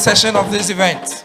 session of this event.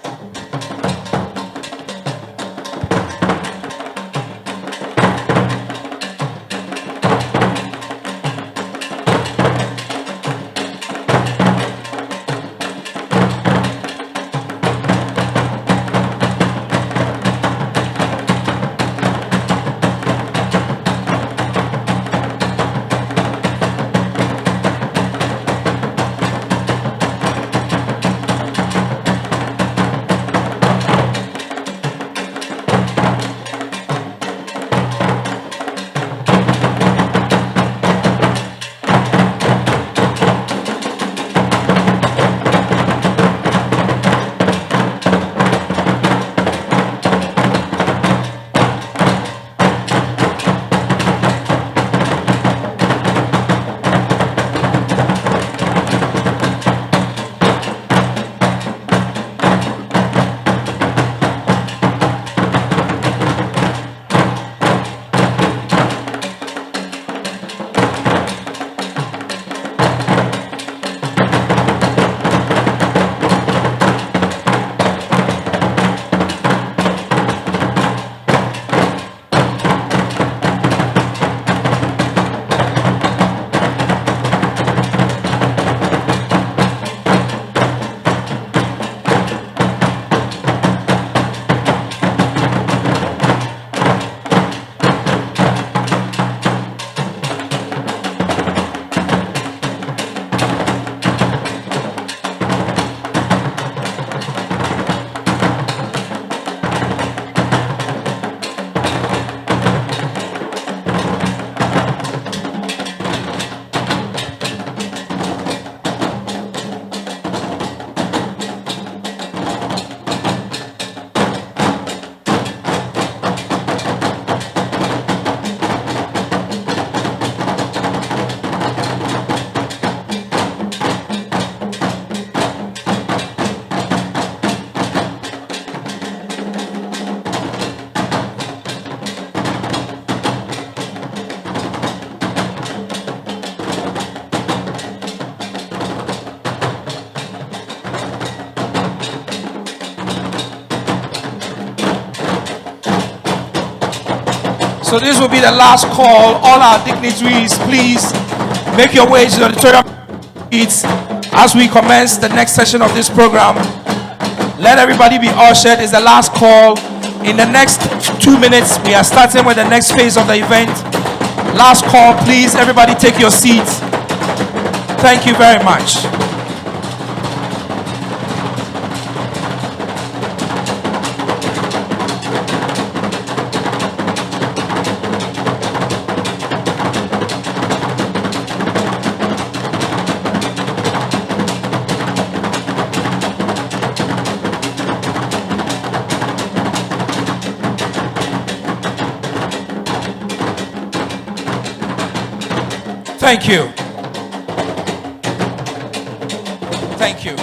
So this will be the last call. All our dignitaries, please make your way to the auditorium seats as we commence the next session of this program. Let everybody be ushered. It's the last call. In the next 2 minutes, we are starting with the next phase of the event. Last call, please. Everybody take your seats. Thank you very much. Thank you. Thank you.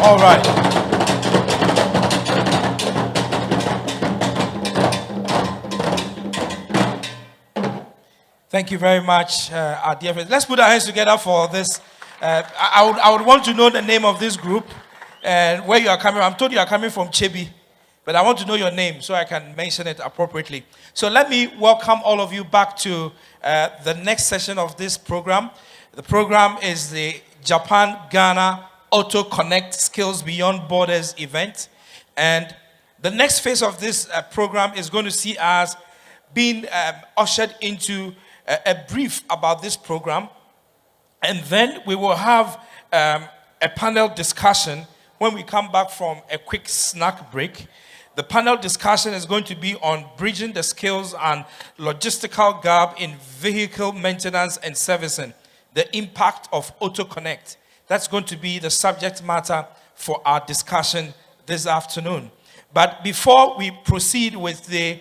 All right. Thank you very much, our dear friends. Let's put our hands together for this. I would want to know the name of this group and where you are coming from. I'm told you are coming from Chebi. But I want to know your name so I can mention it appropriately. So let me welcome all of you back to the next session of this program. The program is the Japan-Ghana Auto Connect Skills Beyond Borders event. And the next phase of this program is going to see us being ushered into a brief about this program. And then we will have a panel discussion when we come back from a quick snack break. The panel discussion is going to be on bridging the skills and logistical gap in vehicle maintenance and servicing, the impact of Auto Connect. That's going to be the subject matter for our discussion this afternoon. But before we proceed with the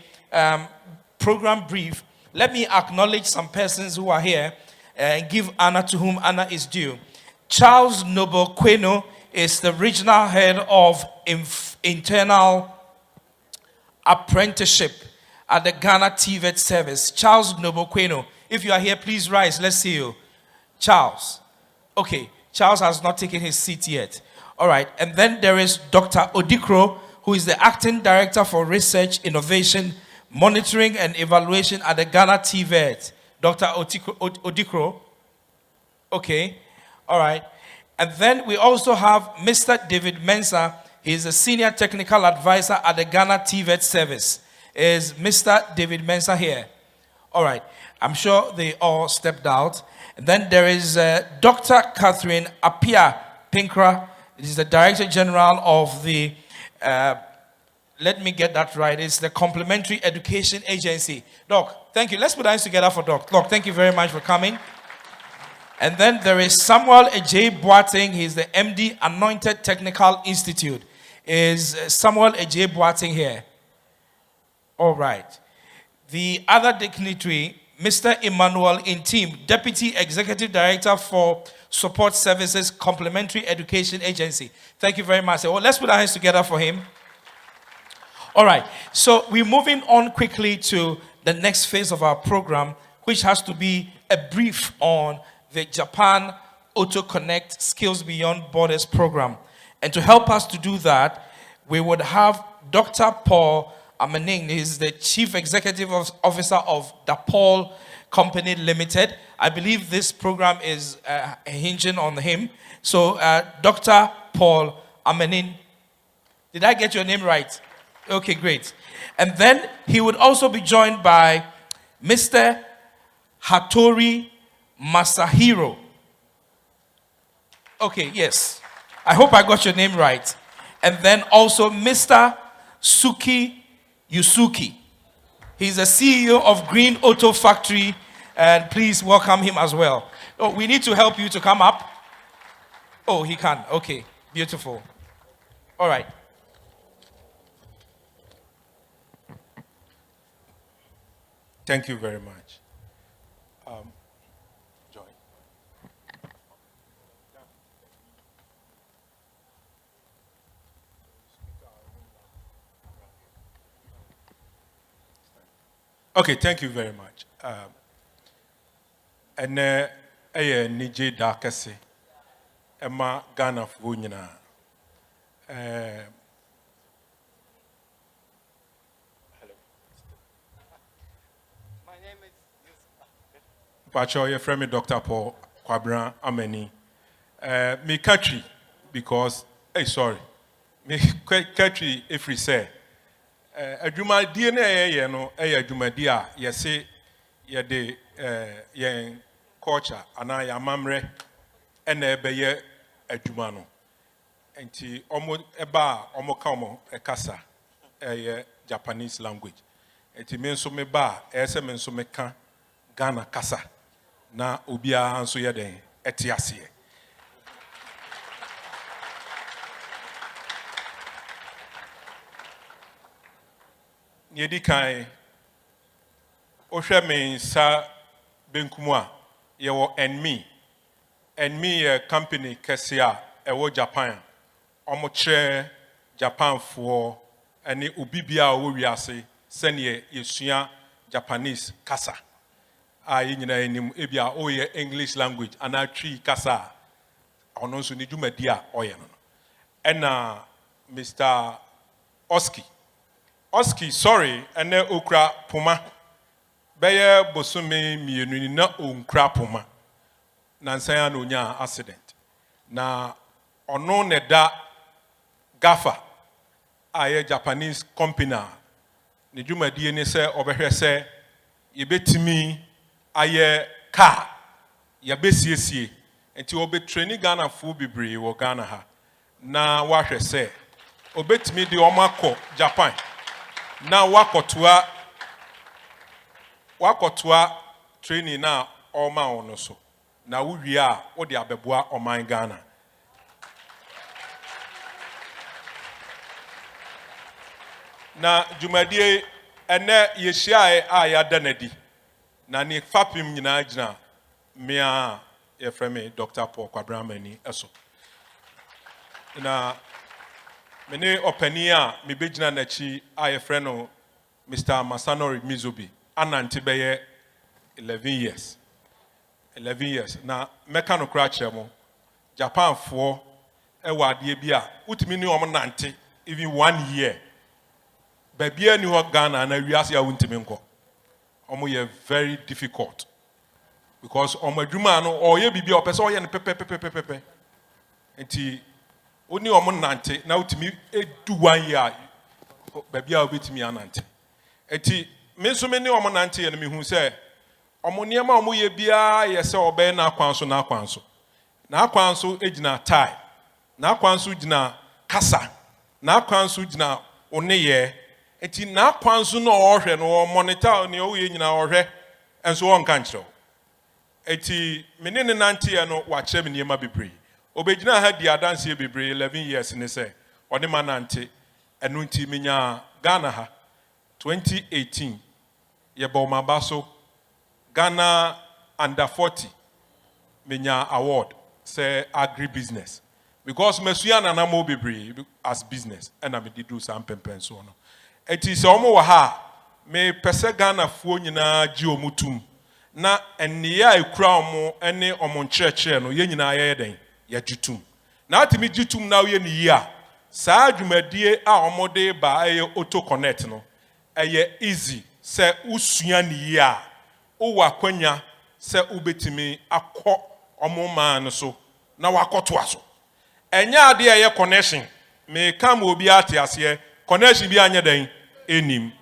program brief, let me acknowledge some persons who are here and give honor to whom honor is due. Charles Noble Queno is the regional head of internal apprenticeship at the Ghana TVET service. Charles Noble Queno, if you are here, please rise. Let's see you. Charles. Okay, Charles has not taken his seat yet. All right, and then there is Dr. Odikro, who is the acting director for research, innovation, monitoring, and evaluation at the Ghana TVET. Dr. Odikro. Okay, all right. And then we also have Mr. David Mensah. He's a senior technical advisor at the Ghana TVET service. Is Mr. David Mensah here? All right. I'm sure they all stepped out. And then there is Dr. Catherine Apia Pinkra. This is the Director General of the, let me get that right, it's the Complementary Education Agency. Doc, thank you. Let's put our hands together for Doc. Doc, thank you very much for coming. And then there is Samuel Ejay Boateng. He's the MD, Anointed Technical Institute. Is Samuel Ejay Boateng here? All right. The other dignitary, Mr. Emmanuel Intim, Deputy Executive Director for Support Services, Complementary Education Agency. Thank you very much. Well, let's put our hands together for him. All right. So we're moving on quickly to the next phase of our program, which has to be a brief on the Japan Auto Connect Skills Beyond Borders program. And to help us to do that, we would have Dr. Paul Amaning. He's the Chief Executive Officer of DaPaul Company Limited. I believe this program is hinging on him. So, Dr. Paul Amaning, did I get your name right? Okay, great. And then he would also be joined by Mr. Hattori Masahiro. Okay, yes. I hope I got your name right. And then also Mr. Suki Yusuki. He's the CEO of Green Auto Factory, and please welcome him as well. Oh, we need to help you to come up. Oh, he can. Okay, beautiful. All right. Thank you very much. Joy. Okay, thank you very much. And Nije Dakase, Emma Ghana Funyina. Pacho, your friend Dr. Paul Kwabran Ameni. Me country because sorry. Me country if we say adwuma die na ye no adwuma die a ye se ye de ye culture ana ya mamre na ebe ye adwuma no. Enti omo eba omo ka omo ekasa Japanese language. Enti me nso me ba ese me nso me ka Ghana kasa. Na obia anso ye den etiase. Yedi kai ohwe me sa benkumu a ye wo enmi a company kesia e wo Japan omo kire Japan fo ene obibia wo wiase sene yesua Japanese kasa. Nyina enim ebia oye English language ana twi kasa ono nso ni dwumadi a oye no ena Mr. Oski Oski, sorry, and then okra puma. Beye bosume mienu na onkra puma. Nansaya no nya accident. Na ono ne da gafa aye Japanese company. Ne dwumadie ne se obehwe se yebetimi aye car yabesiesie enti obetreni Ghana fu bibre wo Ghana ha na wahwe se obetimi de omakọ Japan na wakotoa training na oma ono so na wuwie a wo de abeboa oman Ghana na dwumadie ene yehia a ya danadi na ni fapim nyina gina mea yefreme Dr. Paul Kwabramani eso na mene opani a mebegina nachi a yefre no Mr. Masanori Mizubi anante beye 11 years na meka no kra chemo Japan fo e wade bia utimi ni om nante even 1 year babia ni ho Ghana na wiase ya untimi nko omo ye very difficult because omo adwuma no oye bibia opese oye ne pepe enti oni omo nante na utimi edu 1 year babia obetimi anante enti me so me ni omo nante ye no mehu se omo niema omo ye bia ye se obe na akwanso na akwanso ejina tie na akwanso jina kasa na akwanso jina oneye enti na akwanso no ohwe no monitor ne o ye nyina ohwe enso won kan kiro enti me ne nante ye no wa kire me niema bebre obejina ha di adanse bebre 11 years ne se one manante enu nti menya Ghana ha 2018 ye bo mabaso Ghana under 40 menya award say agri business because mesuya na mo bebre as business and I me do some pempen so no eti se omo wa ha me pese Ghana fuo nyina gi omutum na eniya ekura omo ene omo nkyerɛkyerɛ no ye nyina ye den ye gitum na atimi gitum na ye ni yi a saa adwumadie a omo de ba eye auto connect no eye easy se usua ni yi a o wa kwanya se ubetimi akọ omo man so na wakoto aso enya ade eye connection me kam obi ate ase connection bi anya den enim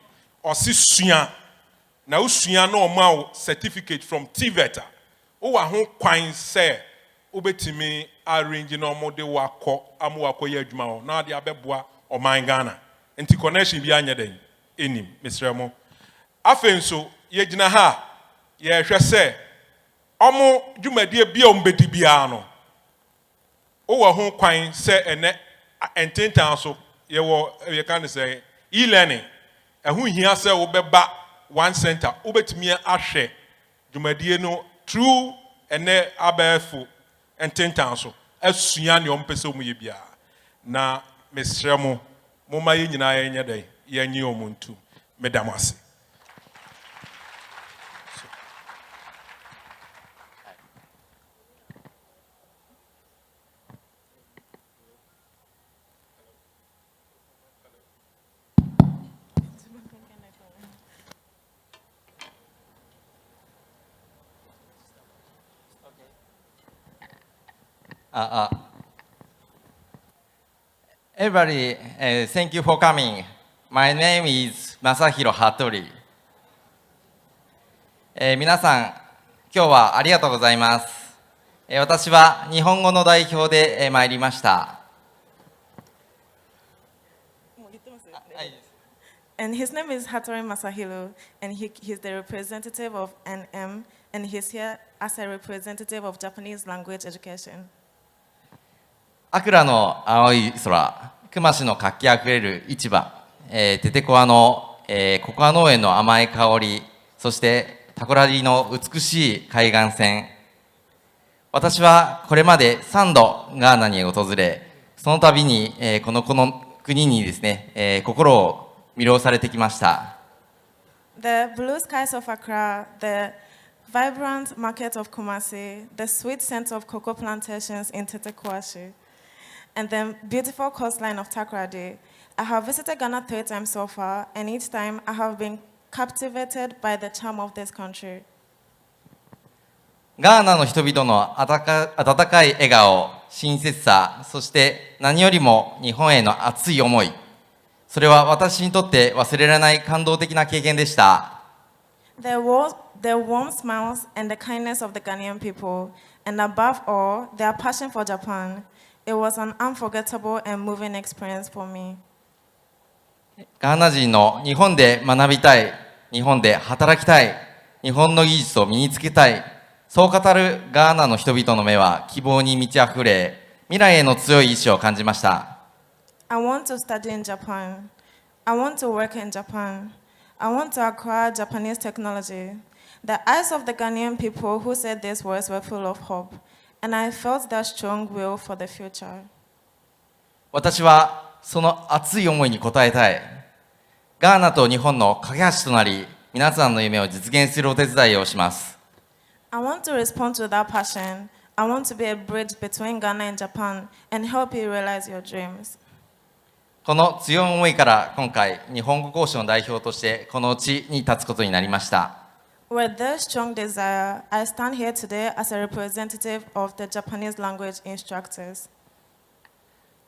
osisua na usua na omo certificate from TVET o wa ho kwan se obetimi arrange na omo de wakọ amu wakọ ye adwuma ho na ade abeboa oman Ghana enti connection bi anya den enim mesremo afenso ye gina ha ye hwe se omo dwumadie bia ombedi bia no o wa ho kwan se ene ententan so ye kan say e-learning ehu hia se wo beba one center obetimi ahwe dwumadie no through ene abafu ententan so asua ne ompese omu ye bia na mesremo moma ye nyina ye nya dai ye nyi omuntu medamase Everybody, thank you for coming. My name is Masahiro Hattori. 皆さん、今日はありがとうございます。私は日本語の代表で参りました。And his name is Hattori Masahiro, and he's the representative of NM, and he's here as a representative of Japanese language education. アクラの青い空、熊市の活気あふれる市場、テテコアの、ココア農園の甘い香り、そしてタコラリの美しい海岸線。私はこれまで3度ガーナに訪れ、その度に、この国にですね、心を魅了されてきました。The blue skies of Accra, the vibrant market of Kumasi, the sweet scent of cocoa plantations in Tetekwashi, and the beautiful coastline of Takoradi I have visited Ghana 3 times so far, and each time I have been captivated by the charm of this country. ガーナの人々の温かい笑顔、親切さ、そして何よりも日本への熱い思い、それは私にとって忘れられない感動的な経験でした。Their warm smiles and the kindness of the Ghanaian people, and above all, their passion for Japan. It was an unforgettable and moving experience for me. ガーナ人の日本で学びたい、日本で働きたい、日本の技術を身につけたい、そう語るガーナの人々の目は希望に満ち溢れ、未来への強い意志を感じました。I want to study in Japan. I want to work in Japan. I want to acquire Japanese technology. The eyes of the Ghanaian people who said these words were full of hope, and I felt that strong will for the future. 私はその熱い思いに応えたい。ガーナと日本の架け橋となり、皆さんの夢を実現するお手伝いをします。I want to respond to that passion. I want to be a bridge between Ghana and Japan and help you realize your dreams. この強い思いから今回、日本語講師の代表としてこの地に立つことになりました。With this strong desire, I stand here today as a representative of the Japanese language instructors.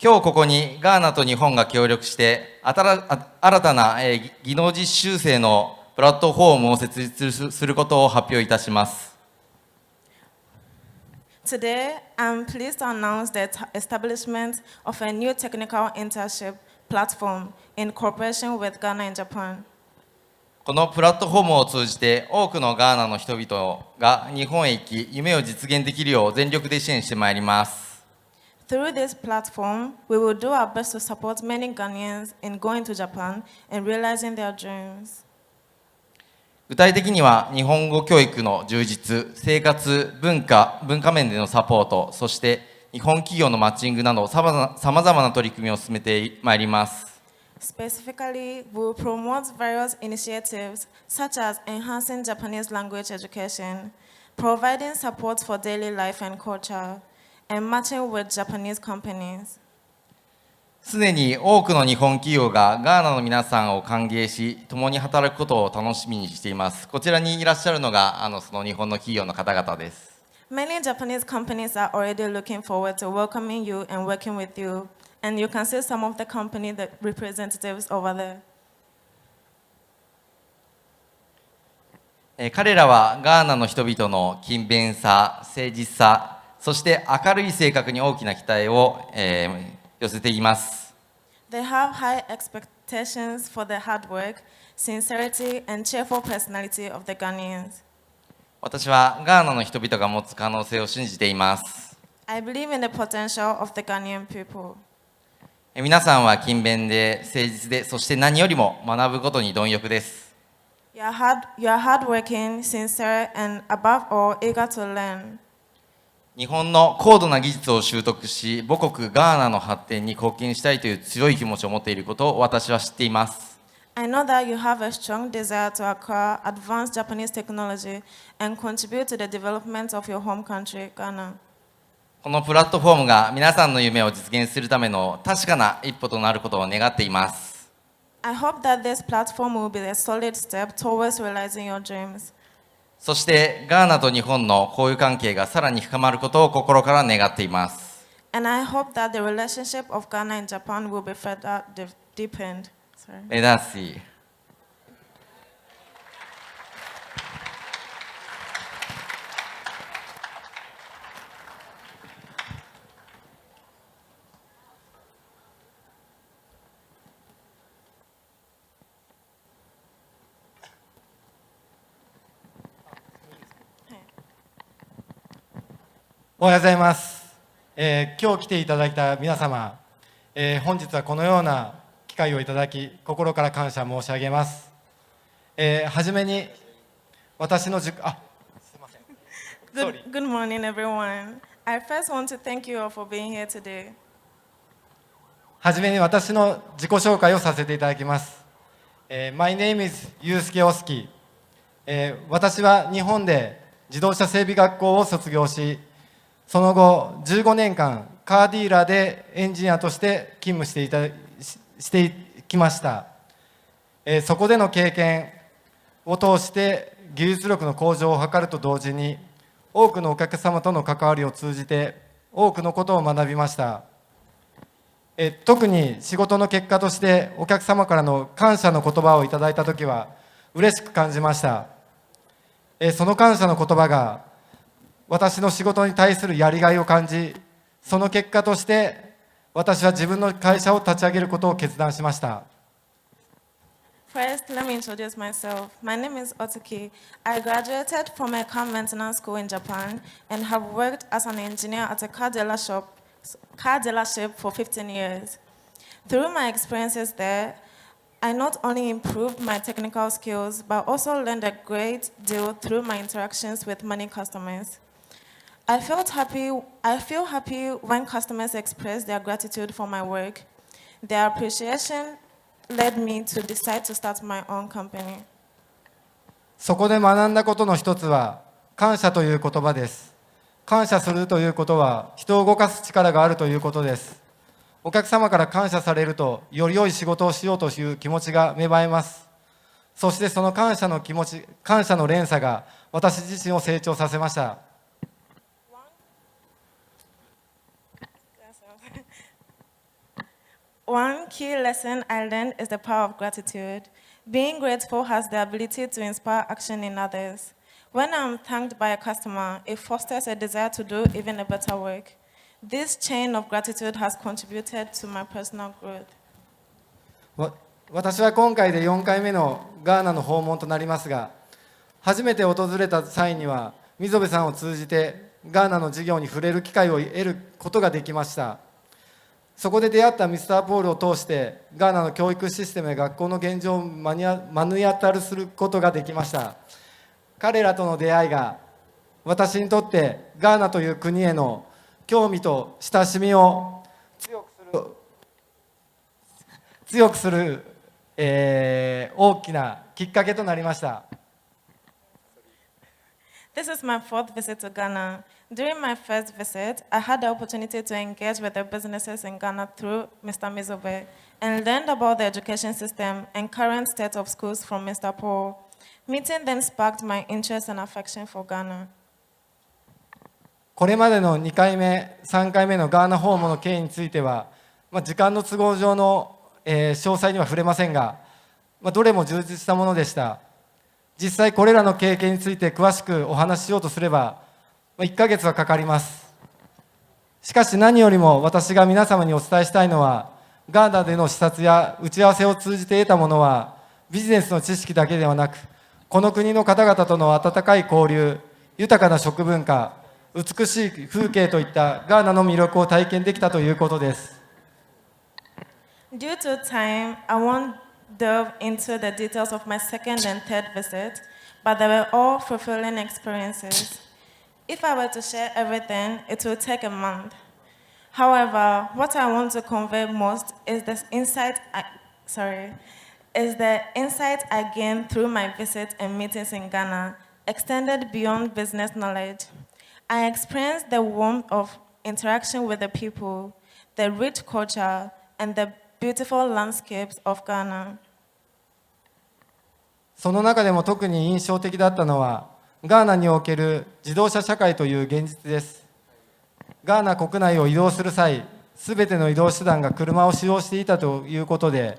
今日ここにガーナと日本が協力して新たな技能実習生のプラットフォームを設立することを発表いたします。Today, I'm pleased to announce the establishment of a new technical internship platform in cooperation with Ghana and Japan. このプラットフォームを通じて多くのガーナの人々が日本へ行き、夢を実現できるよう全力で支援してまいります。Through this platform, we will do our best to support many Ghanaians in going to Japan and realizing their dreams. 具体的には日本語教育の充実、生活、文化面でのサポート、そして日本企業のマッチングなどさまざまな取り組みを進めてまいります。Specifically, we will promote various initiatives such as enhancing Japanese language education, providing support for daily life and culture, and matching with Japanese companies. すでに多くの日本企業がガーナの皆さんを歓迎し、共に働くことを楽しみにしています。こちらにいらっしゃるのがその日本の企業の方々です。Many Japanese companies are already looking forward to welcoming you and working with you, and you can see some of the company representatives over there. 彼らはガーナの人々の勤勉さ、誠実さ、そして明るい性格に大きな期待を、寄せています。They have high expectations for the hard work, sincerity, and cheerful personality of the Ghanaians. 私はガーナの人々が持つ可能性を信じています。I believe in the potential of the Ghanaian people. 皆さんは勤勉で誠実で、そして何よりも学ぶことに貪欲です。You are hardworking, sincere, and above all, eager to learn. 日本の高度な技術を習得し、母国ガーナの発展に貢献したいという強い気持ちを持っていることを私は知っています。I know that you have a strong desire to acquire advanced Japanese technology and contribute to the development of your home country, Ghana. このプラットフォームが皆さんの夢を実現するための確かな一歩となることを願っています。I hope that this platform will be a solid step towards realizing your dreams. そしてガーナと日本の交友関係がさらに深まることを心から願っています。And I hope that the relationship of Ghana and Japan will be further deepened. Sorry. 目指し。おはようございます。今日来ていただいた皆様、本日はこのような機会をいただき、心から感謝申し上げます。はじめに私のすいません。Good morning, everyone. I first want to thank you all for being here today. はじめに私の自己紹介をさせていただきます。My name is ユースケオスキ。私は日本で自動車整備学校を卒業し、その後15年間カーディーラーでエンジニアとして勤務してしてきました。そこでの経験を通して技術力の向上を図ると同時に、多くのお客様との関わりを通じて多くのことを学びました。特に仕事の結果としてお客様からの感謝の言葉をいただいたときは嬉しく感じました。その感謝の言葉が私の仕事に対するやりがいを感じ、その結果として私は自分の会社を立ち上げることを決断しました。First, let me introduce myself. My name is Otoki. I graduated from a car maintenance school in Japan and have worked as an engineer at a car dealership for 15 years. Through my experiences there, I not only improved my technical skills, but also learned a great deal through my interactions with many customers. I feel happy when customers express their gratitude for my work. Their appreciation led me to decide to start my own company. そこで学んだことの一つは感謝という言葉です。感謝するということは人を動かす力があるということです。お客様から感謝されるとより良い仕事をしようという気持ちが芽生えます。そしてその感謝の連鎖が私自身を成長させました。One key lesson I learned is the power of gratitude. Being grateful has the ability to inspire action in others. When I'm thanked by a customer, it fosters a desire to do even a better work. This chain of gratitude has contributed to my personal growth. 私は今回で4回目のガーナの訪問となりますが、初めて訪れた際には溝部さんを通じてガーナの事業に触れる機会を得ることができました。そこで出会ったミスターポールを通してガーナの教育システムや学校の現状を目の当たりすることができました。彼らとの出会いが私にとってガーナという国への興味と親しみを強くする、大きなきっかけとなりました。This is my fourth visit to Ghana. During my first visit, I had the opportunity to engage with the businesses in Ghana through Mr. Mizobe and learned about the education system and current state of schools from Mr. Paul. Meeting then sparked my interest and affection for Ghana. これまでの2回目、3回目のガーナ訪問の経緯については、時間の都合上の、詳細には触れませんが、どれも充実したものでした。実際これらの経験について詳しくお話ししようとすれば、1ヶ月はかかります。しかし何よりも私が皆様にお伝えしたいのは、ガーナでの視察や打ち合わせを通じて得たものは、ビジネスの知識だけではなく、この国の方々との温かい交流、豊かな食文化、美しい風景といったガーナの魅力を体験できたということです。Due to time, I won't delve into the details of my second and third visit, but they were all fulfilling experiences. If I were to share everything, it would take a month. However, what I want to convey most is the insight I gained through my visits and meetings in Ghana, extended beyond business knowledge. I experienced the warmth of interaction with the people, the rich culture, and the beautiful landscapes of Ghana. その中でも特に印象的だったのは、ガーナにおける自動車社会という現実です。ガーナ国内を移動する際、すべての移動手段が車を使用していたということで、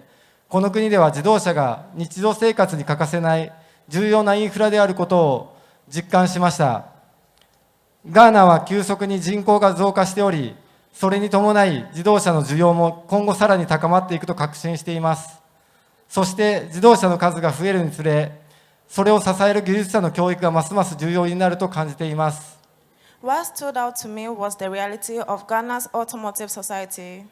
この国では自動車が日常生活に欠かせない重要なインフラであることを実感しました。ガーナは急速に人口が増加しており、それに伴い自動車の需要も今後さらに高まっていくと確信しています。そして自動車の数が増えるにつれ、それを支える技術者の教育がますます重要になると感じています。What stood out to me was the reality of Ghana's automotive society.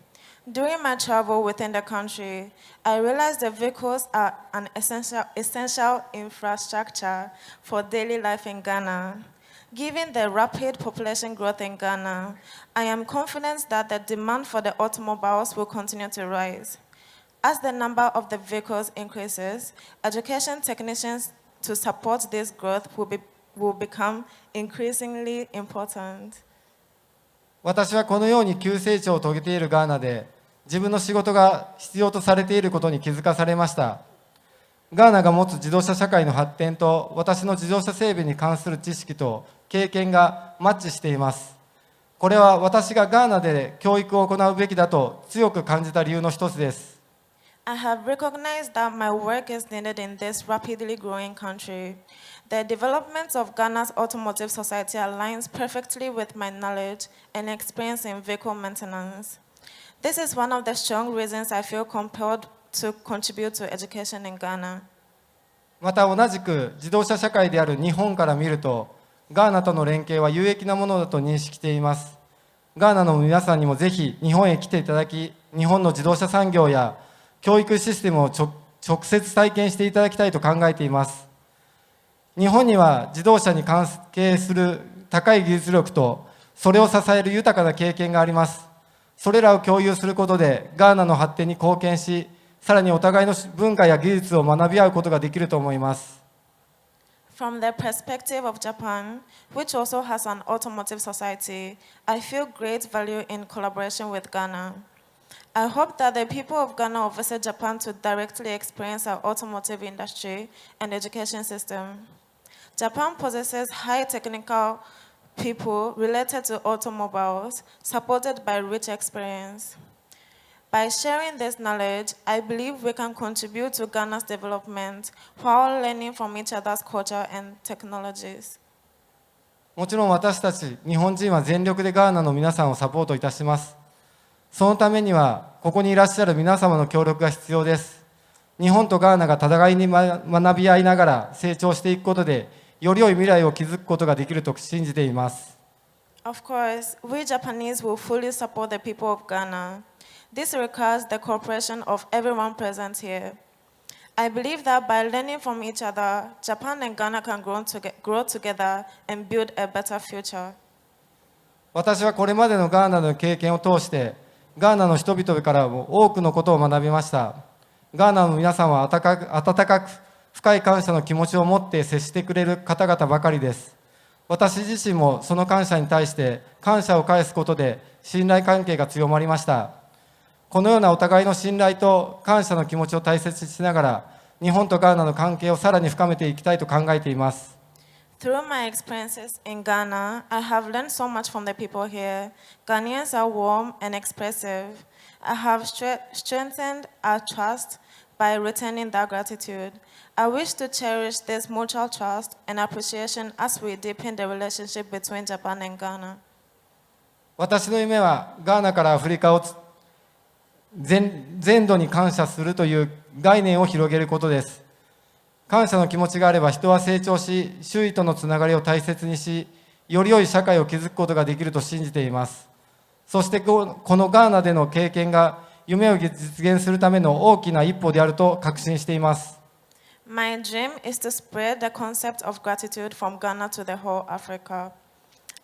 During my travel within the country, I realized that vehicles are an essential infrastructure for daily life in Ghana. Given the rapid population growth in Ghana, I am confident that the demand for the automobiles will continue to rise. As the number of the vehicles increases, education technicians to support this growth will become increasingly important. 私はこのように急成長を遂げているガーナで、自分の仕事が必要とされていることに気づかされました。ガーナが持つ自動車社会の発展と私の自動車整備に関する知識と経験がマッチしています。これは私がガーナで教育を行うべきだと強く感じた理由の一つです。I have recognized that my work is needed in this rapidly growing country. The development of Ghana's automotive society aligns perfectly with my knowledge and experience in vehicle maintenance. This is one of the strong reasons I feel compelled to contribute to education in Ghana. また同じく自動車社会である日本から見ると、ガーナとの連携は有益なものだと認識しています。ガーナの皆さんにもぜひ日本へ来ていただき、日本の自動車産業や教育システムを直接体験していただきたいと考えています。日本には自動車に関係する高い技術力と、それを支える豊かな経験があります。それらを共有することで、ガーナの発展に貢献し、さらにお互いの文化や技術を学び合うことができると思います。From the perspective of Japan, which also has an automotive society, I feel great value in collaboration with Ghana. I hope that the people of Ghana will visit Japan to directly experience our automotive industry and education system. Japan possesses high technical people related to automobiles, supported by rich experience. By sharing this knowledge, I believe we can contribute to Ghana's development while learning from each other's culture and technologies. もちろん私たち日本人は全力でガーナの皆さんをサポートいたします。そのためには、ここにいらっしゃる皆様の協力が必要です。日本とガーナが互いに学び合いながら成長していくことで、より良い未来を築くことができると信じています。Of course, we Japanese will fully support the people of Ghana. This requires the cooperation of everyone present here. I believe that by learning from each other, Japan and Ghana can grow together and build a better future. 私はこれまでのガーナの経験を通して、ガーナの人々からも多くのことを学びました。ガーナの皆さんは温かく深い感謝の気持ちを持って接してくれる方々ばかりです。私自身もその感謝に対して感謝を返すことで信頼関係が強まりました。このようなお互いの信頼と感謝の気持ちを大切にしながら、日本とガーナの関係をさらに深めていきたいと考えています。Through my experiences in Ghana, I have learned so much from the people here. Ghanaians are warm and expressive. I have strengthened our trust by returning that gratitude. I wish to cherish this mutual trust and appreciation as we deepen the relationship between Japan and Ghana. 私の夢はガーナからアフリカを全土に感謝するという概念を広げることです。感謝の気持ちがあれば人は成長し、周囲とのつながりを大切にし、より良い社会を築くことができると信じています。そしてこのガーナでの経験が夢を実現するための大きな一歩であると確信しています。My dream is to spread the concept of gratitude from Ghana to the whole Africa.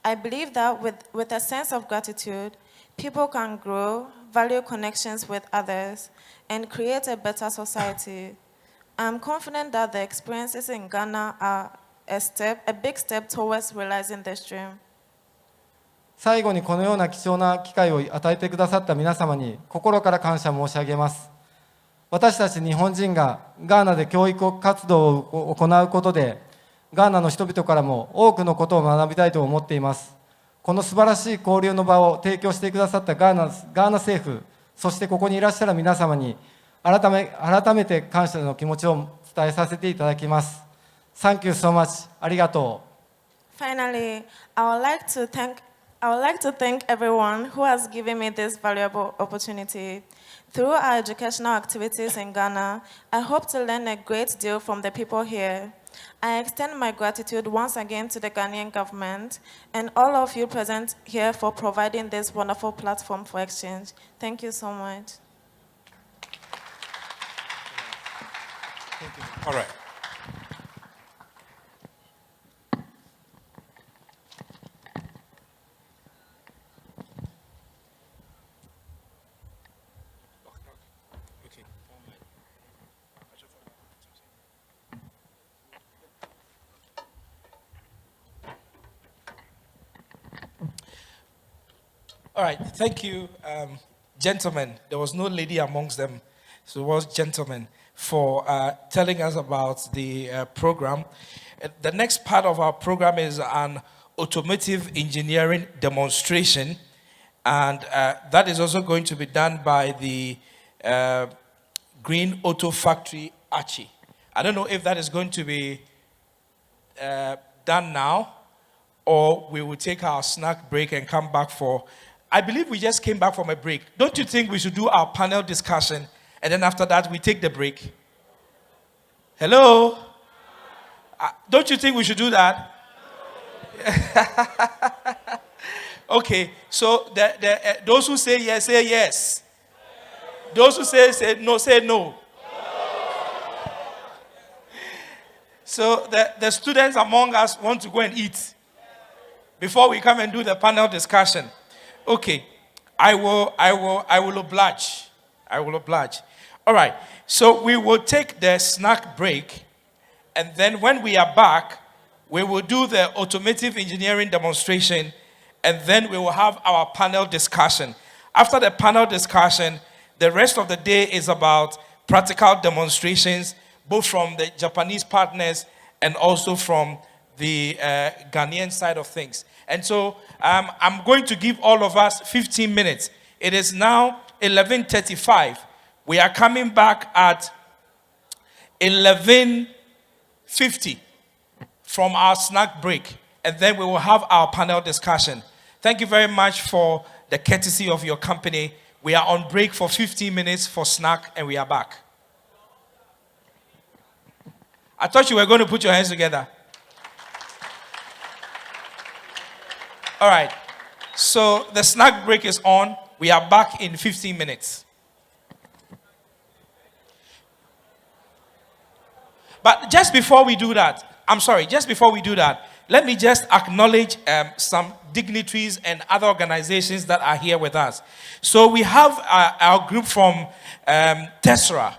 I believe that with a sense of gratitude, people can grow, value connections with others, and create a better society. I'm confident that the experiences in Ghana are a big step towards realizing this dream. 最後にこのような貴重な機会を与えてくださった皆様に心から感謝申し上げます。私たち日本人がガーナで教育活動を行うことで、ガーナの人々からも多くのことを学びたいと思っています。この素晴らしい交流の場を提供してくださったガーナ政府、そしてここにいらっしゃる皆様に改めて感謝の気持ちを伝えさせていただきます。Thank you so much. ありがとう。Finally, I would like to thank everyone who has given me this valuable opportunity. Through our educational activities in Ghana, I hope to learn a great deal from the people here. I extend my gratitude once again to the Ghanaian government and all of you present here for providing this wonderful platform for exchange. Thank you so much. All right. All right, thank you, gentlemen. There was no lady amongst them, so it was gentlemen for telling us about the program. The next part of our program is an automotive engineering demonstration, and that is also going to be done by the Green Auto Factory Archie. I don't know if that is going to be done now, or we will take our snack break and come back for. I believe we just came back from a break. Don't you think we should do our panel discussion and then after that we take the break? Hello? Don't you think we should do that? Okay, so those who say yes, say yes. Those who say no, say no. So the students among us want to go and eat before we come and do the panel discussion. Okay, I will oblige. I will oblige. All right, so we will take the snack break, and then when we are back, we will do the automotive engineering demonstration, and then we will have our panel discussion. After the panel discussion, the rest of the day is about practical demonstrations, both from the Japanese partners and also from the Ghanaian side of things. And so I'm going to give all of us 15 minutes. It is now 11:35. We are coming back at 11:50 from our snack break, and then we will have our panel discussion. Thank you very much for the courtesy of your company. We are on break for 15 minutes for snack, and we are back. I thought you were going to put your hands together. All right. So the snack break is on. We are back in 15 minutes. But just before we do that, let me just acknowledge some dignitaries and other organizations that are here with us. So we have our group from Tesra.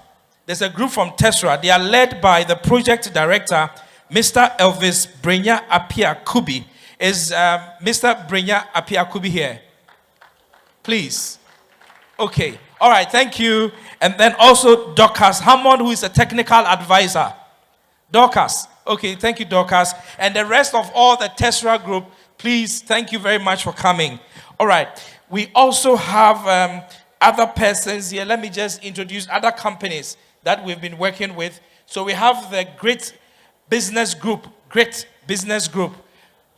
There's a group from Tesra. They are led by the project director, Mr. Elvis Brenya Apia Kubi. Is Mr. Brenya Apia Kubi here? Please. Okay. All right. Thank you. And then also Dorcas Hammond, who is a technical advisor. Dorcas. Okay. Thank you, Dorcas. And the rest of all the Tesla group, please, thank you very much for coming. All right. We also have other persons here. Let me just introduce other companies that we've been working with. So we have the Great Business Group.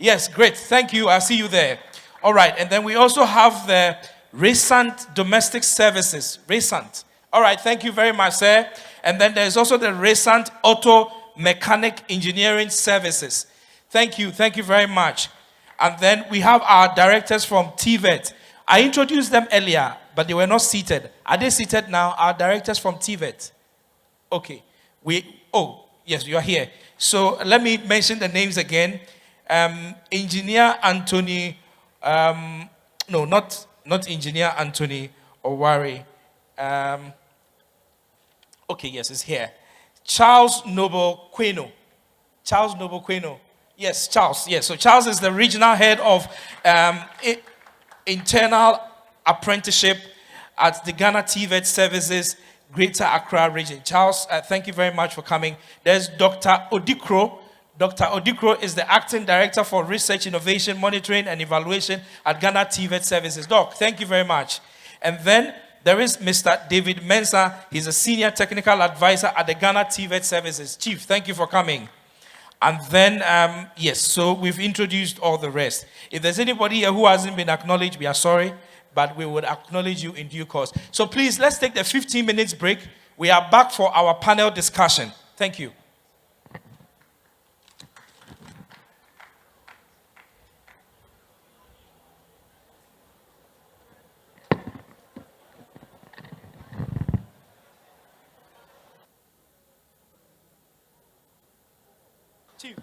Yes, great. Thank you. I see you there. All right. And then we also have the Resant Domestic Services. Resant. All right. Thank you very much, sir. And then there's also the Resant Auto Mechanic Engineering Services. Thank you. Thank you very much. And then we have our directors from TVET. I introduced them earlier, but they were not seated. Are they seated now? Our directors from TVET. Okay. Yes, you are here. So let me mention the names again. Engineer Anthony, not Engineer Anthony Owari. Okay, yes, it's here. Charles Noble Queno. Yes, Charles. Yes, so Charles is the regional head of internal apprenticeship at the Ghana TVET Services, Greater Accra region. Charles, thank you very much for coming. There's Dr. Odikro. Dr. Odikro is the Acting Director for Research, Innovation, Monitoring, and Evaluation at Ghana TVET Services. Doc, thank you very much. And then there is Mr. David Mensah. He's a Senior Technical Advisor at the Ghana TVET Services. Chief, thank you for coming. And then, yes, so we've introduced all the rest. If there's anybody here who hasn't been acknowledged, we are sorry, but we would acknowledge you in due course. So please, let's take the 15 minutes break. We are back for our panel discussion. Thank you. Chief.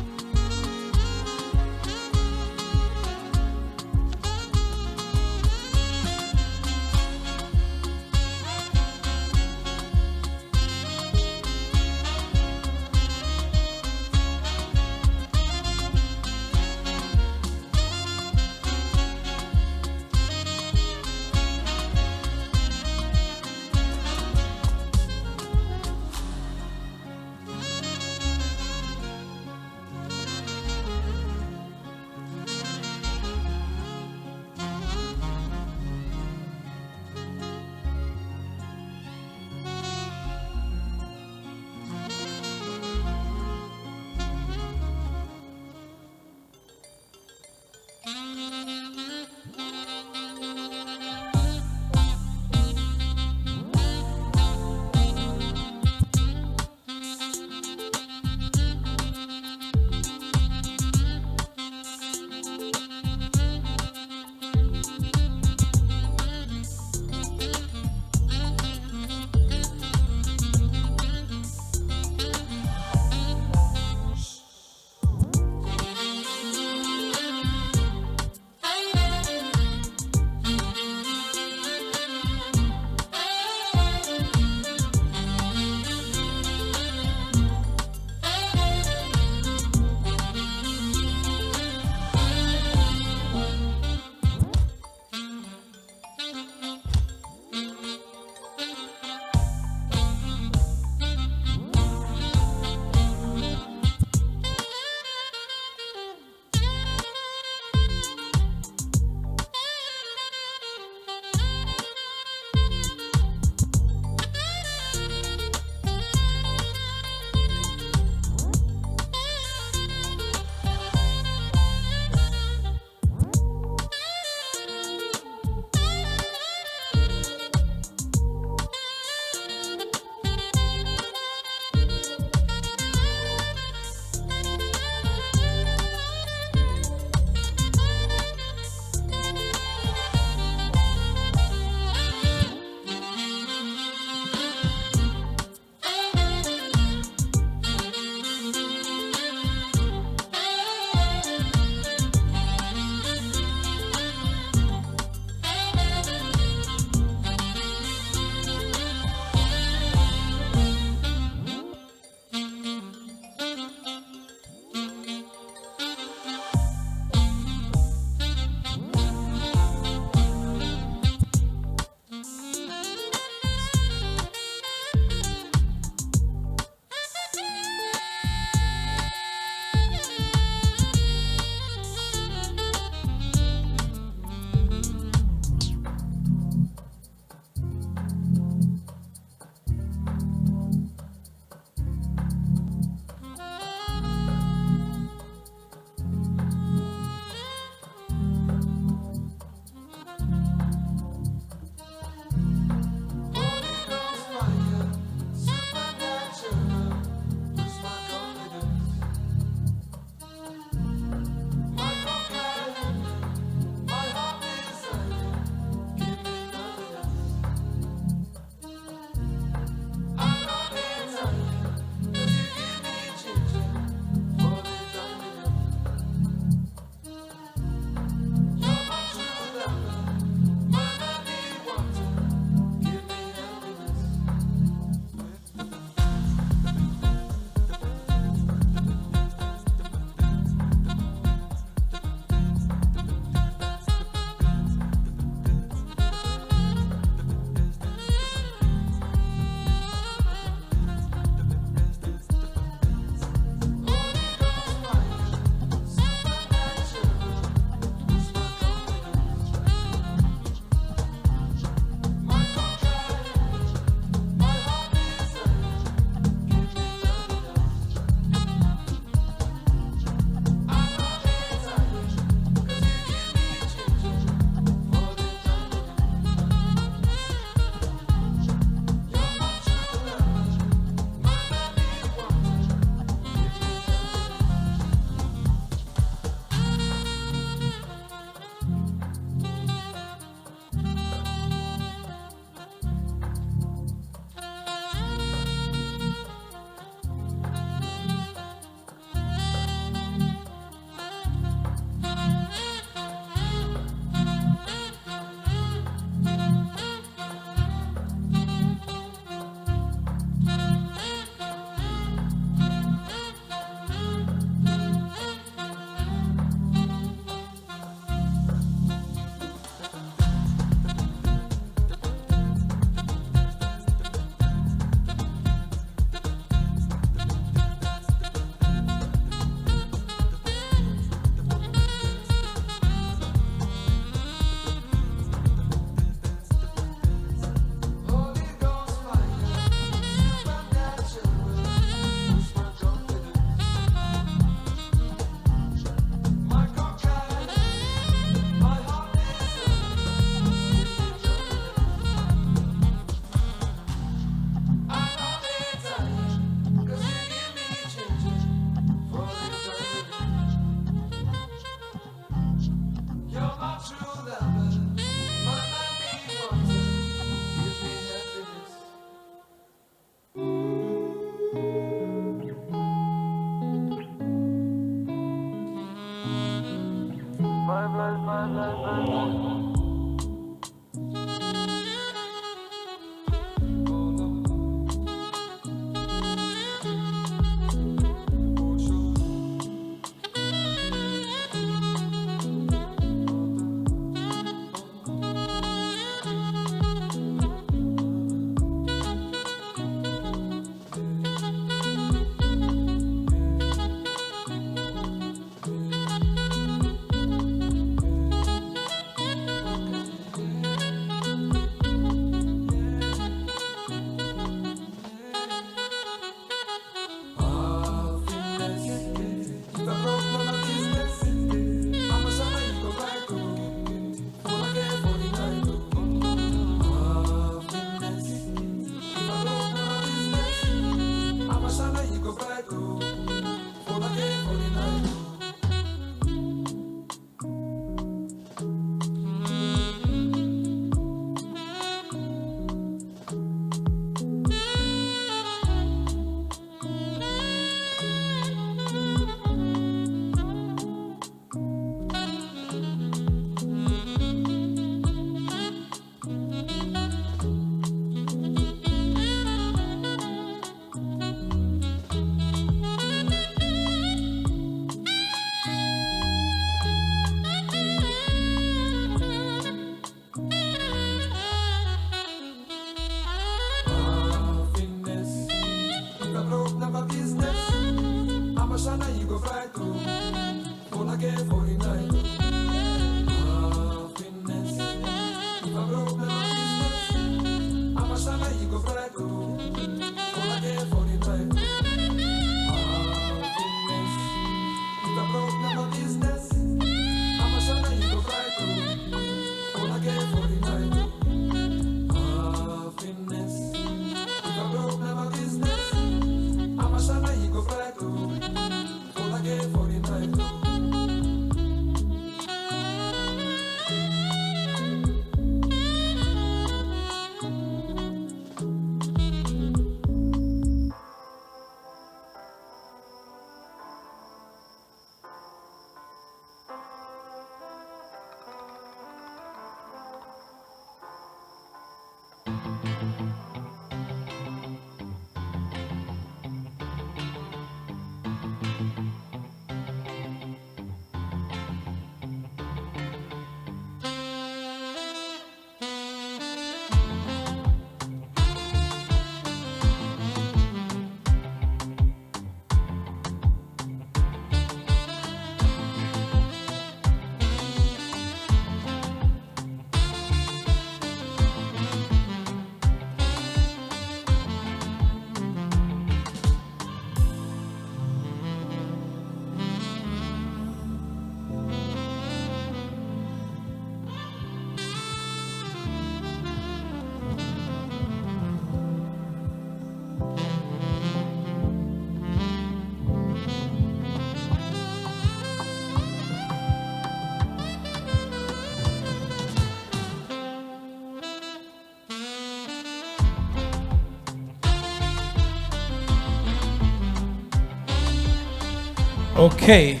Okay.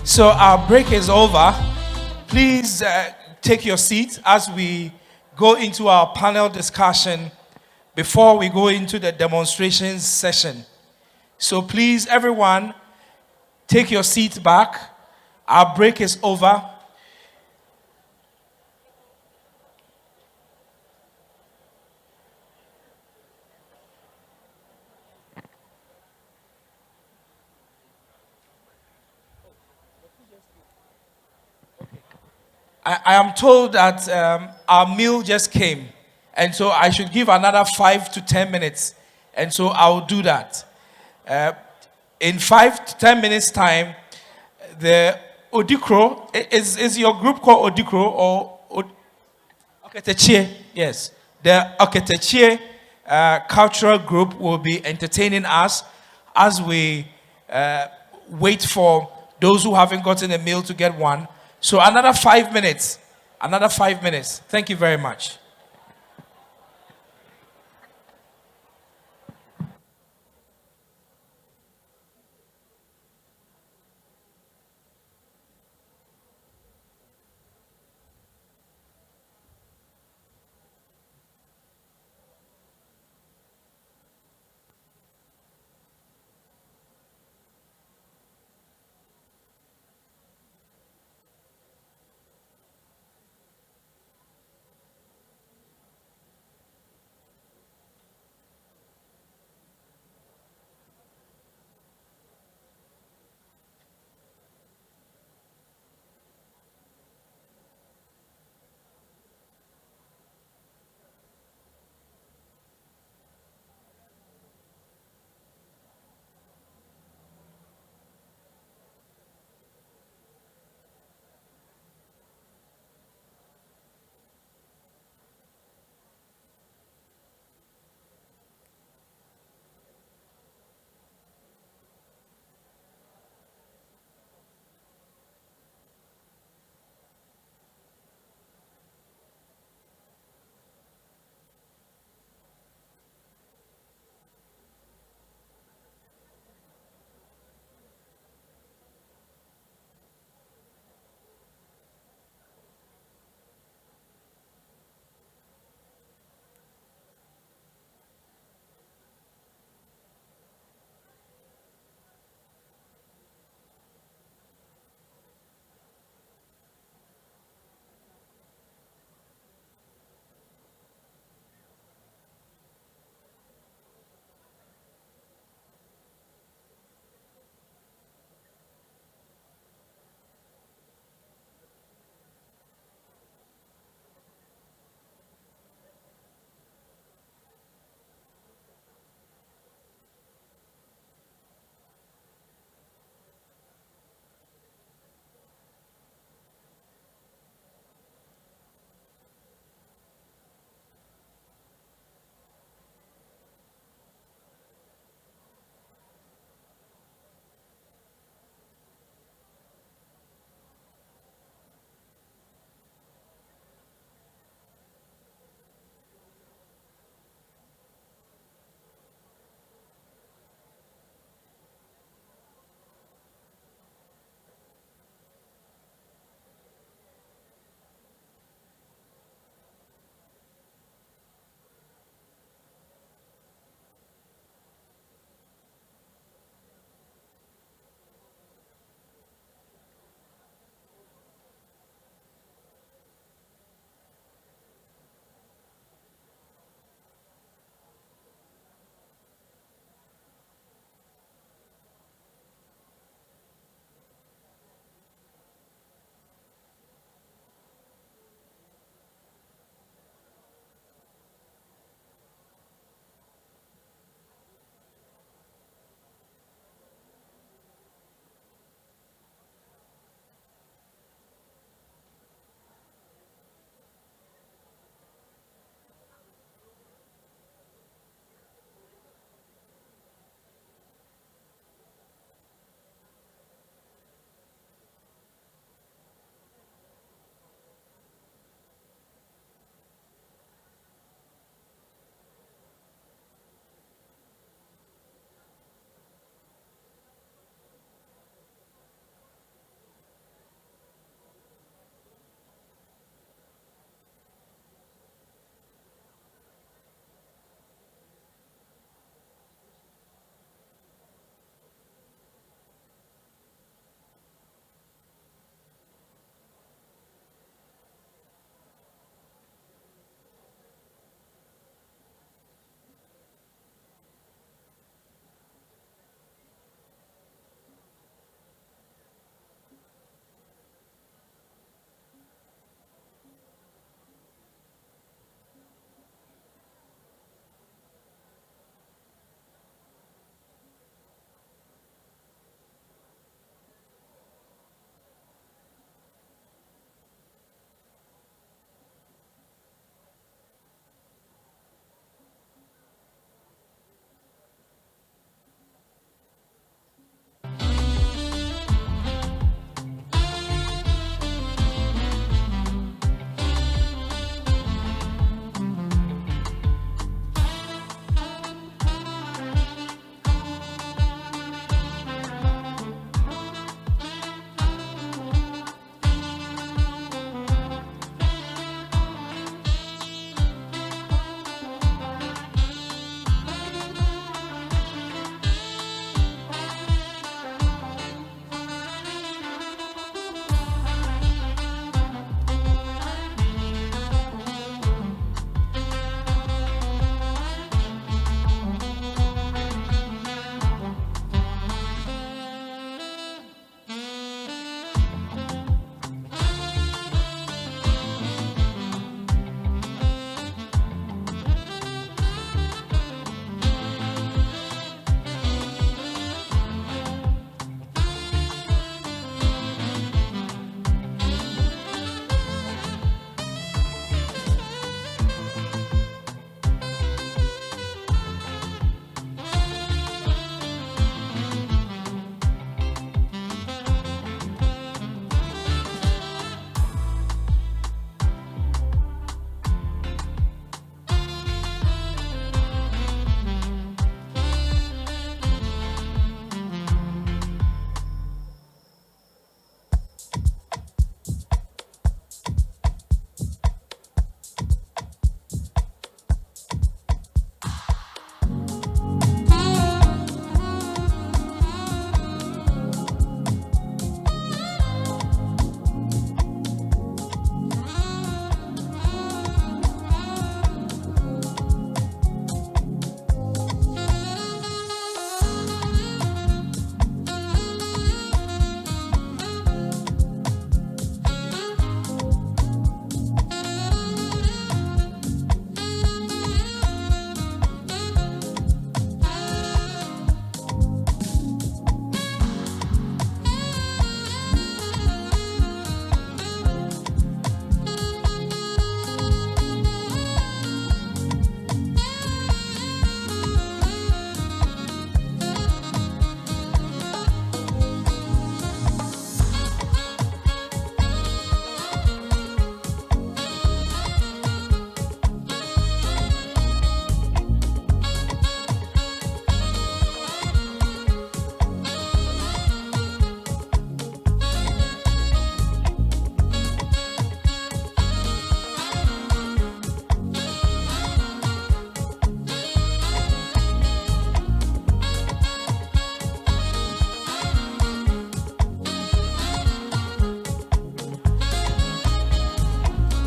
So our break is over. Please take your seat as we go into our panel discussion before we go into the demonstration session. So please, everyone, take your seat back. Our break is over. I am told that our meal just came, and so I should give another 5 to 10 minutes, and so I'll do that. In 5 to 10 minutes time, the Odikro, is your group called Odikro or Oketechie? Yes, the Oketechie cultural group will be entertaining us as we wait for those who haven't gotten a meal to get one. So another 5 minutes. Another 5 minutes. Thank you very much.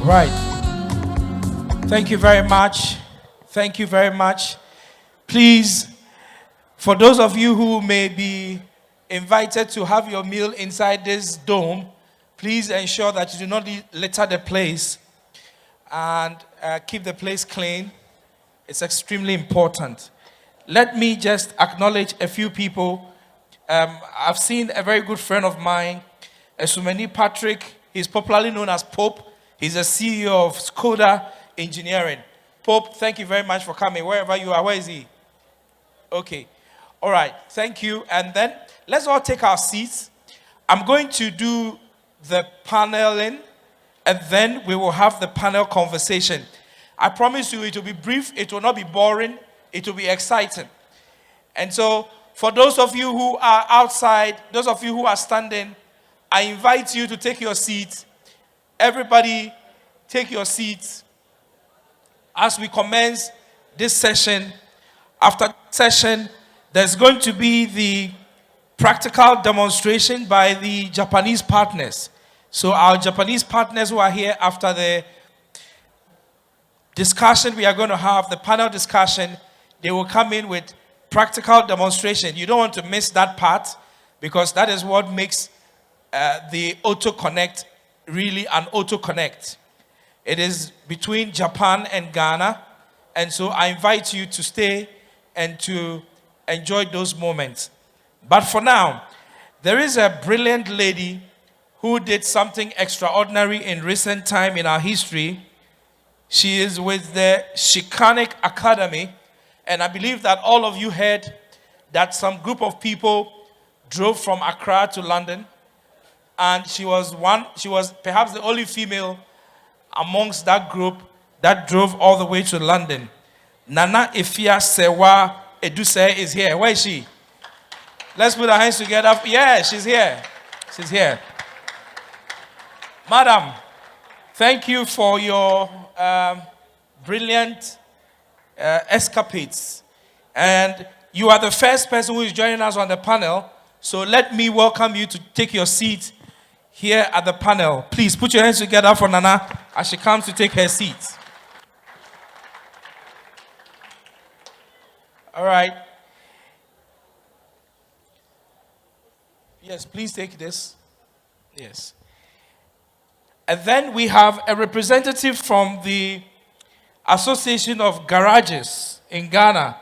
Right. Thank you very much. Thank you very much. Please, for those of you who may be invited to have your meal inside this dome, please ensure that you do not litter the place and keep the place clean. It's extremely important. Let me just acknowledge a few people. I've seen a very good friend of mine, Esumeni Patrick. He's popularly known as Pope. He's a CEO of Skoda Engineering. Pope, thank you very much for coming. Wherever you are, where is he? Okay. All right. Thank you. And then let's all take our seats. I'm going to do the paneling, and then we will have the panel conversation. I promise you it will be brief. It will not be boring. It will be exciting. And so, for those of you who are outside, those of you who are standing, I invite you to take your seats. Everybody, take your seats as we commence this session. After the session, there's going to be the practical demonstration by the Japanese partners. So our Japanese partners who are here after the discussion we are going to have, the panel discussion, they will come in with practical demonstration. You don't want to miss that part because that is what makes the Auto Connect really an Auto Connect. It is between Japan and Ghana, and so I invite you to stay and to enjoy those moments. But for now, there is a brilliant lady who did something extraordinary in recent time in our history. She is with the Shikanic Academy, and I believe that all of you heard that some group of people drove from Accra to London, and she was perhaps the only female amongst that group that drove all the way to London. Nana Ifia Sewa Eduse is here. Where is she? Let's put our hands together. Yeah, she's here. She's here. Madam, thank you for your brilliant escapades. And you are the first person who is joining us on the panel. So let me welcome you to take your seat here at the panel. Please put your hands together for Nana as she comes to take her seat. All right. Yes, please take this. Yes. And then we have a representative from the Association of Garages in Ghana.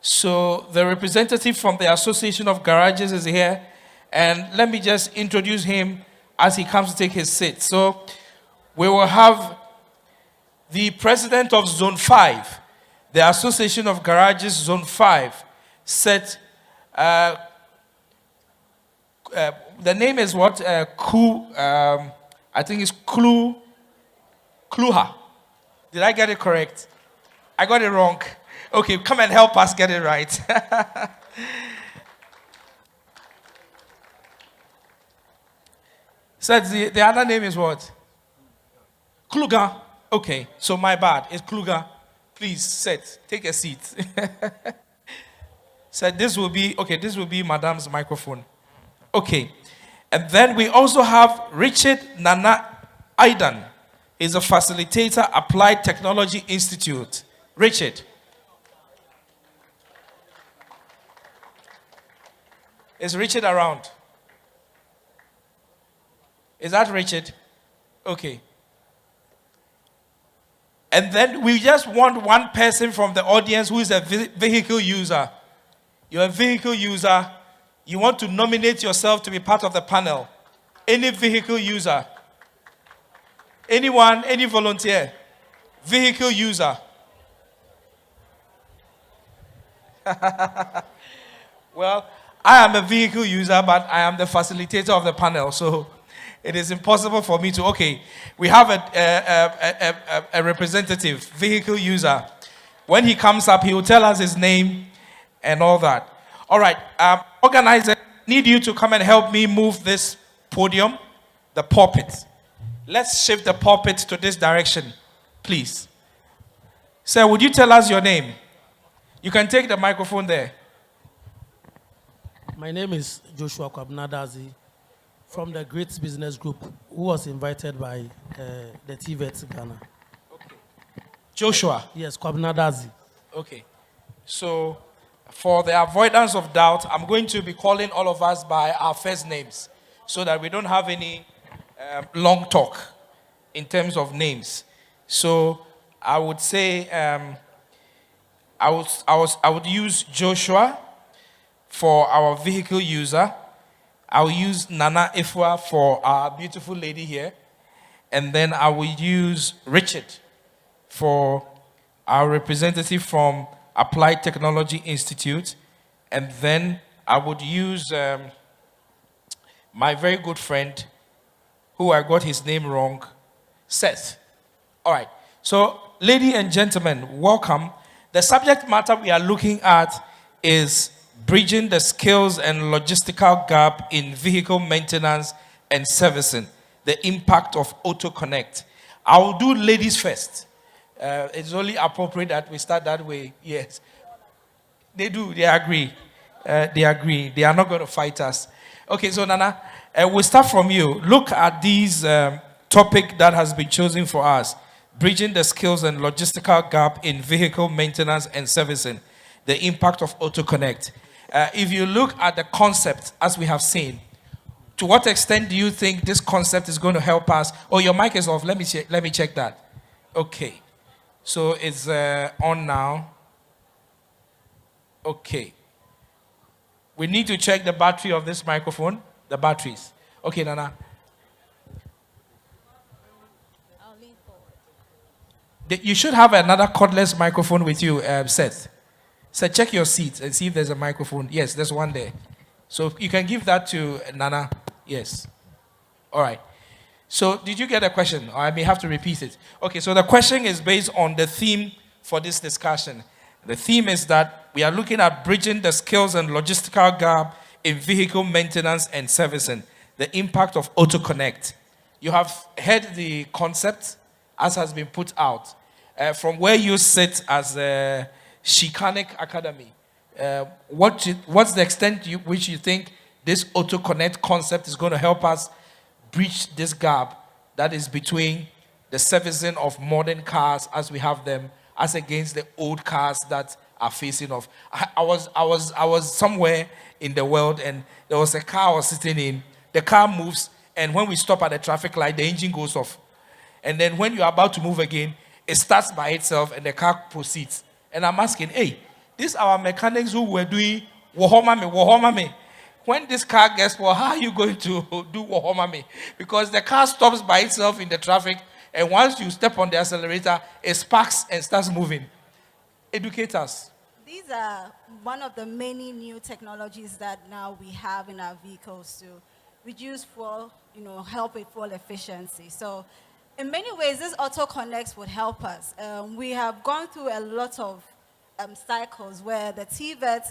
So the representative from the Association of Garages is here. And let me just introduce him as he comes to take his seat. So we will have the president of Zone 5, the Association of Garages Zone 5, set. The name is what? I think it's Kluha. Did I get it correct? I got it wrong. Okay, come and help us get it right. So the other name is what? Kluga. Okay, so my bad. It's Kluga. Please sit. Take a seat. So this will be Madam's microphone. Okay. And then we also have Richard Nana Aidan. He's a facilitator, Applied Technology Institute. Richard. Is Richard around? Is that Richard? Okay. And then we just want one person from the audience who is a vehicle user. You're a vehicle user. You want to nominate yourself to be part of the panel. Any vehicle user? Anyone? Any volunteer? Vehicle user? Well, I am a vehicle user, but I am the facilitator of the panel, so it is impossible for me to. Okay, we have a representative, vehicle user. When he comes up, he will tell us his name and all that. All right, organizer, need you to come and help me move this podium, the pulpit. Let's shift the pulpit to this direction, please. Sir, would you tell us your name? You can take the microphone there. My name is Joshua Kwabnadazi. from the Great Business Group, who was invited by the TVET Ghana. Joshua. Yes, Kwabena Dazi. Okay. So, for the avoidance of doubt, I'm going to be calling all of us by our first names so that we don't have any long talk in terms of names. So, I would say I would use Joshua for our vehicle user. I'll use Nana Ifwa for our beautiful lady here. And then I will use Richard for our representative from Applied Technology Institute. And then I would use my very good friend, who I got his name wrong, Seth. All right. So, ladies and gentlemen, welcome. The subject matter we are looking at is bridging the skills and logistical gap in vehicle maintenance and servicing, the impact of Auto Connect. I will do ladies first. It's only appropriate that we start that way. Yes. They do. They agree. They agree. They are not going to fight us. Okay, so Nana, we'll start from you. Look at these topic that has been chosen for us. Bridging the skills and logistical gap in vehicle maintenance and servicing, the impact of Auto Connect. If you look at the concept, as we have seen, to what extent do you think this concept is going to help us? Oh, your mic is off. Let me check that. Okay. So it's on now. Okay. We need to check the battery of this microphone. The batteries. Okay, Nana. You should have another cordless microphone with you, Seth. So check your seat and see if there's a microphone. Yes, there's one there. So you can give that to Nana. Yes. All right. So did you get a question? Or I may have to repeat it. Okay, so the question is based on the theme for this discussion. The theme is that we are looking at bridging the skills and logistical gap in vehicle maintenance and servicing, the impact of Auto Connect. You have heard the concept as has been put out. From where you sit as a Shikanic Academy, what's the extent which you think this Auto Connect concept is going to help us bridge this gap that is between the servicing of modern cars as we have them, as against the old cars that are facing off? I was somewhere in the world, and there was a car I was sitting in. The car moves, and when we stop at the traffic light, the engine goes off. And then when you're about to move again, it starts by itself and the car proceeds. And I'm asking, hey, these are our mechanics who were doing wohomame. When this car gets, well, how are you going to do wohomame? Because the car stops by itself in the traffic, and once you step on the accelerator, it sparks and starts moving. Educate us. These are one of the many new technologies that now we have in our vehicles to reduce fuel, help with fuel efficiency. So in many ways, this Auto Connect would help us. We have gone through a lot of cycles where the TVET,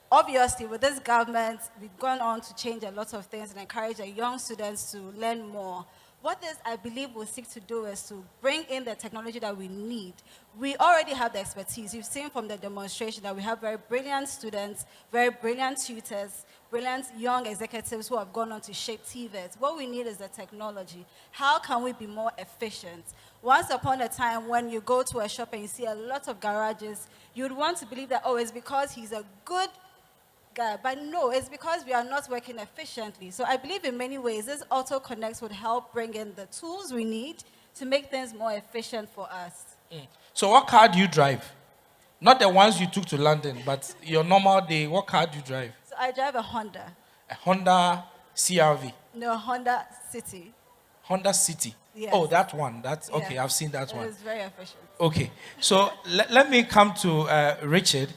obviously with this government, we've gone on to change a lot of things and encourage the young students to learn more. What this, I believe, will seek to do is to bring in the technology that we need. We already have the expertise. You've seen from the demonstration that we have very brilliant students, very brilliant tutors, brilliant young executives who have gone on to shape TVET. What we need is the technology. How can we be more efficient? Once upon a time, when you go to a shop and you see a lot of garages, you'd want to believe that, oh, it's because he's a good guy. But no, it's because we are not working efficiently. So I believe in many ways, this Auto Connect would help bring in the tools we need to make things more efficient for us. So what car do you drive? Not the ones you took to London, but your normal day, what car do you drive? So I drive a Honda. A Honda CRV? No, Honda City. Honda City? Yes. Oh, that one. That's okay, Yeah. I've seen that one. It's very efficient. Okay, so let me come to Richard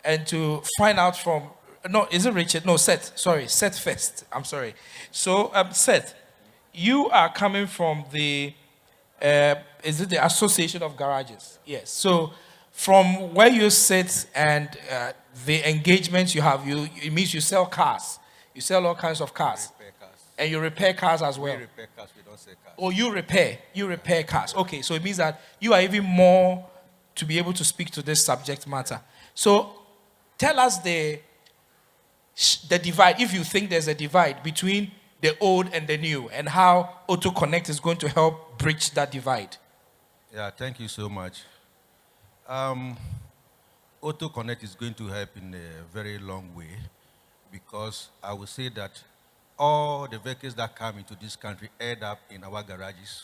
and to find out from, no, is it Richard? No, Seth. Sorry, Seth first. I'm sorry. So, Seth, you are coming from the, is it the Association of Garages? Yes. So, from where you sit and the engagements you have, it means you sell cars. You sell all kinds of cars. Repair cars. And you repair cars as well. We repair cars, we don't sell cars. Oh, you repair cars. Okay, so it means that you are even more to be able to speak to this subject matter. So, tell us the divide, if you think there's a divide between the old and the new, and how Auto Connect is going to help bridge that divide. Yeah, thank you so much. Auto Connect is going to help in a very long way because I would say that all the vehicles that come into this country end up in our garages.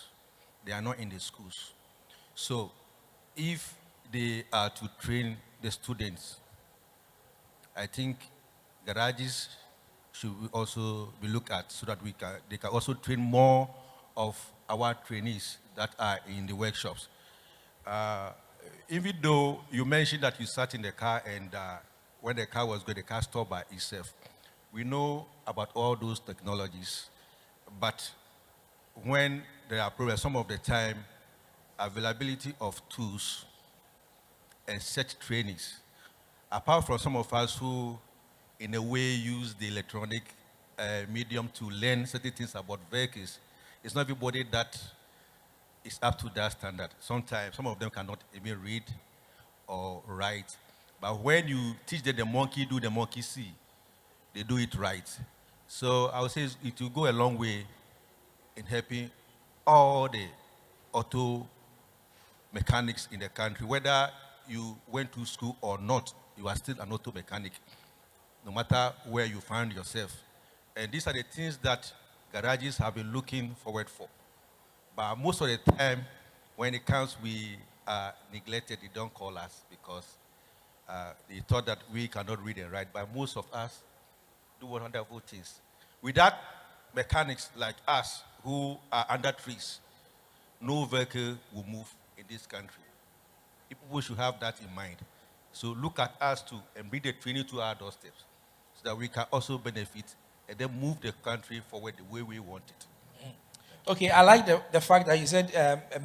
They are not in the schools. So if they are to train the students, I think garages should also be looked at so that they can also train more of our trainees that are in the workshops. Even though you mentioned that you sat in the car and when the car was going, the car stopped by itself. We know about all those technologies, but when there are problems, some of the time, availability of tools and such trainings, apart from some of us who, in a way, use the electronic medium to learn certain things about vehicles, it's not everybody that is up to that standard. Sometimes, some of them cannot even read or write. But when you teach them the monkey do, the monkey see, they do it right. So I would say it will go a long way in helping all the auto mechanics in the country. Whether you went to school or not, you are still an auto mechanic, no matter where you find yourself. And these are the things that garages have been looking forward for. But most of the time, when it comes, we are neglected. They don't call us because they thought that we cannot read and write. But most of us do wonderful things. Without mechanics like us who are under trees, no vehicle will move in this country. People should have that in mind. So look at us too and bring the training to our doorsteps so that we can also benefit and then move the country forward the way we want it. Okay, I like the fact that you said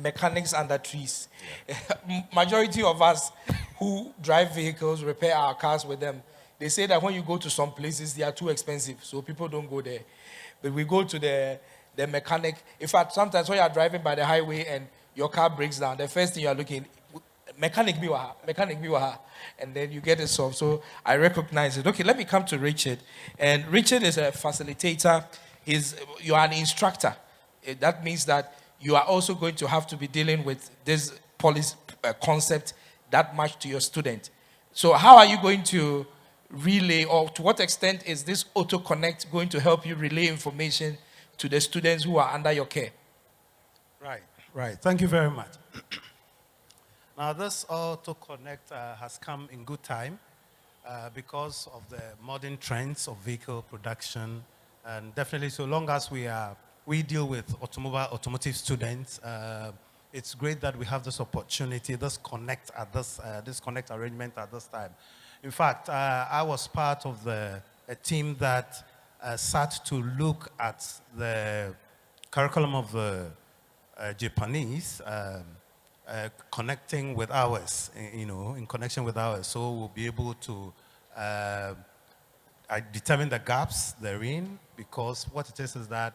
mechanics under trees. Yeah. Majority of us who drive vehicles, repair our cars with them, they say that when you go to some places, they are too expensive, so people don't go there. But we go to the mechanic. In fact, sometimes when you are driving by the highway and your car breaks down, the first thing you are looking, mechanic biwaha, and then you get it solved. So I recognize it. Okay, let me come to Richard. And Richard is a facilitator. You are an instructor. That means that you are also going to have to be dealing with this policy concept that much to your student. So how are you going to relay, or to what extent is this Auto Connect going to help you relay information to the students who are under your care? Right. Thank you very much. Now, this Auto Connect has come in good time because of the modern trends of vehicle production, and definitely so long as we deal with automotive students, it's great that we have this opportunity, this connect arrangement at this time. In fact, I was part of a team that sat to look at the curriculum of the Japanese connecting with ours, in connection with ours. So we'll be able to determine the gaps therein, because what it is that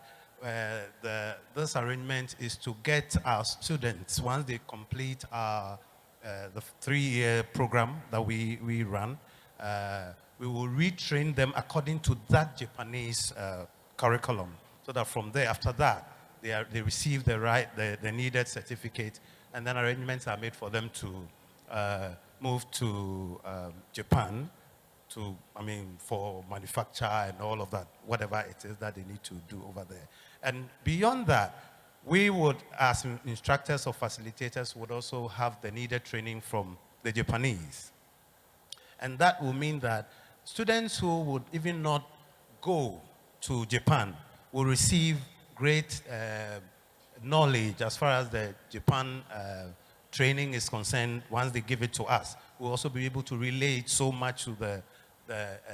this arrangement is to get our students, once they complete the 3-year program that we run, we will retrain them according to that Japanese curriculum, so that from there, after that, they receive the needed certificate, and then arrangements are made for them to move to Japan for manufacture and all of that, whatever it is that they need to do over there. And beyond that, we would, as instructors or facilitators, would also have the needed training from the Japanese. And that will mean that students who would even not go to Japan will receive great knowledge as far as the Japan training is concerned. Once they give it to us, we'll also be able to relate so much to the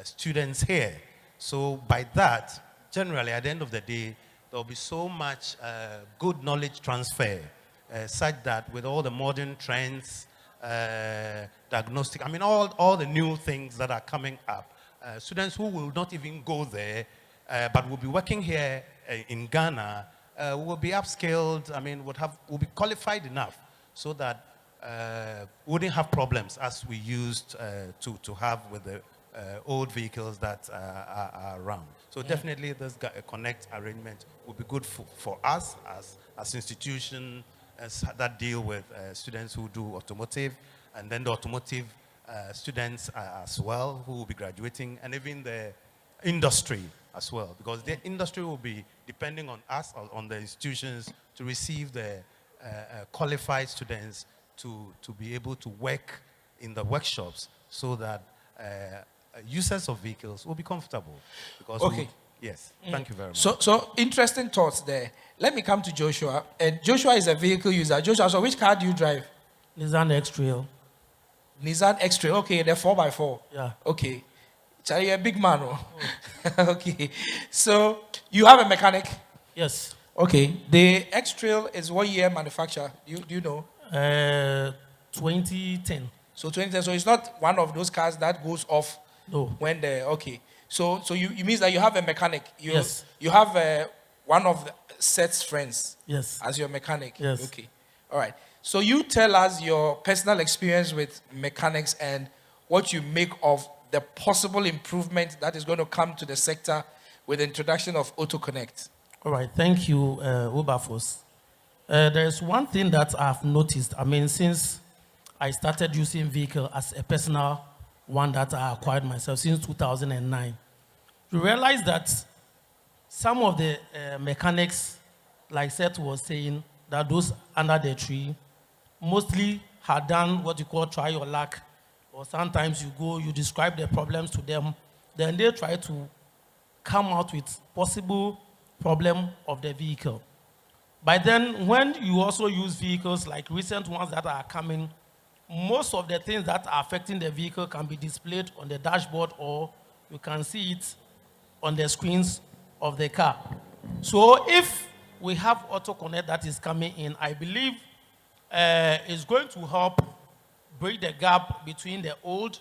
students here. So by that, generally, at the end of the day, there will be so much good knowledge transfer, such that with all the modern trends, diagnostic, all the new things that are coming up, students who will not even go there, but will be working here in Ghana, will be upskilled, will be qualified enough so that we wouldn't have problems as we used to have with the old vehicles that are around. So definitely this connect arrangement would be good for us as institution that deal with students who do automotive, and then the automotive students as well who will be graduating, and even the industry as well, because the industry will be depending on us, on the institutions, to receive the qualified students to be able to work in the workshops so that users of vehicles will be comfortable. Because Okay. yes, thank you very much. So interesting thoughts there. Let me come to Joshua. Joshua is a vehicle user. Joshua, so which car do you drive? Nissan X-Trail. Nissan X-Trail. Okay, the 4x4. Yeah. Okay. Charlie, you're a big man. Oh. Okay. So you have a mechanic? Yes. Okay. The X-Trail is what year manufacture? Do you know? 2010. So 2010. So it's not one of those cars that goes off. No. When the okay. So you means that you have a mechanic. Yes. You have one of the Seth's friends. Yes. As your mechanic. Yes. Okay. All right. So you tell us your personal experience with mechanics and what you make of the possible improvement that is going to come to the sector with the introduction of AutoConnect. All right. Thank you, Wilberforce. There's one thing that I've noticed. I mean, since I started using vehicle as a personal one that I acquired myself since 2009, you realize that some of the mechanics, like Seth was saying, that those under the tree mostly had done what you call try your luck, or sometimes you go, you describe the problems to them, then they try to come out with possible problem of the vehicle. By then, when you also use vehicles like recent ones that are coming, most of the things that are affecting the vehicle can be displayed on the dashboard, or you can see it on the screens of the car. So if we have AutoConnect that is coming in, I believe it's going to help bridge the gap between the old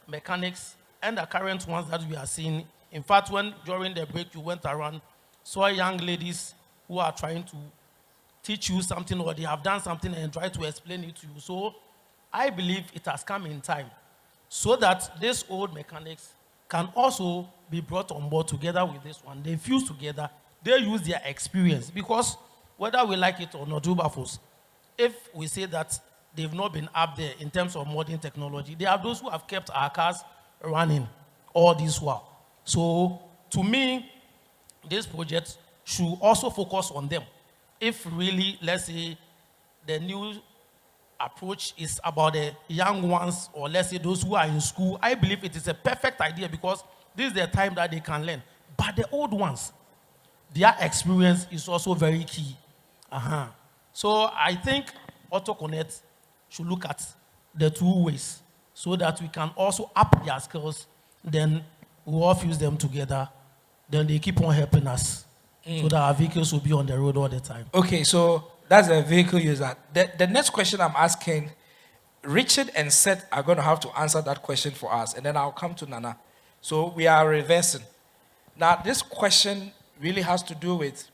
mechanics and the current ones that we are seeing. In fact, when during the break you went around, saw young ladies who are trying to teach you something, or they have done something and try to explain it to you. So I believe it has come in time so that these old mechanics can also be brought on board together with this one. They fuse together, they use their experience, because whether we like it or not, Wilberforce, if we say that they've not been up there in terms of modern technology, there are those who have kept our cars running all this while. So to me, this project should also focus on them. If really, let's say, the new approach is about the young ones, or let's say those who are in school, I believe it is a perfect idea, because this is the time that they can learn. But the old ones, their experience is also very key. So I think AutoConnect should look at the two ways so that we can also up their skills, then we all fuse them together, then they keep on helping us so that our vehicles will be on the road all the time. Okay, so that's a vehicle user. The next question I'm asking, Richard and Seth are going to have to answer that question for us, and then I'll come to Nana. So we are reversing. Now, this question really has to do with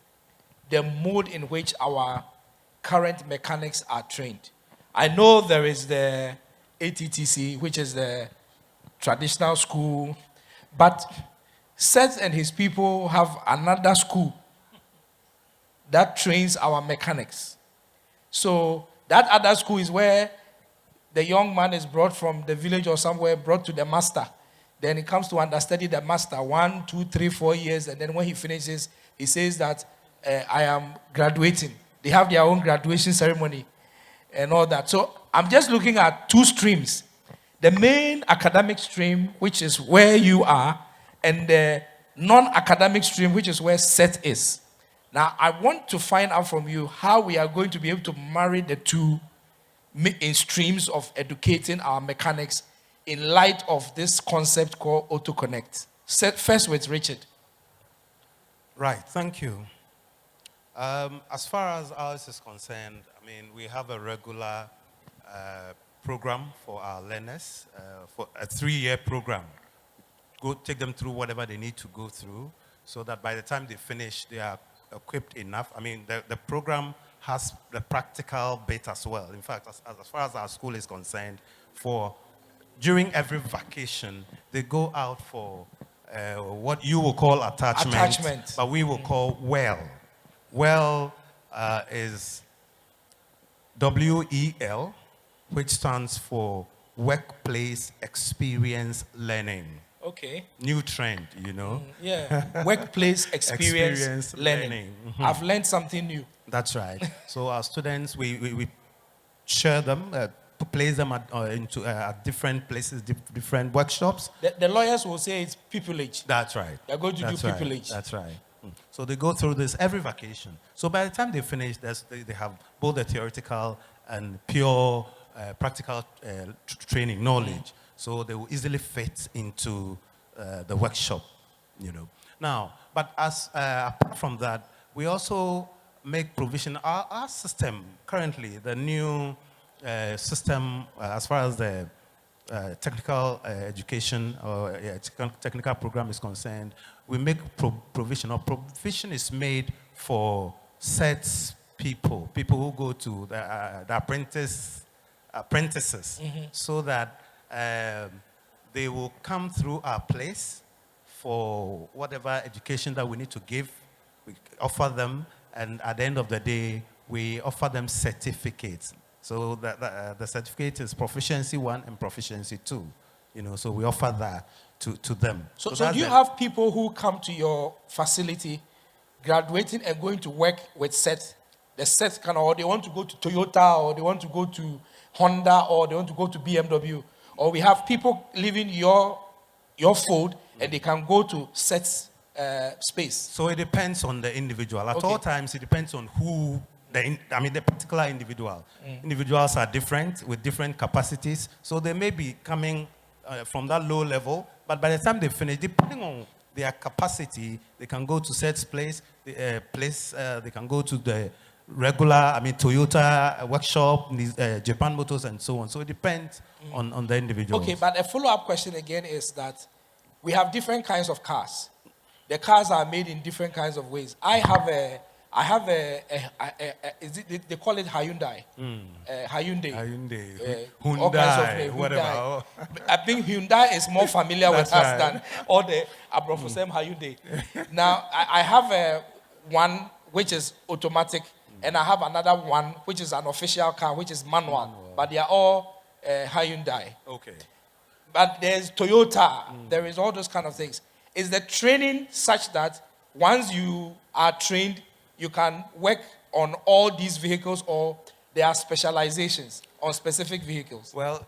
the mode in which our current mechanics are trained. I know there is the ATTC, which is the traditional school, but Seth and his people have another school that trains our mechanics. So that other school is where the young man is brought from the village or somewhere, brought to the master. Then he comes to understudy the master 1, 2, 3, 4 years, and then when he finishes, he says that I am graduating. They have their own graduation ceremony and all that. So I'm just looking at two streams. The main academic stream, which is where you are, and the non-academic stream, which is where Seth is. Now, I want to find out from you how we are going to be able to marry the two in streams of educating our mechanics in light of this concept called AutoConnect. First with Richard. Right, thank you. As far as ours is concerned, I mean, we have a regular program for our learners, for a 3-year program. Go take them through whatever they need to go through so that by the time they finish, they are equipped enough. I mean, the program has the practical bit as well. In fact, as far as our school is concerned, for during every vacation, they go out for what you will call attachment. But we will call well. Well is WEL, which stands for Workplace Experience Learning. Okay. New trend, you know. Yeah. Workplace experience learning. Mm-hmm. I've learned something new. That's right. So our students, we share them, place them at different places, different workshops. The lawyers will say it's pupillage. That's right. They're going to do pupillage. Right. That's right. So they go through this every vacation. So by the time they finish, they have both the theoretical and pure practical training knowledge. So they will easily fit into the workshop, you know. Now, but as apart from that, we also make provision. Our system currently, the new system as far as the technical education or technical program is concerned, we make provision, or provision is made for set people who go to the apprentices, so that they will come through our place for whatever education that we need to give. We offer them, and at the end of the day, we offer them certificates. So the certificate is Proficiency 1 and Proficiency 2. You know, so we offer that to them. So do you have people who come to your facility, graduating and going to work with SET? The SET or they want to go to Toyota, or they want to go to Honda, or they want to go to BMW, or we have people leaving your fold and they can go to SET space. So it depends on the individual. At all times, it depends on who. The particular individual. Individuals are different with different capacities, so they may be coming from that low level, but by the time they finish, depending on their capacity, they can go to SET's place. They can go to the regular, Toyota workshop, Japan Motors, and so on. So it depends on the individual. Okay, but a follow-up question again is that we have different kinds of cars. The cars are made in different kinds of ways. I have a they call it Hyundai. Hyundai. All kinds of names. Whatever. I think Hyundai is more familiar with us than all the Abrofosem Hyundai. Now, I have one which is automatic, and I have another one which is an official car, which is manual. But they are all Hyundai. Okay. But there's Toyota. There is all those kind of things. Is the training such that once you are trained, you can work on all these vehicles, or there are specializations on specific vehicles? Well,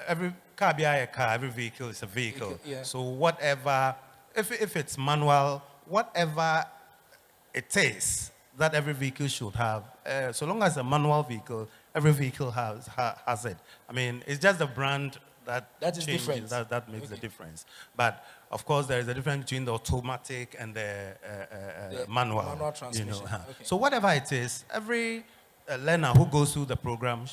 every car be a car, every vehicle is a vehicle. Yeah. So whatever, if it's manual, whatever it is that every vehicle should have, so long as a manual vehicle, every vehicle has it. It's just the brand that is different. That makes the difference. But of course, there is a difference between the automatic and the manual transmission. So whatever it is, every learner who goes through the program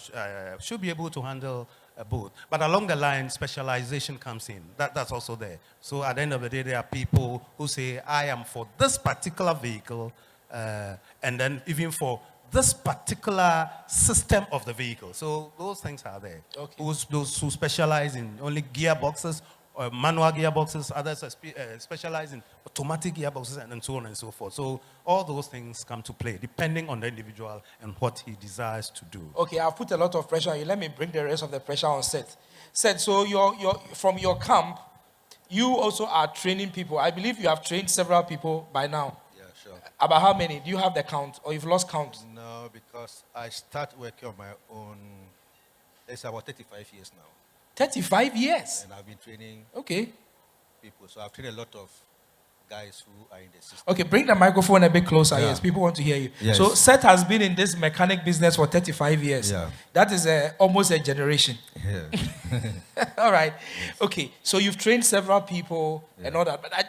should be able to handle both. But along the line, specialization comes in. That's also there. So at the end of the day, there are people who say, I am for this particular vehicle, and then even for this particular system of the vehicle. So those things are there. Okay. Those who specialize in only gearboxes, or manual gearboxes, others specialize in automatic gearboxes, and so on and so forth. So all those things come to play, depending on the individual and what he desires to do. Okay, I've put a lot of pressure on you. Let me bring the rest of the pressure on SET. SET, so from your camp, you also are training people. I believe you have trained several people by now. Yeah, sure. About how many? Do you have the count, or you've lost count? No, because I start working on my own. It's about 35 years now. 35 years? And I've been training people. So I've trained a lot of guys who are in the system. Okay, bring the microphone a bit closer. Yeah. Yes, people want to hear you. Yes. So SET has been in this mechanic business for 35 years. Yeah. That is almost a generation. Yeah. All right. Okay, so you've trained several people and all that. But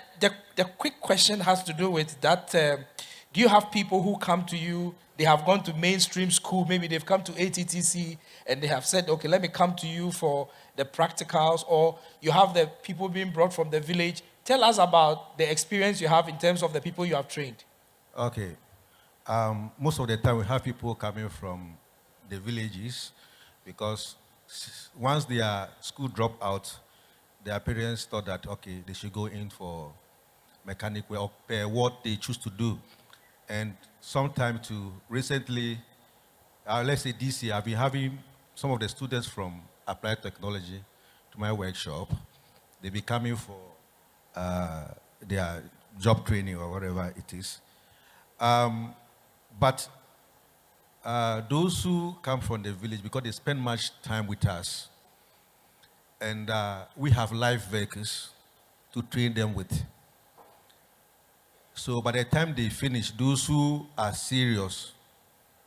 the quick question has to do with that. Do you have people who come to you, they have gone to mainstream school, maybe they've come to ATTC, and they have said, okay, let me come to you for the practicals, or you have the people being brought from the village? Tell us about the experience you have in terms of the people you have trained. Okay. Most of the time we have people coming from the villages, because once their school dropped out, their parents thought that, okay, they should go in for mechanic or what they choose to do. And sometime to recently, let's say this year, I've been having some of the students from applied technology to my workshop. They be coming for their job training or whatever it is. But those who come from the village, because they spend much time with us, and we have live vehicles to train them with. So by the time they finish, those who are serious,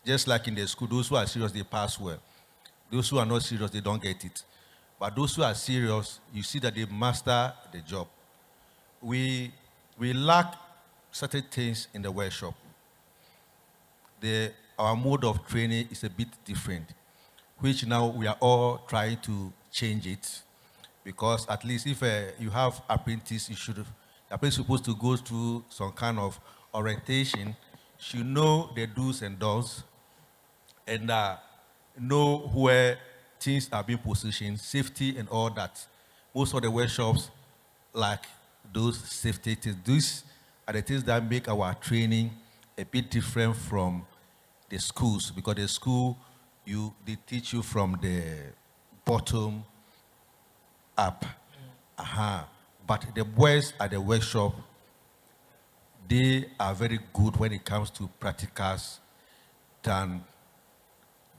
just like in the school, those who are serious, they pass well. Those who are not serious, they don't get it. But those who are serious, you see that they master the job. We lack certain things in the workshop. Our mode of training is a bit different, which now we are all trying to change it. Because at least if you have apprentice, the apprentice is supposed to go through some kind of orientation, should know the do's and don'ts, and know where things are being positioned, safety and all that. Most of the workshops lack those safety things. These are the things that make our training a bit different from the schools, because the school, they teach you from the bottom up. But the boys at the workshop, they are very good when it comes to practicals than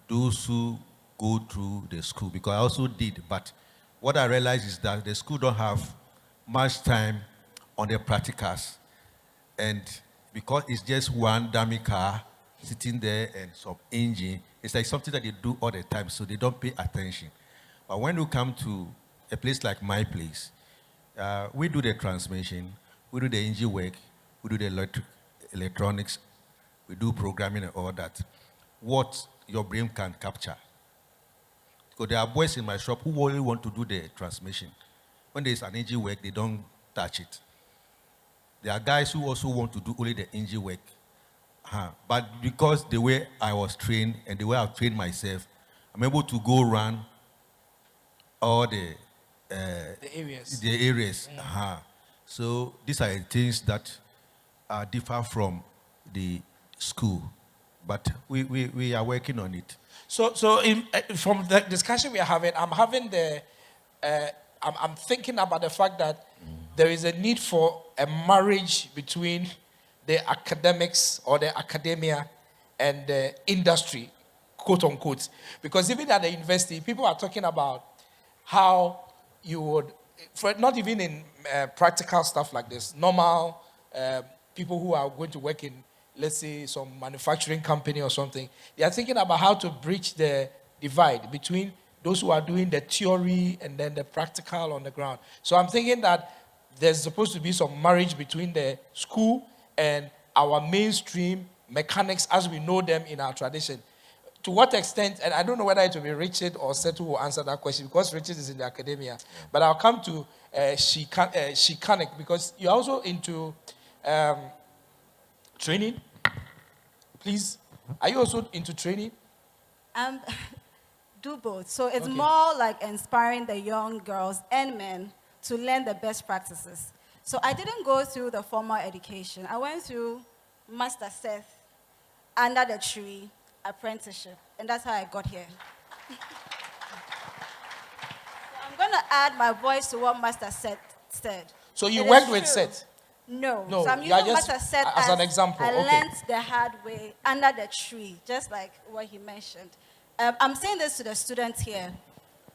those who go through the school, because I also did. But what I realized is that the school don't have much time on the practicals. And because it's just one dummy car sitting there and some engine, it's like something that they do all the time, so they don't pay attention. But when you come to a place like my place, we do the transmission, we do the engine work, we do the electronics, we do programming and all that. What your brain can capture. Because there are boys in my shop who only want to do the transmission. When there's an engine work, they don't touch it. There are guys who also want to do only the engine work. But because the way I was trained and the way I've trained myself, I'm able to go run all the areas. The areas. So these are the things that differ from the school. But we are working on it. So from the discussion we are having, I'm thinking about the fact that there is a need for a marriage between the academics or the academia and the industry, quote unquote. Because even at the university, people are talking about how you would, not even in practical stuff like this, normal people who are going to work in, let's say, some manufacturing company or something, they are thinking about how to bridge the divide between those who are doing the theory and then the practical on the ground. So I'm thinking that there's supposed to be some marriage between the school and our mainstream mechanics as we know them in our tradition. To what extent, and I don't know whether it will be Richard or Setu who will answer that question, because Richard is in the academia, but I'll come to Shikanik, because you're also into training. Please, are you also into training? Do both. So it's Okay. more like inspiring the young girls and men to learn the best practices. So I didn't go through the formal education. I went through Master Seth, under the tree, apprenticeship, and that's how I got here. So I'm going to add my voice to what Master Seth said. So you It worked is with true. Seth? No. No, So I'm you are using just Master Seth as an example. I Okay. learned the hard way under the tree, just like what he mentioned. I'm saying this to the students here.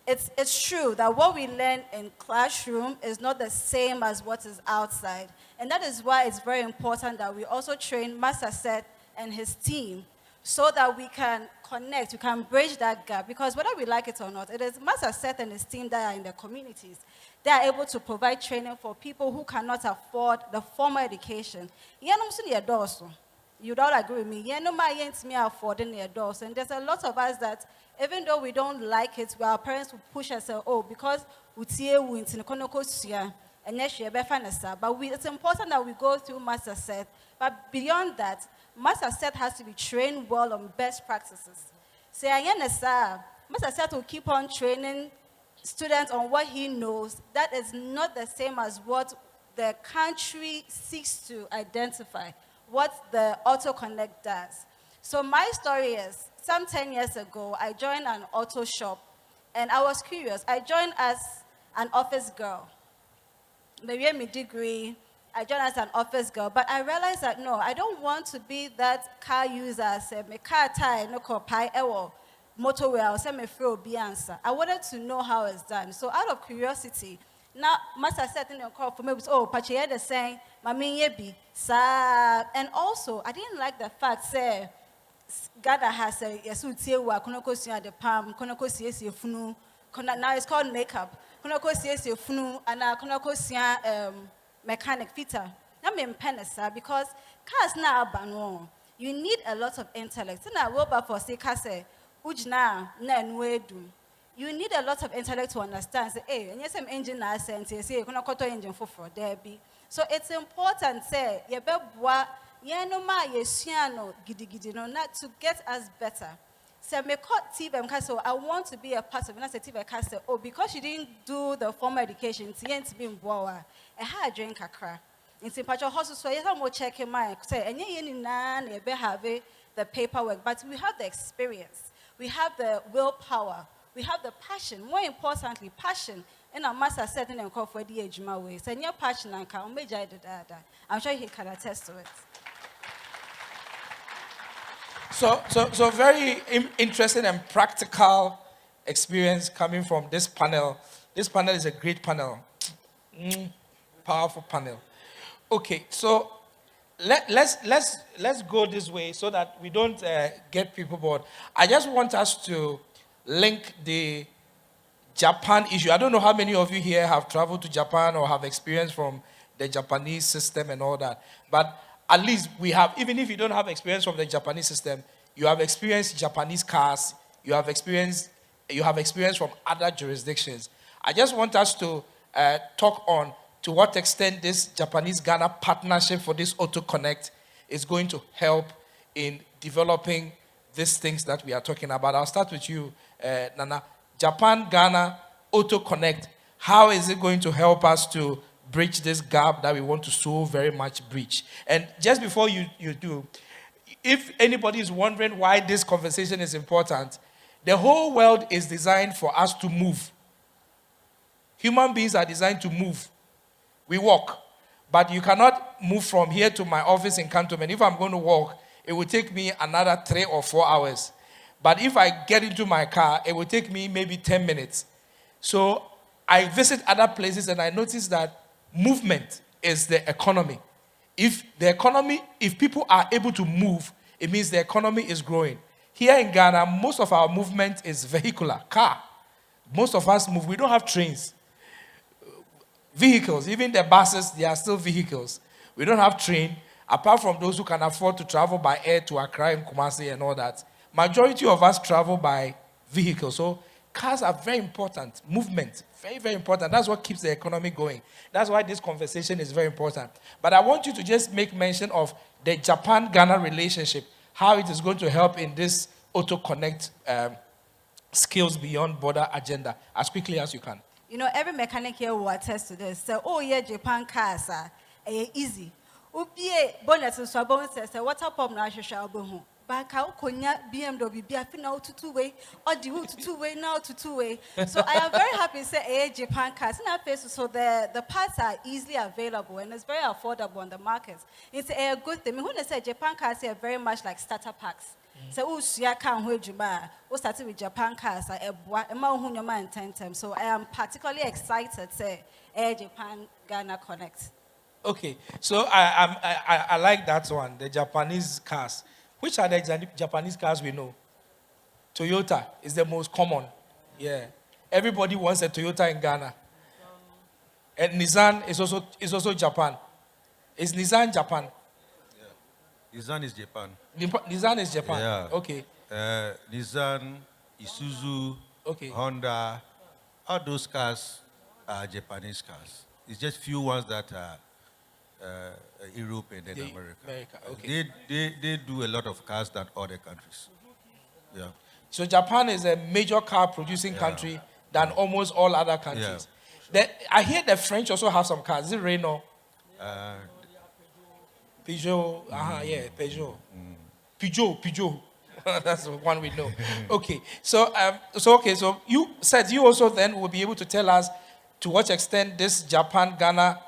It's true that what we learn in classroom is not the same as what is outside. And that is why it's very important that we also train Master Seth and his team so that we can connect, we can bridge that gap. Because whether we like it or not, it is Master Seth and his team that are in the communities. They are able to provide training for people who cannot afford the formal education. You don't agree with me. Affording the adults. And there's a lot of us that, even though we don't like it, where our parents will push us, because but it's important that we go through Master Seth. But beyond that, Master Seth has to be trained well on best practices. Mr. Set will keep on training students on what he knows. That is not the same as what the country seeks to identify, what the Auto Connect does. So my story is, some 10 years ago, I joined an auto shop, and I was curious. I joined as an office girl. Maybe my degree, I joined as an office girl, but I realized that no, I don't want to be that car user. Say, my car tie no copy ewo motorway. I say me free be answer. I wanted to know how it's done. So out of curiosity, now master said in the call for me was pache the saying, mami yebi sa, and also I didn't like the fact say Ghana has a yesu wa konoko siya the palm konoko siya funu. Now it's called makeup. Konoko siya funu and konoko siya mechanic fitter. That mean penisa because cars now bano. You need a lot of intellect. So now will for say kase ujna na nwedu. You need a lot of intellect to understand. Say, hey, and yes, I'm engine na sense. Say, kono koto engine for there be. So it's important. Say, ye be bwa ye no ma ye siano gidi gidi no not to get us better. So me caught TV so I want to be a part of it. And I said TV say, oh, because she didn't do the formal education, she ain't been boa. I had a drink kakra. In Simpacho Hospital, so yes, I'm more checking my say, and you nan be have the paperwork, but we have the experience, we have the willpower, we have the passion. More importantly, passion. And our master said in the call for the age my way. So your passion and come, I'm sure he can attest to it. So very interesting and practical experience coming from this panel. This panel is a great panel. Powerful panel. Okay, so let's go this way so that we don't get people bored. I just want us to link the Japan issue. I don't know how many of you here have traveled to Japan or have experience from the Japanese system and all that. But at least we have, even if you don't have experience from the Japanese system, you have experienced Japanese cars, you have experience from other jurisdictions. I just want us to talk on to what extent this Japanese-Ghana partnership for this Auto Connect is going to help in developing these things that we are talking about. I'll start with you, Nana. Japan-Ghana Auto Connect, how is it going to help us to bridge this gap that we want to so very much bridge? And just before you do, if anybody is wondering why this conversation is important, the whole world is designed for us to move. Human beings are designed to move. We walk. But you cannot move from here to my office in Cantonment. If I'm going to walk, it will take me another 3 or 4 hours. But if I get into my car, it will take me maybe 10 minutes. So I visit other places and I notice that movement is the economy. If people are able to move, it means the economy is growing. Here in Ghana, most of our movement is vehicular, car. Most of us move. We don't have trains. Vehicles, even the buses, they are still vehicles. We don't have train, apart from those who can afford to travel by air to Accra and Kumasi and all that. Majority of us travel by vehicles. So cars are very important. Movement, very, very important. That's what keeps the economy going. That's why this conversation is very important. But I want you to just make mention of the Japan-Ghana relationship, how it is going to help in this Auto Connect skills beyond border agenda as quickly as you can. You know, every mechanic here will attest to this. So, oh yeah, Japan cars are easy. Ubie bonnet and swabon says, what up of Nasha Shalbohu? Back out Konya BMW, be a final to 2-way, or the route to 2-way now to 2-way. So I am very happy to say Japan cars in our face. So the parts are easily available and it's very affordable on the market. It's a good thing. When I say Japan cars are very much like starter packs. So we started with Japan cars. So I am particularly excited to say Japan Ghana Connect. Okay, so I like that one, the Japanese cars. Which are the Japanese cars we know? Toyota is the most common. Yeah, everybody wants a Toyota in Ghana. And Nissan is also Japan. Is Nissan Japan? Nissan is Japan. Nissan is Japan. Yeah. Okay. Nissan, Isuzu, okay. Honda, all those cars are Japanese cars. It's just few ones that are Europe and then America. Okay. They do a lot of cars than other countries. Yeah. So Japan is a major car producing country than almost all other countries. I hear the French also have some cars. Is it Renault? Peugeot. Peugeot. Peugeot. That's the one we know. Okay. So you said you also then will be able to tell us to what extent this Japan-Ghana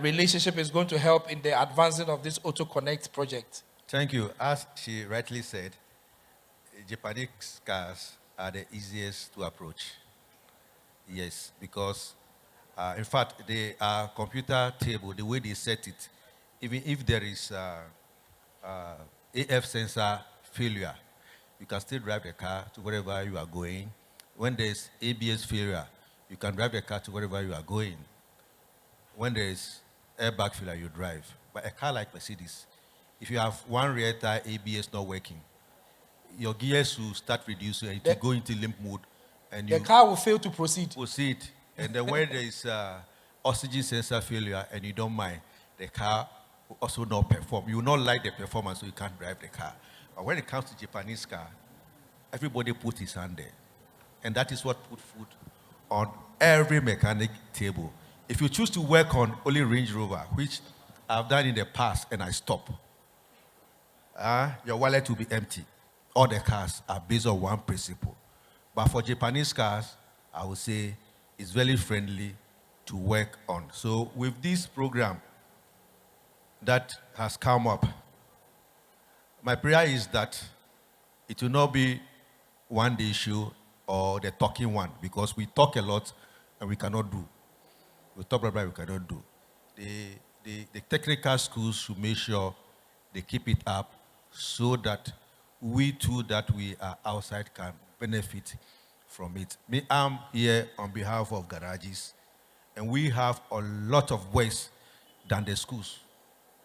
relationship is going to help in the advancing of this Auto Connect project. Thank you. As she rightly said, Japanese cars are the easiest to approach. Yes, because in fact, the computer table, the way they set it, even if there is AF sensor failure, you can still drive the car to wherever you are going. When there's ABS failure, you can drive the car to wherever you are going. When there's airbag failure, you drive. But a car like Mercedes, if you have one rear tire ABS not working, your gears will start reducing and it will go into limp mode. And the car will fail to proceed. And then when there is oxygen sensor failure and you don't mind, the car will also not perform. You will not like the performance, so you can't drive the car. But when it comes to Japanese car, everybody put his hand there. And that is what put food on every mechanic table. If you choose to work on only Range Rover, which I've done in the past and I stop, your wallet will be empty. All the cars are based on one principle. But for Japanese cars, I would say it's very friendly to work on. So with this program that has come up, my prayer is that it will not be one day issue or the talking one, because we talk a lot and we cannot do. We talk about we cannot do. The technical schools should make sure they keep it up so that we too that we are outside can benefit from it. I'm here on behalf of garages, and we have a lot of ways than the schools,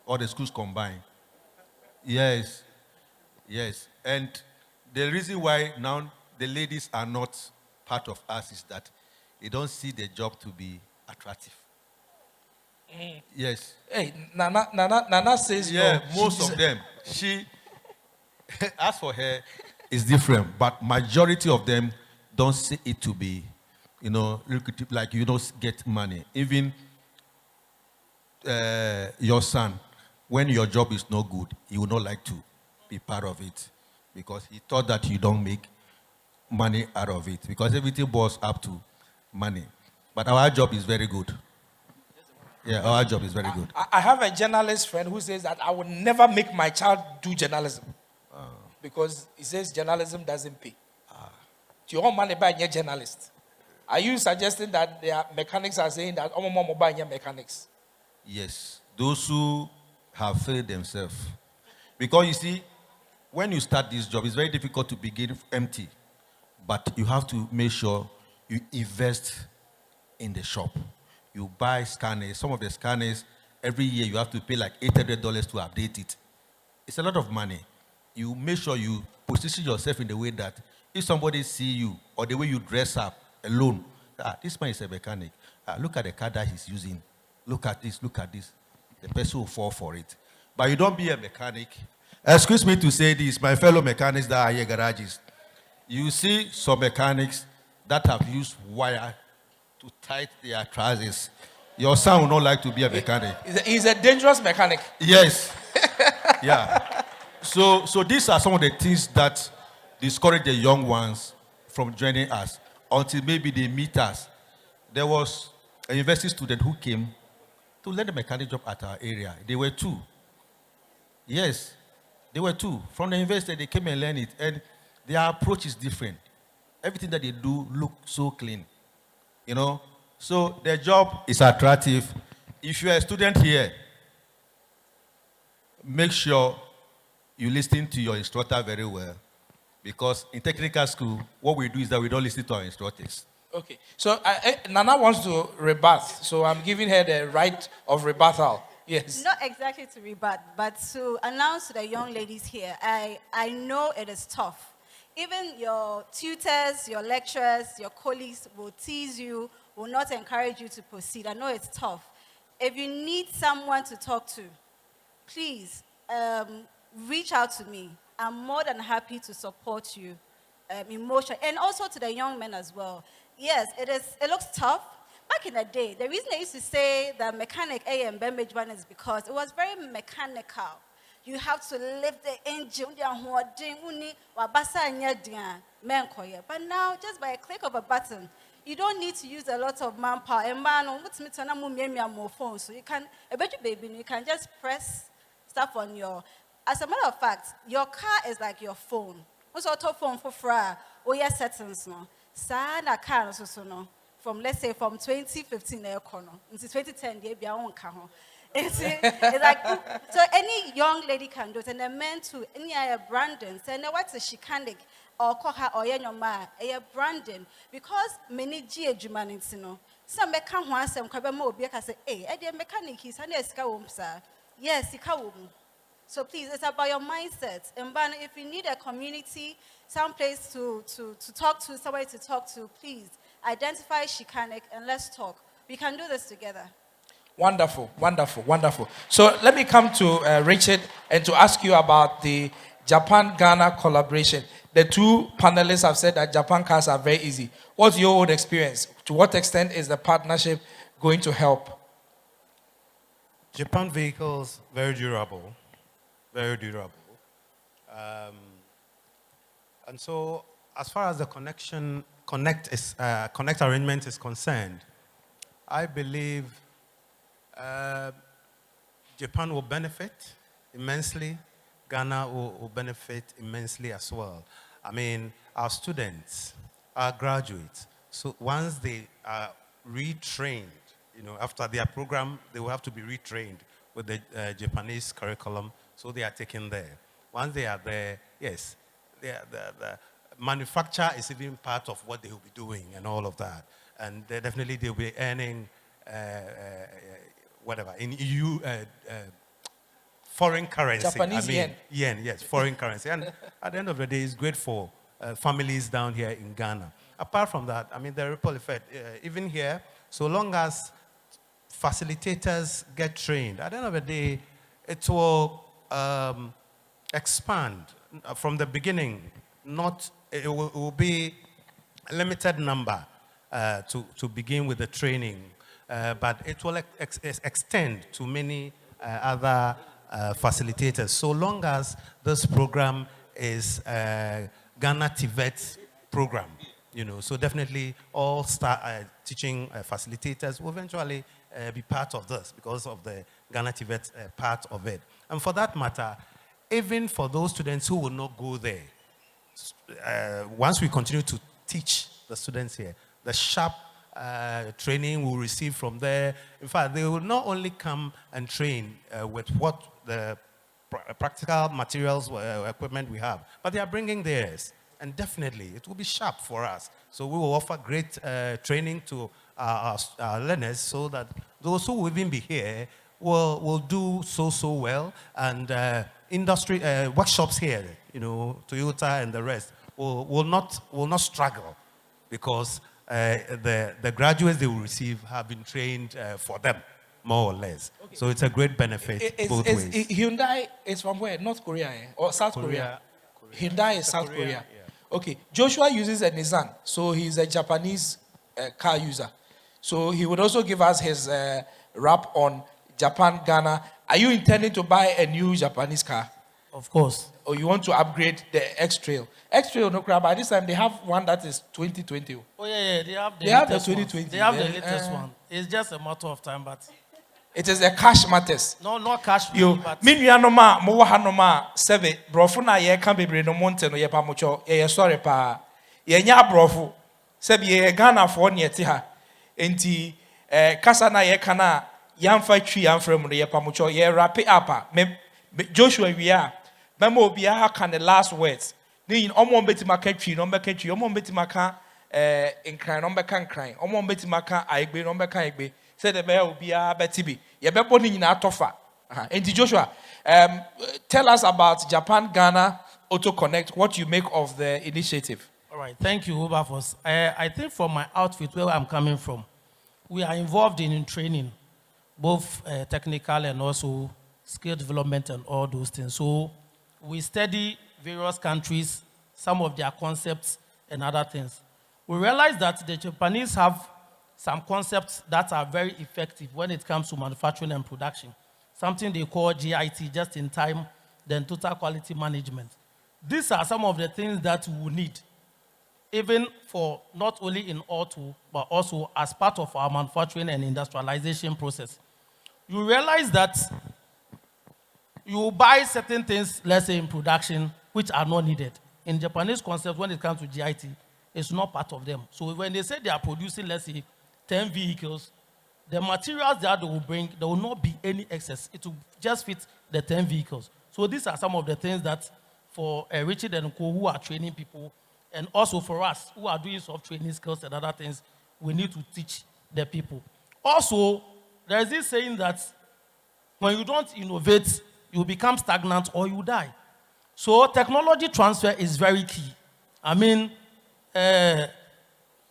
all the schools combined. Yes. And the reason why now the ladies are not part of us is that they don't see the job to be attractive. Yes. Hey, Nana says most of them. She, as for her, is different, but majority of them don't see it to be, lucrative, like you don't get money. Even your son, when your job is no good, he would not like to be part of it because he thought that you don't make money out of it because everything boils up to money. But our job is very good. Yeah, our job is very good. I have a journalist friend who says that I would never make my child do journalism because he says journalism doesn't pay. Do you want money by your journalist? Are you suggesting that their mechanics are saying that oh, mama buy your mechanics? Yes, those who have failed themselves. Because you see, when you start this job, it's very difficult to begin empty. But you have to make sure you invest in the shop. You buy scanners. Some of the scanners, every year you have to pay like $800 to update it. It's a lot of money. You make sure you position yourself in the way that if somebody see you or the way you dress up alone, this man is a mechanic. Look at the car that he's using. Look at this, look at this. The person will fall for it. But you don't be a mechanic. Excuse me to say this, my fellow mechanics that are here garages. You see some mechanics that have used wire to tight their trousers. Your son will not like to be a mechanic. He's a dangerous mechanic. Yes. Yeah. So these are some of the things that discourage the young ones from joining us until maybe they meet us. There was a university student who came to learn the mechanic job at our area. They were two. Yes, they were two. From the university, they came and learned it. And their approach is different. Everything that they do look so clean. So their job is attractive. If you're a student here, make sure you listen to your instructor very well. Because in technical school, what we do is that we don't listen to our instructors. Okay. So Nana wants to rebut. So I'm giving her the right of rebuttal. Yes. Not exactly to rebut, but to announce to the young ladies here, I know it is tough. Even your tutors, your lecturers, your colleagues will tease you, will not encourage you to proceed. I know it's tough. If you need someone to talk to, please reach out to me. I'm more than happy to support you emotion, and also to the young men as well. Yes, it looks tough. Back in the day, the reason they used to say the mechanic A and Bembage one is because it was very mechanical. You have to lift the engine, but now, just by a click of a button, you don't need to use a lot of manpower. And man, so you can, a better baby, you can just press stuff on your. As a matter of fact, your car is like your phone. What's your top phone for fra? Oh yeah, settings no. Sana car so no. From let's say from 2015 into 2010, they be on car. It's like so any young lady can do it, and the men too. Any branding, and what's a chicanic or call her or your ma a branding because many humanity no. Some mechanic once some kwabemo obi aka say, hey, the mechanic is and yes, he can. So please, it's about your mindset. And if you need a community, some place to talk to, somebody to talk to, please identify Chicanic and let's talk. We can do this together. Wonderful, wonderful, wonderful. So let me come to Richard and to ask you about the Japan-Ghana collaboration. The two panelists have said that Japan cars are very easy. What's your own experience? To what extent is the partnership going to help? Japan vehicles, very durable. Very durable. And so, as far as the connect arrangement is concerned, I believe Japan will benefit immensely. Ghana will benefit immensely as well. I mean, our students, our graduates, so once they are retrained, after their program, they will have to be retrained with the Japanese curriculum. So they are taken there. Once they are there, yes, the manufacture is even part of what they will be doing and all of that. And they'll be earning whatever in EU foreign currency. Japanese yen. Yen, yes, foreign currency. And at the end of the day, it's great for families down here in Ghana. Apart from that, I mean, the ripple effect, even here, so long as facilitators get trained, at the end of the day, it will expand from the beginning. It will be a limited number to begin with the training, but it will extend to many other facilitators. So long as this program is Ghana TVET program, so definitely all teaching facilitators will eventually be part of this because of the Ghana TVET part of it. And for that matter, even for those students who will not go there, once we continue to teach the students here, the sharp training we'll receive from there. In fact, they will not only come and train with what the practical materials, equipment we have, but they are bringing theirs. And definitely, it will be sharp for us. So we will offer great training to our learners so that those who will even be here will do so well. And industry workshops here, Toyota and the rest, will not struggle because the graduates they will receive have been trained for them, more or less. Okay. So it's a great benefit both ways. Hyundai is from where? North Korea or South Korea? Hyundai is South Korea. Yeah. Okay. Joshua uses a Nissan, so he's a Japanese car user. So he would also give us his wrap on Japan, Ghana. Are you intending to buy a new Japanese car? Of course. Or you want to upgrade the X-Trail? X-Trail, no crap. By this time, they have one that is 2020. Oh, yeah. They have the 2020. They have the latest one. It's just a matter of time, but... It is a cash matters. No, not cash. You, Minya noma, mowa noma, seve, brofuna ye can be no monte no ye pamucho, ye sorry pa, ye nya brofu, sebi ye Ghana for one yetiha, enti, kasana ye kana, yamfa tree yamfrem no ye pamucho, ye rapi apa, Joshua we are, memo biya can the last words. Ni omo beti maka tree, no meka tree, omo beti maka, in crying, no meka crying, omo beti maka aigbe, no meka aigbe. Said the mayor will be a betibi. You're putting in a tofa. And Joshua, tell us about Japan Ghana Auto Connect, what you make of the initiative. All right, thank you, Wilberforce. I think from my outfit, where I'm coming from, we are involved in training, both technical and also skill development and all those things. So we study various countries, some of their concepts and other things. We realize that the Japanese have some concepts that are very effective when it comes to manufacturing and production. Something they call GIT, just in time, then total quality management. These are some of the things that we need, even for not only in auto, but also as part of our manufacturing and industrialization process. You realize that you buy certain things, let's say in production, which are not needed. In Japanese concept, when it comes to GIT, it's not part of them. So when they say they are producing, let's say, 10 vehicles, the materials that they will bring, there will not be any excess. It will just fit the 10 vehicles. So these are some of the things that for Richard and Co, who are training people, and also for us, who are doing soft training skills and other things, we need to teach the people. Also, there is this saying that when you don't innovate, you become stagnant or you die. So technology transfer is very key. I mean,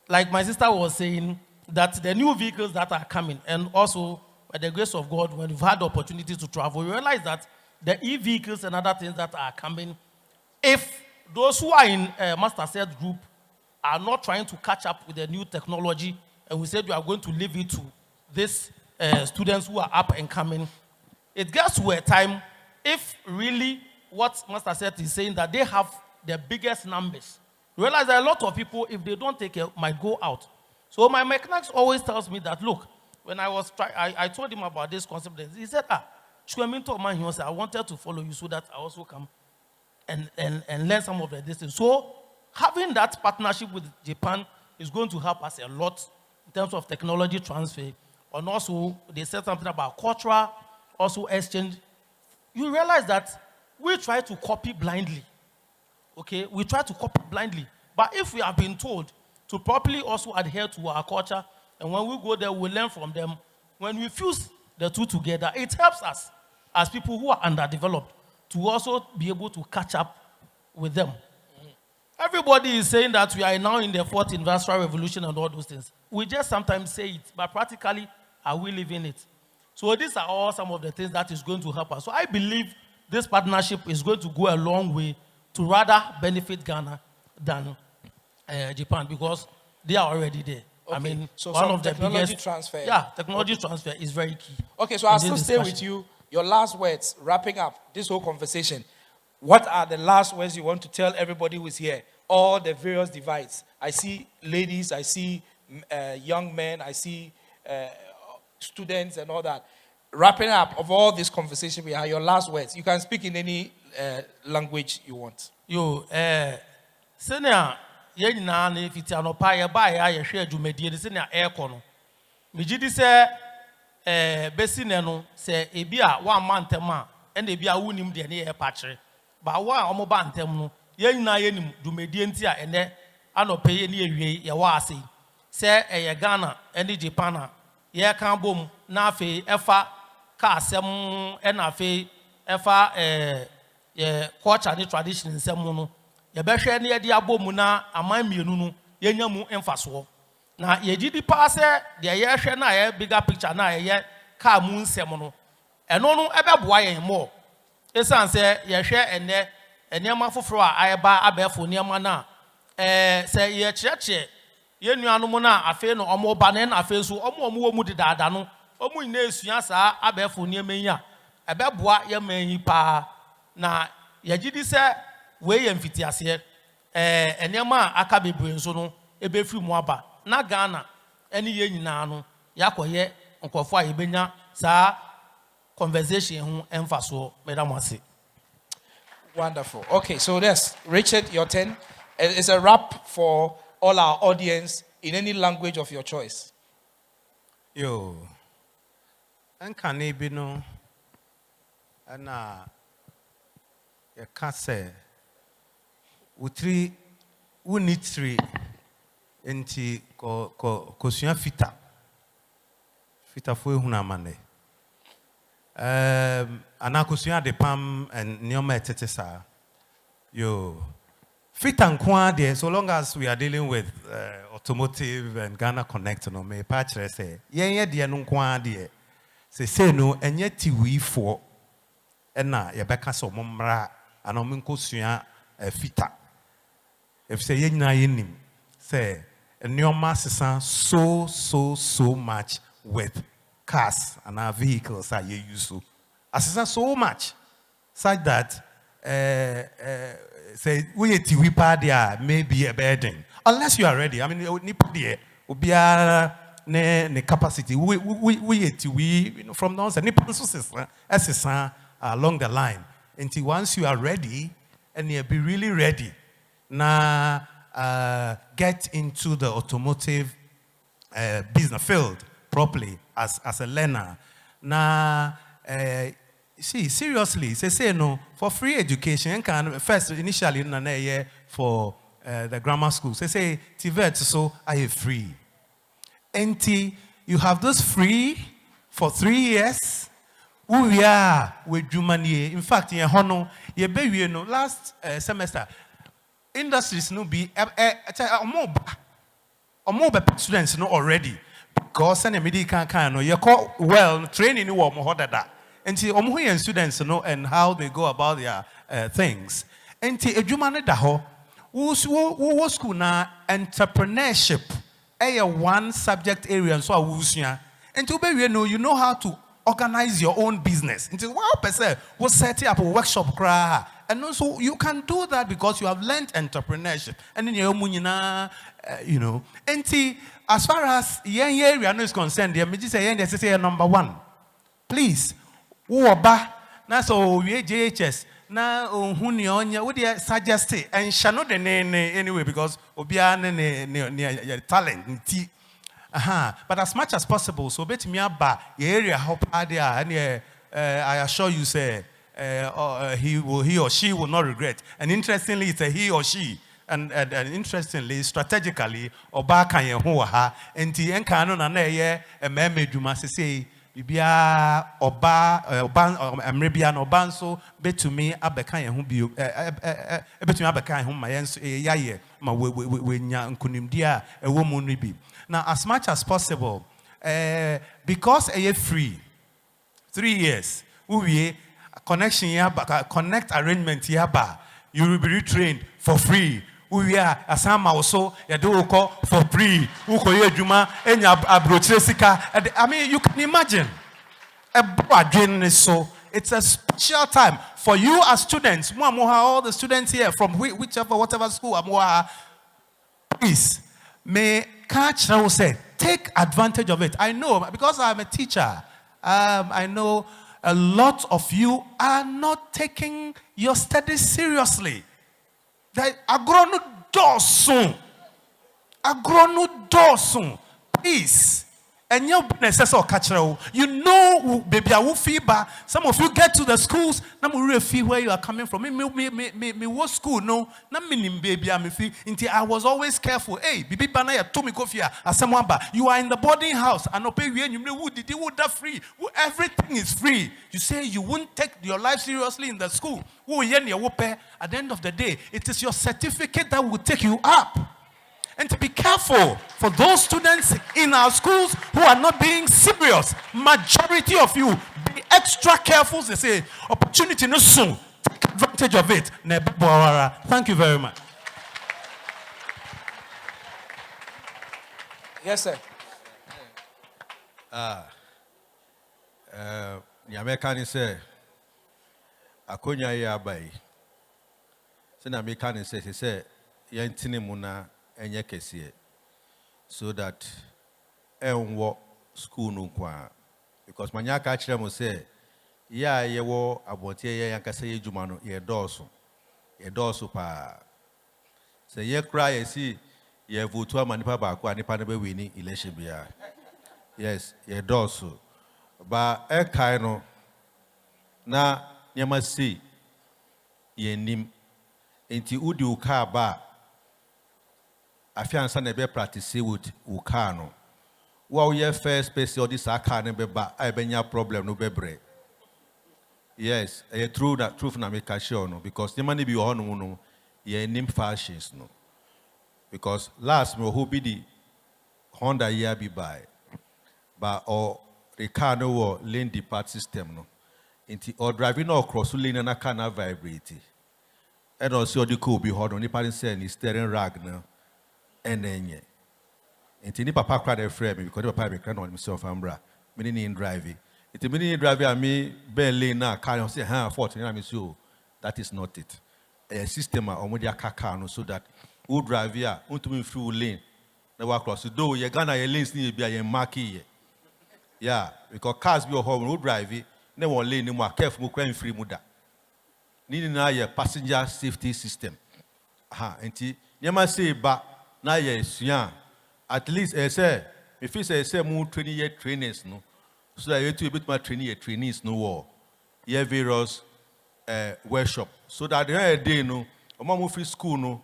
like my sister was saying, that the new vehicles that are coming, and also by the grace of God, when we've had the opportunity to travel, we realize that the e-vehicles and other things that are coming, if those who are in Master Set Group are not trying to catch up with the new technology, and we said we are going to leave it to these students who are up and coming, it gets to a time, if really what Master Set is saying, that they have the biggest numbers, realize that a lot of people, if they don't take care, might go out. So my mechanics always tells me that, look, when I told him about this concept, he said, I wanted to follow you so that I also come and learn some of the distance. So having that partnership with Japan is going to help us a lot in terms of technology transfer. And also, they said something about cultural, also exchange. You realize that we try to copy blindly. Okay? We try to copy blindly. But if we have been told to properly also adhere to our culture, and when we go there, we learn from them. When we fuse the two together, it helps us as people who are underdeveloped to also be able to catch up with them. Everybody is saying that we are now in the fourth industrial revolution and all those things. We just sometimes say it, but practically, are we living it? So these are all some of the things that is going to help us. So I believe this partnership is going to go a long way to rather benefit Ghana than Japan, because they are already there. Okay. I mean, so one of the technology biggest transfer. Yeah, technology transfer is very key. Okay, so I'll still stay with you. Your last words, wrapping up this whole conversation. What are the last words you want to tell everybody who's here? All the various divides. I see ladies, I see young men, I see students and all that. Wrapping up of all this conversation we had, your last words. You can speak in any language you want. Senior. Yen na na fiti anopa ye ba ya ye hwe adwumadie se na ekono megidi se besi ne no se ebi a wa mantem a e na ebi a wunim de ne ye pachire ba wa omo ba ntem no yen na ye nim dwumadie nti a ene anopa ye ne ewie ye wa ase se ye Ghana ene Japan a ye kan bom na afi efa ka asem e na afi efa ye culture and tradition nsem no yebehwe ne yedi abomu na amanmienu no yenya mu emfaso na yegidi pa se de yehwe na ye bigger picture na ye ka mu nsem no eno no ebeboa yen mo esan se yehwe enema foforo a ayeba abefo nema na se ye cheche ye nuanom na afi no omo ba na afi so omo wo mu didada no omu nyina esua saa abefo nema yi a ebeboa ye manyi pa na yegidi se we yemfiti ase enema aka bebre nso no ebefiri mu aba na Ghana eni ye nyina no yakoye nkofo a yebenya sa conversation hu emfaso madam ase. Wonderful. Okay, so yes, Richard, your turn. It's a wrap for all our audience in any language of your choice. Yo, enkanebi no ana ya kase utri unitri enti ko sua fita fo ehuna mane ana ko sua de pam and nioma etete sa yo fita nko de, so long as we are dealing with Automotive and Ghana Connect no me pa kire say yen de no nko de se no enye tiwi fo ena ye beka so momra ana menko sua fita if say yen na yen say nneɛma sesa so much with cars and our vehicles are you use so asesa so much such that say we there may be a burden unless you are ready. I mean nipa there obiara ne capacity we from those nipa so sesa along the line until once you are ready and you be really ready now get into the automotive business field properly as a learner. Now, see, seriously, say no for free education. Can first initially for the grammar school. Say TVET so I free. And you have this free for 3 years. We are with Jumanie. In fact, in Hono, you baby, last semester. Industries no be more students no already because any medical kind no you call well training no more that until students know and how they go about their things until adwuma ne da ho wo school na entrepreneurship one subject area so awusua until be you know how to organize your own business until one person will set up a workshop cry. And also, you can do that because you have learned entrepreneurship. And then you know. And as far as young area is concerned, the say number one. Please, Uoba, na so we JHS, na hunionya, would you suggest it? And shall not the name anyway because Obia ne talent. But as much as possible, so bet me about area hop idea, and I assure you, say. He or she will not regret. And interestingly, it's a he or she. And interestingly, strategically, Oba Kanye Hoa, and the Enkano Nanaye, a mermaid, you must say, Bibia, Oba, Ameribian, Obanso, bet to me, Abekai, whom be, bet to me, Abekai, whom my answer, Yaye, my when young Kunimdia, a woman will be. Now, as much as possible, because a free 3 years, we connection here, connect arrangement here, you will be retrained for free. We are asama also ya do call for free. Uko ye juma enya abrochesika. I mean, you can imagine. So it's a special time for you as students. All the students here from whatever school, please may catch now say take advantage of it. I know because I'm a teacher. I know. A lot of you are not taking your studies seriously. Agronu dosun. Please. And your business or cultural. You know, baby, I will fever. Some of you get to the schools. Now we feel where you are coming from. Me what school? No, not meaning baby. I was always careful. Hey, baby, banaya to me coffee. As someone, you are in the boarding house and no pay you know who did you that free? Everything is free. You say you won't take your life seriously in the school. At the end of the day, it is your certificate that will take you up. And to be careful for those students in our schools who are not being serious. Majority of you, be extra careful. They say, opportunity no soon. Take advantage of it. Thank you very much. Yes, sir. The American say, Akonya yabai. So the American says, he said, Yantini Muna. So that school no kwa because manya ka kire mo say ya ye wo abotie ye yanka say ejuma no ye dɔɔso pa say ye cry ye see ye vote ama nipa ba ko anipa na be win election bia yes ye dɔɔso ba e kai no na nyama see ye nim enti udi uka ba afiansa na be practice with ukano wo ye first space or this aka na be ba I benya problem no bebre yes true that truth na make sure no because the money be ho no ye nim fashions no because last me who be the Honda year be by but or the car no lane depart system no inti or driving no across lane na car na vibrate and also the cool be hard on the parent saying is staring rag now, and then and any papa cried a frame because the papa can on himself ambra, meaning in driving. It's a meaning driving and me, Ben Lane now, carry on say, 14, I mean, so that is not it. A system on with your car so that who drive here, who to me through lane, the walk across the door, you're gonna lanes need to be a marquee. Yeah, because cars be home, who drive it, never lane, no more careful, crime free muda. Needing now a passenger safety system. And you must say, but now yes, yeah. At least I say, if you say more 20-year trainers, no, so that you to a bit more trainees, no war. Yeah, various workshop. So that the other day, no, or more free school, no,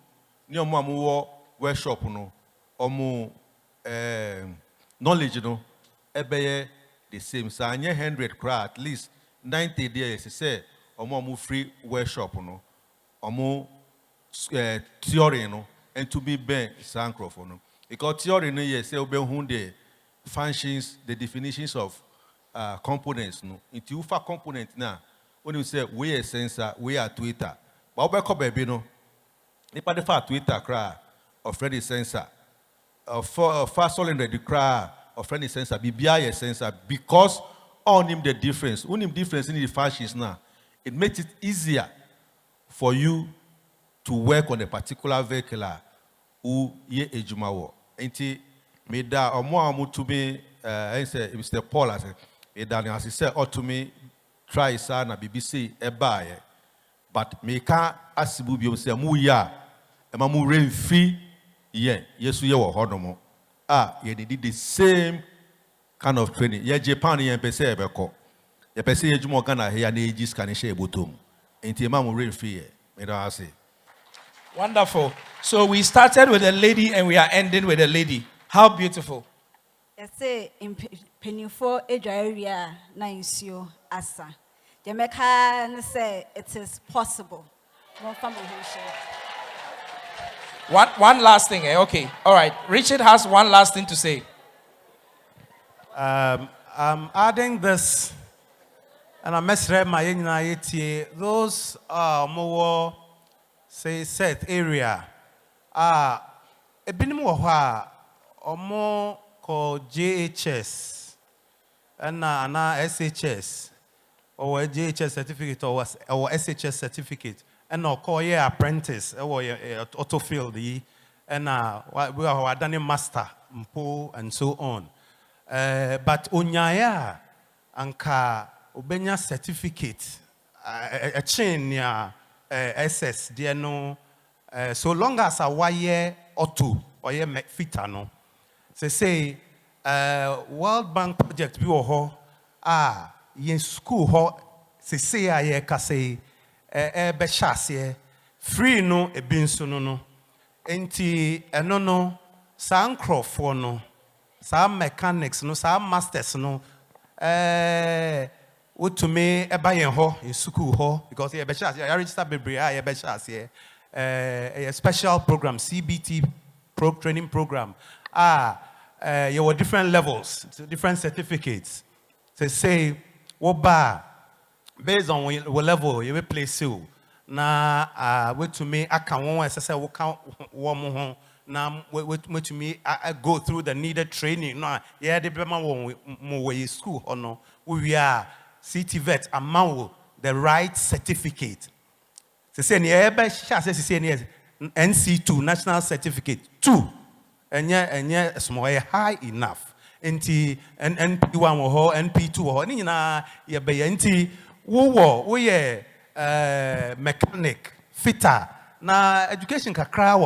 near more workshop, no, or more knowledge, no, the same. So I 100 crowd, at least 90 days, say, or more free workshop, no, or more theory, no, and to be bent, Sancroft, no. Because theory, no, yes, say, the functions, the definitions of components, no. Into UFA component now. When you say we are sensor, we are Twitter. But we come baby, no. Nipa the far Twitter cry of Freddy sensor, fast solid the cry of Freddy sensor, BBI sensor, because on him the difference. On him difference in the functions now. It makes it easier for you to work on a particular vehicle who ye ejumawo. Enti me da omo to me say Mr. Paul as he said to me try sana BBC ebaye but me can asibu bi say mu ya e ma mu remfi ye yesu ye wo hodomo ye did the same kind of training ye Japan ye pese ebeko ye pese ye jumo Ghana here na egi scan share botom enti ma mu remfi ye me don say. Wonderful. So we started with a lady and we are ending with a lady. How beautiful. I say in Penufo area na insio asa. Jamaica say it is possible. One last thing, eh? Okay. All right. Richard has one last thing to say. I'm adding this, and I mesre my those more say set area a binim wo ha omo ko JHS and na SHS or JHS certificate or SHS certificate and no call ye apprentice or auto field and we are done master mpo and so on but onyaya anka obenya certificate a chain ya SS dear no so long as a wire auto or ye fita no say World Bank project bi wo ho yen school ho say aye ka say be hyase free no e bi nso no enti eno no sa nkrofo no sa mechanics no sa masters no to me eba yen ho in school ho because ye be hyase I register bebre ye be hyase a special program CBT training program you were different levels, different certificates. They say, what bar based on what level you will place you. Now, wait to me, I can one as I say, count one more. Now, wait to me, I go through the needed training. No, yeah, the more way school or no, we are CT vet amount the right certificate. They say, yeah, NC2 national certificate 2. And yeah, small high enough. NP1 or NP2 or yeah, NT we mechanic fitter. Na education kakra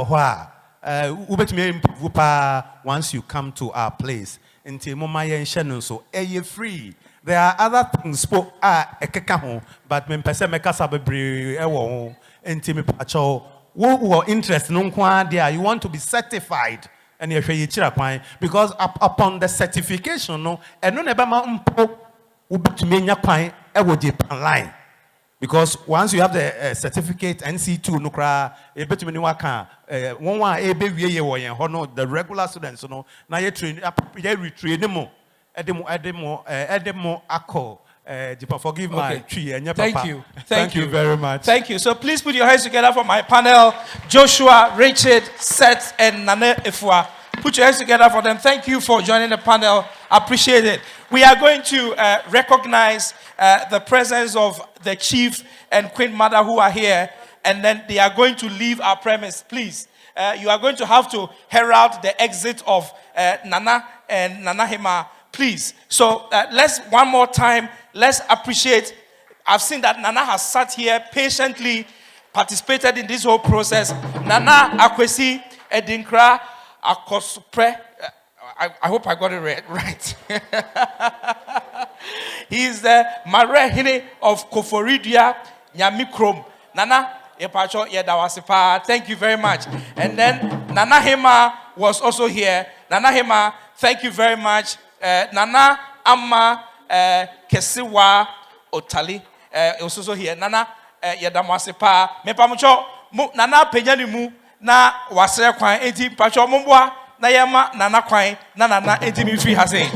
once you come to our place. NT mama so free. There are other things but me pese mekasa bebre ewo NT me pacho who interest no there you want to be certified. And because upon the certification, no, and no never line. Because once you have the certificate NC2, no cry, a bit many waka, the regular students, no, now you train, you retrain them more, add them more, ako, Jipa, forgive my Okay. tree. Thank you. Thank you very much. Thank you. So please put your hands together for my panel, Joshua, Richard, Seth, and Nane Efua. Put your hands together for them. Thank you for joining the panel. Appreciate it. We are going to recognize the presence of the chief and queen mother who are here, and then they are going to leave our premise. Please, you are going to have to herald the exit of Nana and Nana Hema. Please. So let's one more time. Let's appreciate. I've seen that Nana has sat here patiently, participated in this whole process. Nana Akwesi Edinkra Akosupre. I hope I got it right. He is the Marehine of Koforidia Nyamikrom. Nana Epacho Yedawasipa. Thank you very much. And then Nana Hema was also here. Nana Hema, thank you very much. Nana Amma Kesiwa Otali was also here. Nana Yedamwasipa. Mepamucho Nana Penyanimu na wasere kwan enti pacho momboa na yema Nana kwan na Nana enti mi free hase.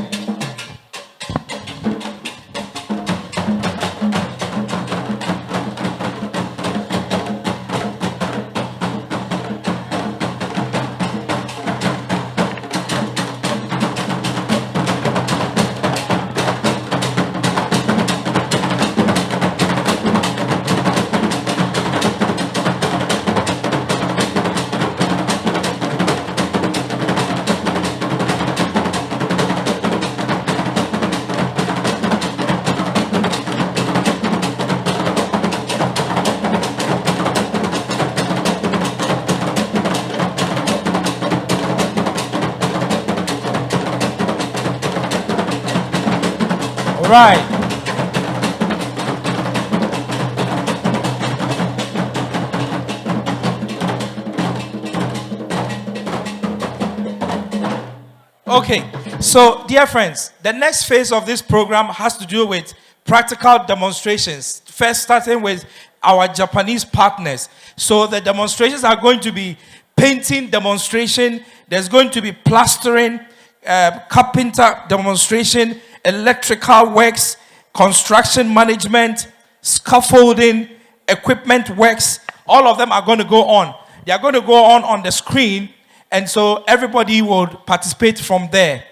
Right. Okay, so dear friends, the next phase of this program has to do with practical demonstrations. First, starting with our Japanese partners. So the demonstrations are going to be painting demonstration, there's going to be plastering, carpenter demonstration, electrical works, construction management, scaffolding, equipment works. All of them are going to go on. They are going to go on the screen, and so everybody will participate from there.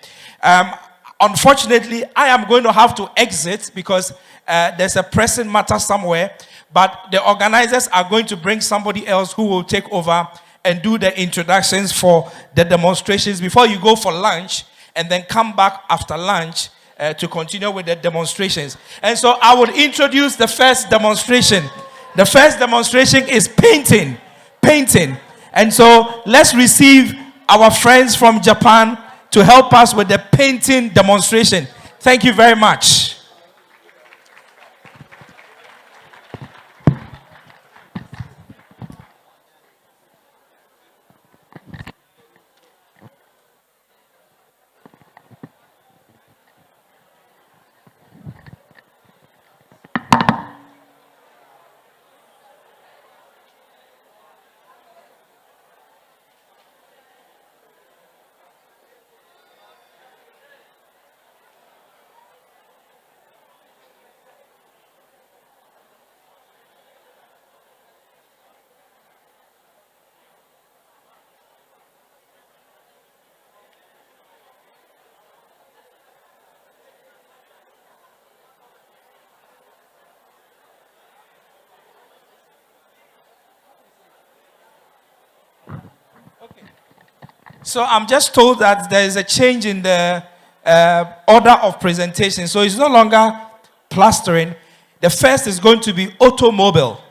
Unfortunately, I am going to have to exit because there's a pressing matter somewhere, but the organizers are going to bring somebody else who will take over and do the introductions for the demonstrations before you go for lunch, and then come back after lunch to continue with the demonstrations. And so I would introduce the first demonstration. The first demonstration is painting. Painting. And so let's receive our friends from Japan to help us with the painting demonstration. Thank you very much. So I'm just told that there is a change in the order of presentation. So it's no longer plastering. The first is going to be automobile.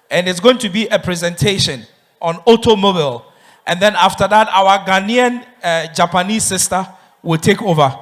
And it's going to be a presentation on automobile. And then after that, our Ghanaian Japanese sister will take over.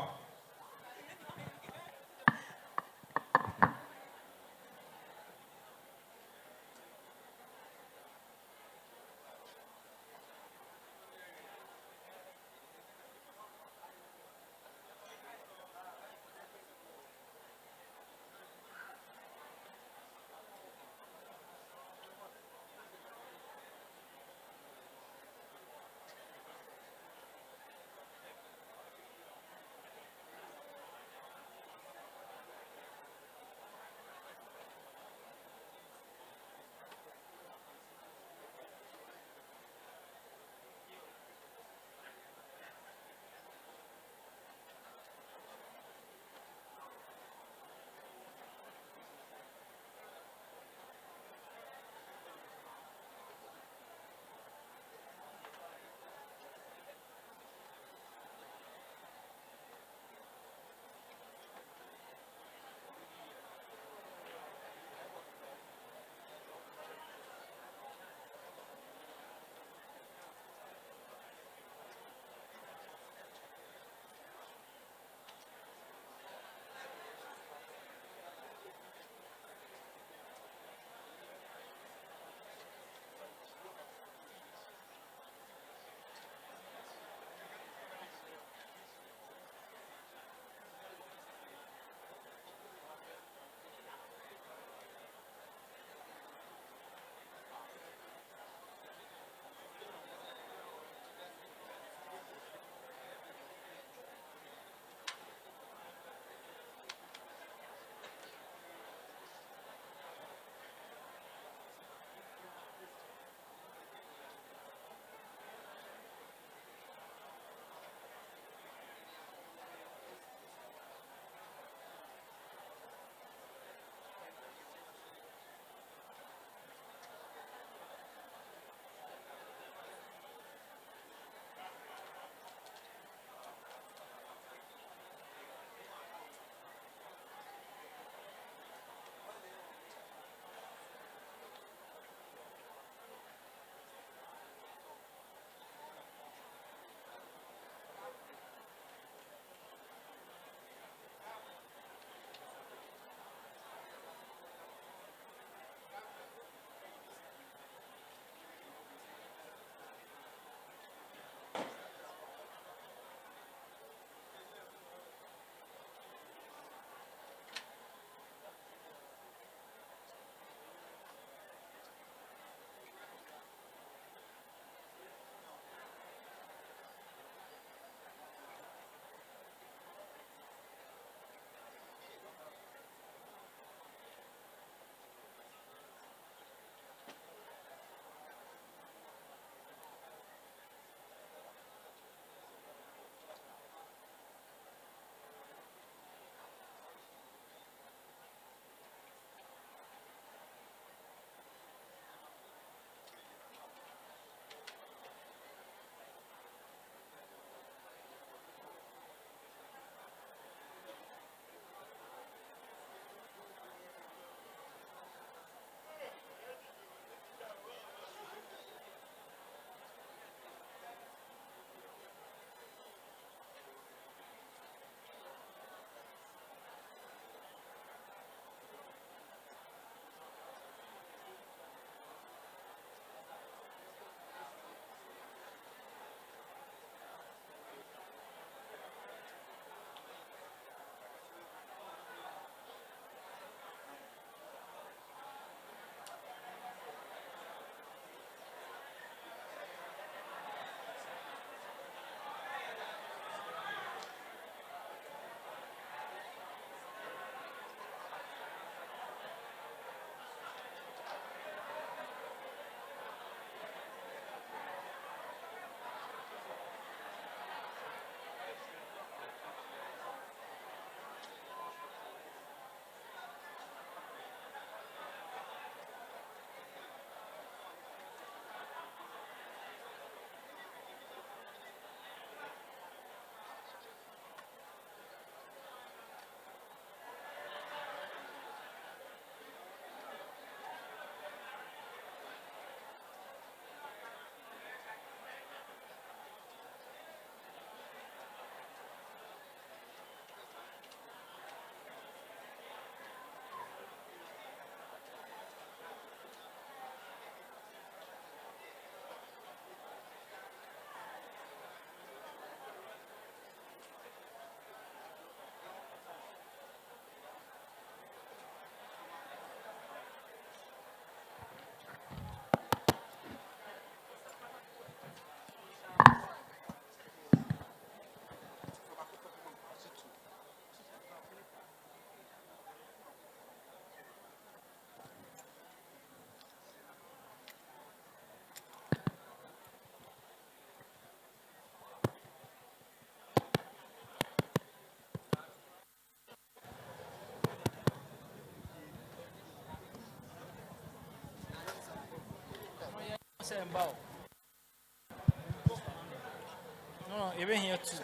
No, even here too.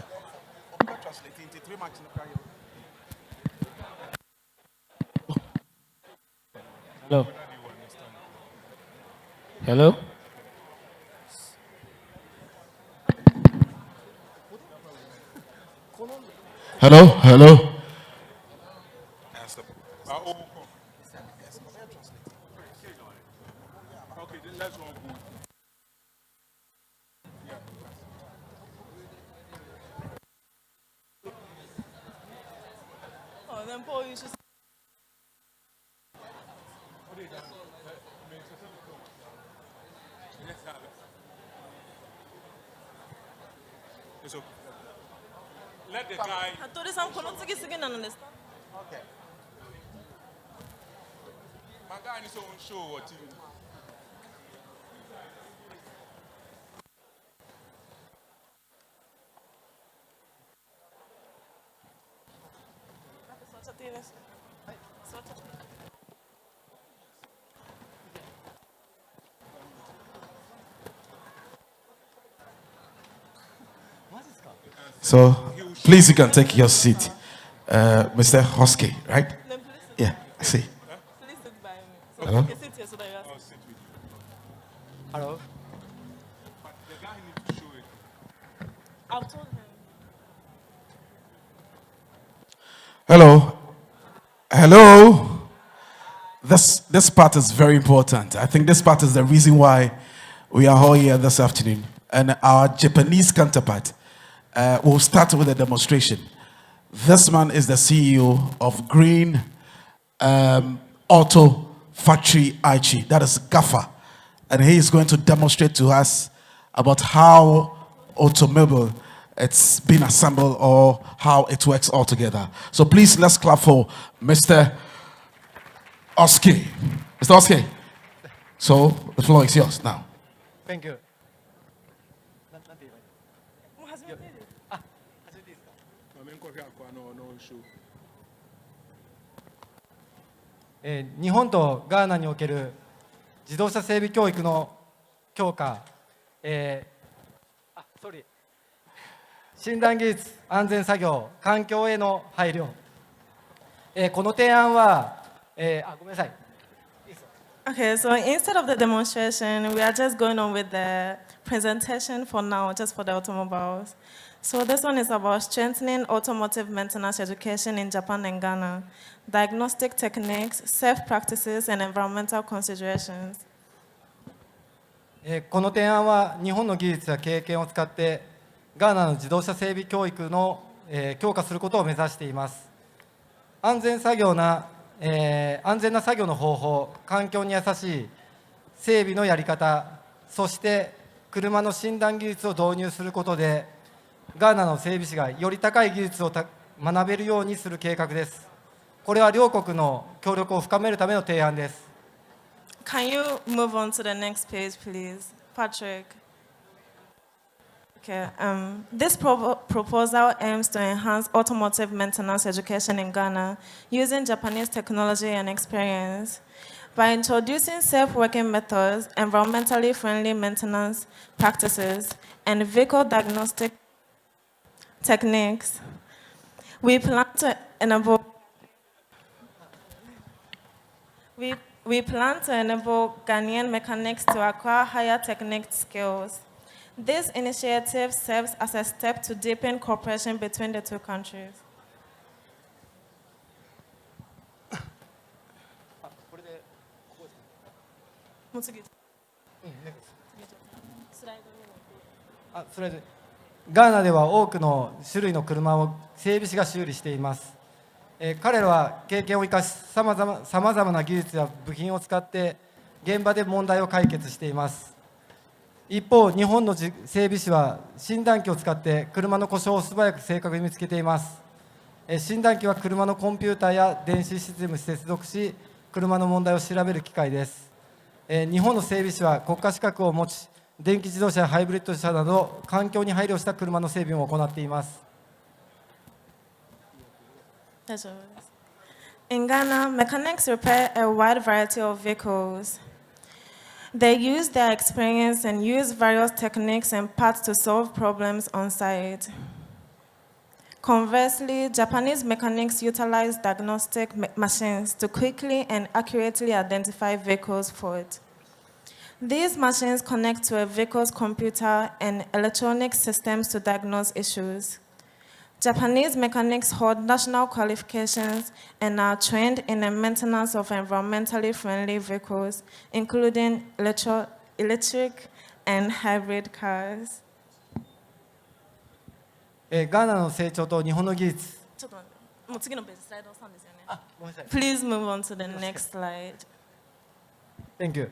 Hello. Hello. Hello. Hello. Okay, then let's go. Oh, then Paul, you should. It's okay. Let the guy. 服部さん、この次すぎなのですか? My guy needs to show what you. So please, you can take your seat. Mr. Hosky, right? Yeah, I see. Please sit by me. So Hello? okay, sit here so that you are. Hello. But the guy needs to show it. I've told him. Hello. Hello. This part is very important. I think this part is the reason why we are all here this afternoon. And our Japanese counterpart will start with a demonstration. This man is the CEO of Green Auto Factory Aichi. That is GAFA. And he is going to demonstrate to us about how automobile it's been assembled or how it works all together. So please, let's clap for Mr. Oski. Mr. Oski. So the floor is yours now. Thank you. もう始めていいですか? 始めていいですか? No show. 日本とガーナにおける自動車整備教育の強化、診断技術、安全作業、環境への配慮、この提案は、ごめんなさい。 Okay, so instead of the demonstration, we are just going on with the presentation for now, just for the automobiles. So this one is about strengthening automotive maintenance education in Japan and Ghana, diagnostic techniques, safe practices, and environmental considerations. この提案は日本の技術や経験を使ってガーナの自動車整備教育の強化することを目指しています。安全な作業の方法、環境に優しい整備のやり方、そして車の診断技術を導入することでガーナの整備士がより高い技術を学べるようにする計画です。これは両国の協力を深めるための提案です。 Can you move on to the next page, please? Patrick. Okay, this proposal aims to enhance automotive maintenance education in Ghana using Japanese technology and experience. By introducing safe working methods, environmentally friendly maintenance practices, and vehicle diagnostic techniques, we plan to enable Ghanaian mechanics to acquire higher technical skills. This initiative serves as a step to deepen cooperation between the two countries.ガーナでは多くの種類の車を整備士が修理しています。彼らは経験を生かし、さまざまな技術や部品を使って現場で問題を解決しています。一方、日本の整備士は診断機を使って車の故障を素早く正確に見つけています。診断機は車のコンピューターや電子システムに接続し、車の問題を調べる機械です。日本の整備士は国家資格を持ち、電気自動車やハイブリッド車など環境に配慮した車の整備も行っています。 In Ghana, mechanics repair a wide variety of vehicles. They use their experience and use various techniques and paths to solve problems on site. Conversely, Japanese mechanics utilize diagnostic machines to quickly and accurately identify vehicles' faults. These machines connect to a vehicle's computer and electronic systems to diagnose issues. Japanese mechanics hold national qualifications and are trained in the maintenance of environmentally friendly vehicles, including electric and hybrid cars. ガーナの成長と日本の技術。ちょっと待って、もう次のページスライド押したんですよね。ごめんなさい。 Please move on to the next slide. Thank you.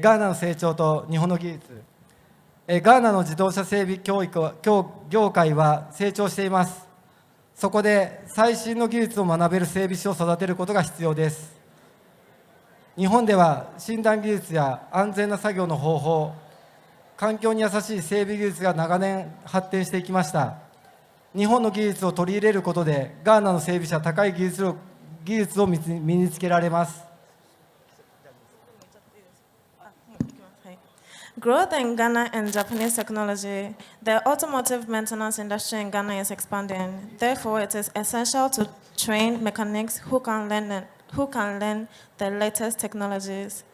ガーナの成長と日本の技術。ガーナの自動車整備業界は成長しています。そこで最新の技術を学べる整備士を育てることが必要です。日本では診断技術や安全な作業の方法、環境に優しい整備技術が長年発展していきました。日本の技術を取り入れることで、ガーナの整備士は高い技術を身につけられます。Growth in Ghana and Japanese technology. The automotive maintenance industry in Ghana is expanding. Therefore, it is essential to train mechanics who can learn the latest technologies.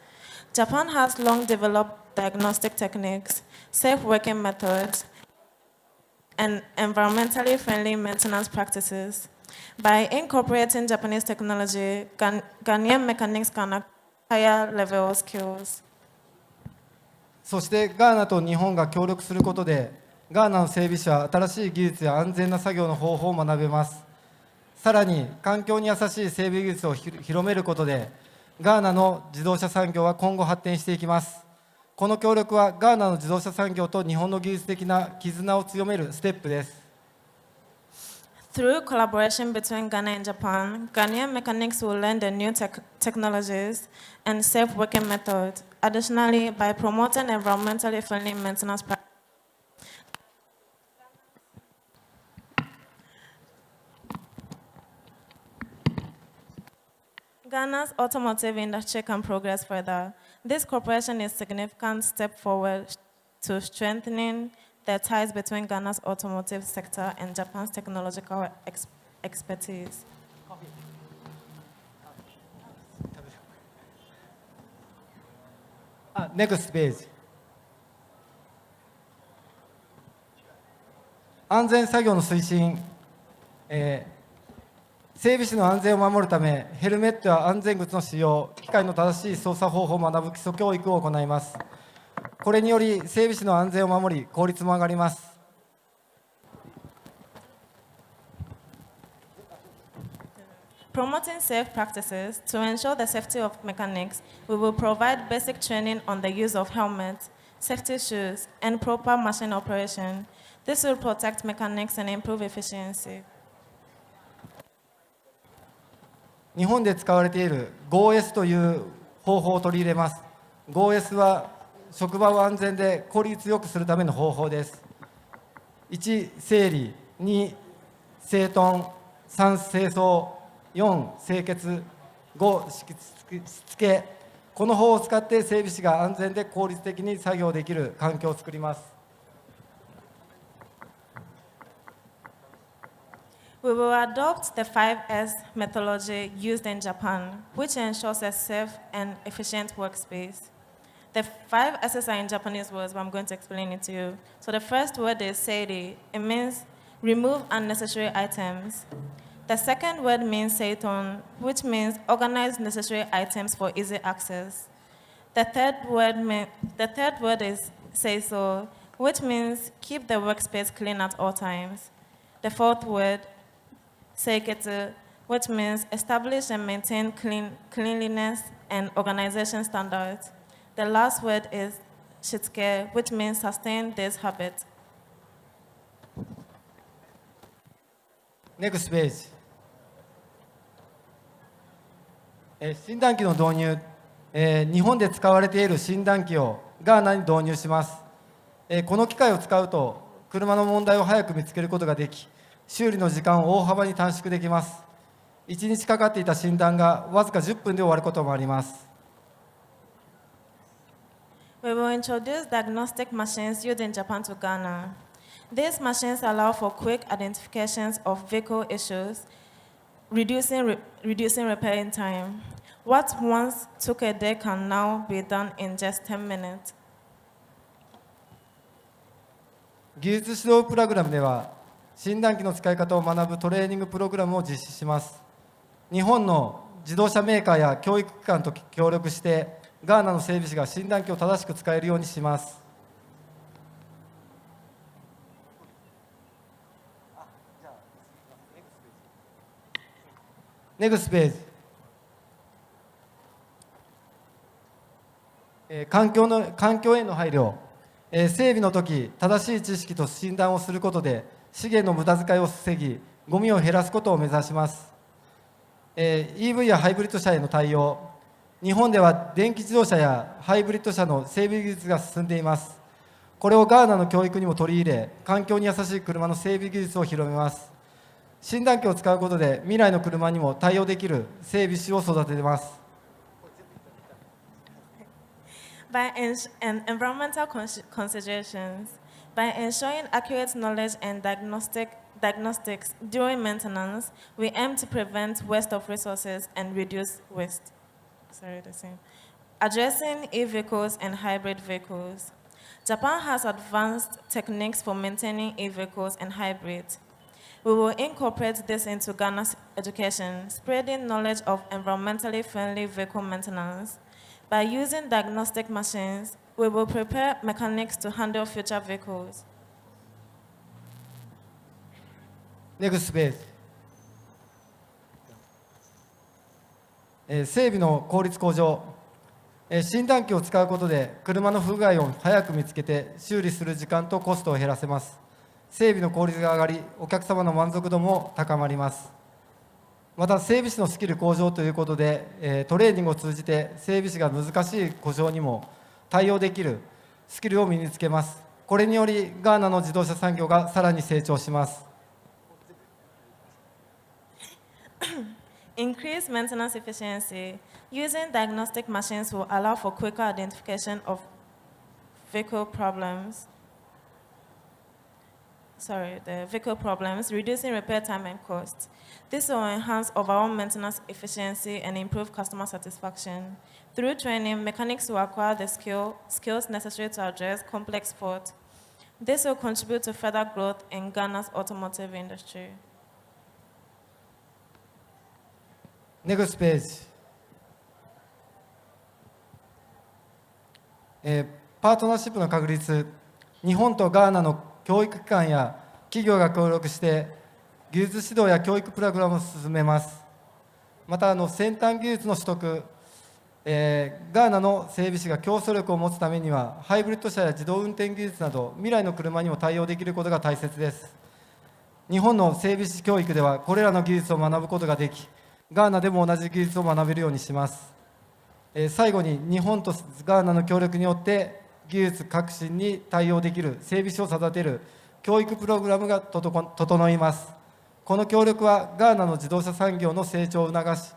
Japan has long developed diagnostic techniques, safe working methods, and environmentally friendly maintenance practices. By incorporating Japanese technology, Ghanaian mechanics can acquire higher level skills. そしてガーナと日本が協力することで、ガーナの整備士は新しい技術や安全な作業の方法を学べます。さらに環境に優しい整備技術を広めることで、ガーナの自動車産業は今後発展していきます。この協力はガーナの自動車産業と日本の技術的な絆を強めるステップです。Through collaboration between Ghana and Japan, Ghanaian mechanics will learn the new technologies and safe working methods. Additionally, by promoting environmentally friendly maintenance practices, Ghana's automotive industry can progress further. This cooperation is a significant step forward to strengthening the ties between Ghana's automotive sector and Japan's technological expertise. Next page. 安全作業の推進、整備士の安全を守るため、ヘルメットや安全靴の使用、機械の正しい操作方法を学ぶ基礎教育を行います。これにより、整備士の安全を守り、効率も上がります。Promoting safe practices to ensure the safety of mechanics, we will provide basic training on the use of helmets, safety shoes, and proper machine operation. This will protect mechanics and improve efficiency. 日本で使われている 5S という方法を取り入れます。5S は職場を安全で効率よくするための方法です。1、整理、2、整頓、3、清掃、4、清潔、5、しつけ。この方法を使って整備士が安全で効率的に作業できる環境を作ります。We will adopt the 5S methodology used in Japan, which ensures a safe and efficient workspace. The 5 S's are in Japanese words, but I'm going to explain it to you. So the first word is seiri. It means remove unnecessary items. The second word means seiton, which means organize necessary items for easy access. The third word is seiso, which means keep the workspace clean at all times. The fourth word, seiketsu, which means establish and maintain cleanliness and organization standards. The last word is shitsuke, which means sustain this habit. Next page. 診断機の導入、日本で使われている診断機をガーナに導入します。この機械を使うと車の問題を早く見つけることができ、修理の時間を大幅に短縮できます。1日かかっていた診断がわずか10分で終わることもあります。We will introduce diagnostic machines used in Japan to Ghana. These machines allow for quick identifications of vehicle issues, reducing repairing time. What once took a day can now be done in just 10 minutes. 技術指導プログラムでは、診断機の使い方を学ぶトレーニングプログラムを実施します。日本の自動車メーカーや教育機関と協力して、ガーナの整備士が診断機を正しく使えるようにします。ネクストページ。環境への配慮。整備の時、正しい知識と診断をすることで、資源の無駄遣いを防ぎ、ゴミを減らすことを目指します。EV やハイブリッド車への対応。日本では電気自動車やハイブリッド車の整備技術が進んでいます。これをガーナの教育にも取り入れ、環境に優しい車の整備技術を広めます。診断機を使うことで、未来の車にも対応できる整備士を育てます。By environmental considerations, by ensuring accurate knowledge and diagnostics during maintenance, we aim to prevent waste of resources and reduce waste. Addressing e-vehicles and hybrid vehicles. Japan has advanced techniques for maintaining e-vehicles and hybrids. We will incorporate this into Ghana's education, spreading knowledge of environmentally friendly vehicle maintenance. By using diagnostic machines, we will prepare mechanics to handle future vehicles. ネクストページ。整備の効率向上。診断機を使うことで車の不具合を早く見つけて修理する時間とコストを減らせます。整備の効率が上がり、お客様の満足度も高まります。また整備士のスキル向上ということで、トレーニングを通じて整備士が難しい故障にも対応できるスキルを身につけます。これによりガーナの自動車産業がさらに成長します。Increase maintenance efficiency. Using diagnostic machines will allow for quicker identification of vehicle problems. Reducing repair time and cost. This will enhance overall maintenance efficiency and improve customer satisfaction. Through training, mechanics will acquire the skills necessary to address complex faults. This will contribute to further growth in Ghana's automotive industry. ネクストページ。パートナーシップの確立。日本とガーナの教育機関や企業が協力して技術指導や教育プログラムを進めます。また先端技術の取得、ガーナの整備士が競争力を持つためにはハイブリッド車や自動運転技術など未来の車にも対応できることが大切です。日本の整備士教育ではこれらの技術を学ぶことができ、ガーナでも同じ技術を学べるようにします。最後に日本とガーナの協力によって技術革新に対応できる整備士を育てる教育プログラムが整います。この協力はガーナの自動車産業の成長を促し、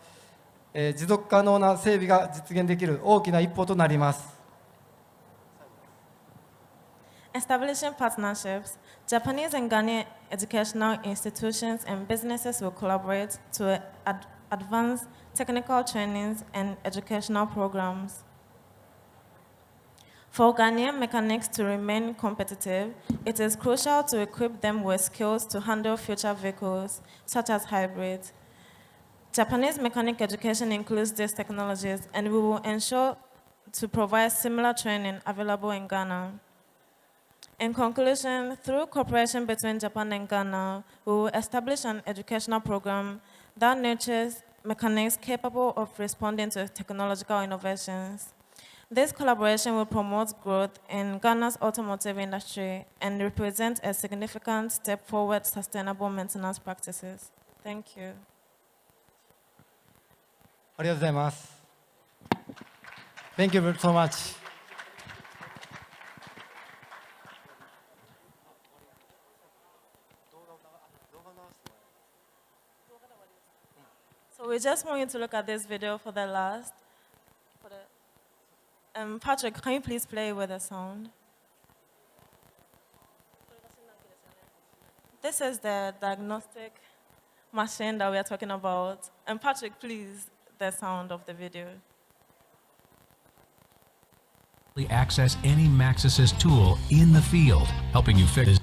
持続可能な整備が実現できる大きな一歩となります。Establishing partnerships, Japanese and Ghanaian educational institutions and businesses will collaborate to advance technical trainings and educational programs. For Ghanaian mechanics to remain competitive, it is crucial to equip them with skills to handle future vehicles, such as hybrids. Japanese mechanic education includes these technologies, and we will ensure to provide similar training available in Ghana. In conclusion, through cooperation between Japan and Ghana, we will establish an educational program that nurtures mechanics capable of responding to technological innovations. This collaboration will promote growth in Ghana's automotive industry and represent a significant step forward sustainable maintenance practices. Thank you. ありがとうございます。Thank you so much. So we just want you to look at this video for the last. Patrick, can you please play with the sound? This is the diagnostic machine that we are talking about. And Patrick, please, the sound of the video. Access any MaxAssist tool in the field, helping you fix.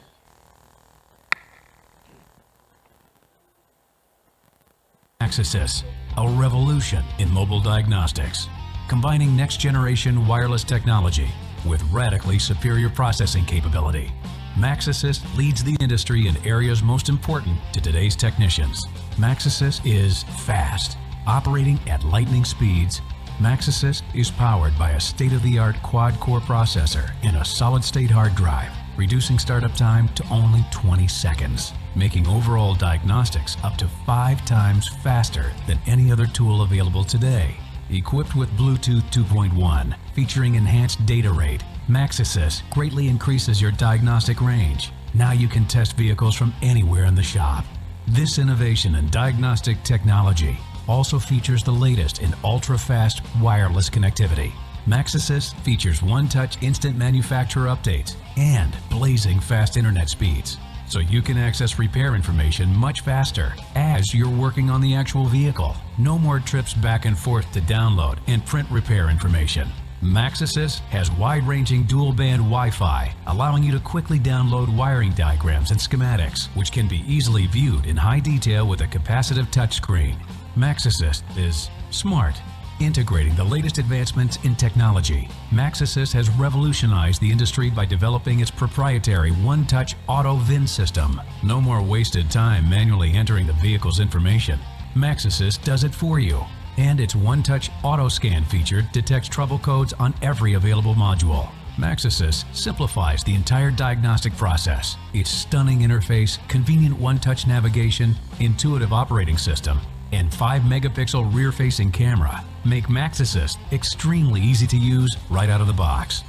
MaxAssist, a revolution in mobile diagnostics, combining next-generation wireless technology with radically superior processing capability. MaxAssist leads the industry in areas most important to today's technicians. MaxAssist is fast, operating at lightning speeds. MaxAssist is powered by a state-of-the-art quad-core processor and a solid-state hard drive, reducing startup time to only 20 seconds, making overall diagnostics up to 5 times faster than any other tool available today. Equipped with Bluetooth 2.1, featuring enhanced data rate, MaxAssist greatly increases your diagnostic range. Now you can test vehicles from anywhere in the shop. This innovation in diagnostic technology also features the latest in ultra-fast wireless connectivity. MaxAssist features one-touch instant manufacturer updates and blazing fast internet speeds, so you can access repair information much faster as you're working on the actual vehicle. No more trips back and forth to download and print repair information. MaxAssist has wide-ranging dual-band Wi-Fi, allowing you to quickly download wiring diagrams and schematics, which can be easily viewed in high detail with a capacitive touchscreen. MaxAssist is smart, integrating the latest advancements in technology. MaxAssist has revolutionized the industry by developing its proprietary one-touch auto VIN system. No more wasted time manually entering the vehicle's information. MaxAssist does it for you. And its one-touch auto scan feature detects trouble codes on every available module. MaxAssist simplifies the entire diagnostic process. Its stunning interface, convenient one-touch navigation, intuitive operating system, and 5-megapixel rear-facing camera make MaxAssist extremely easy to use right out of the box.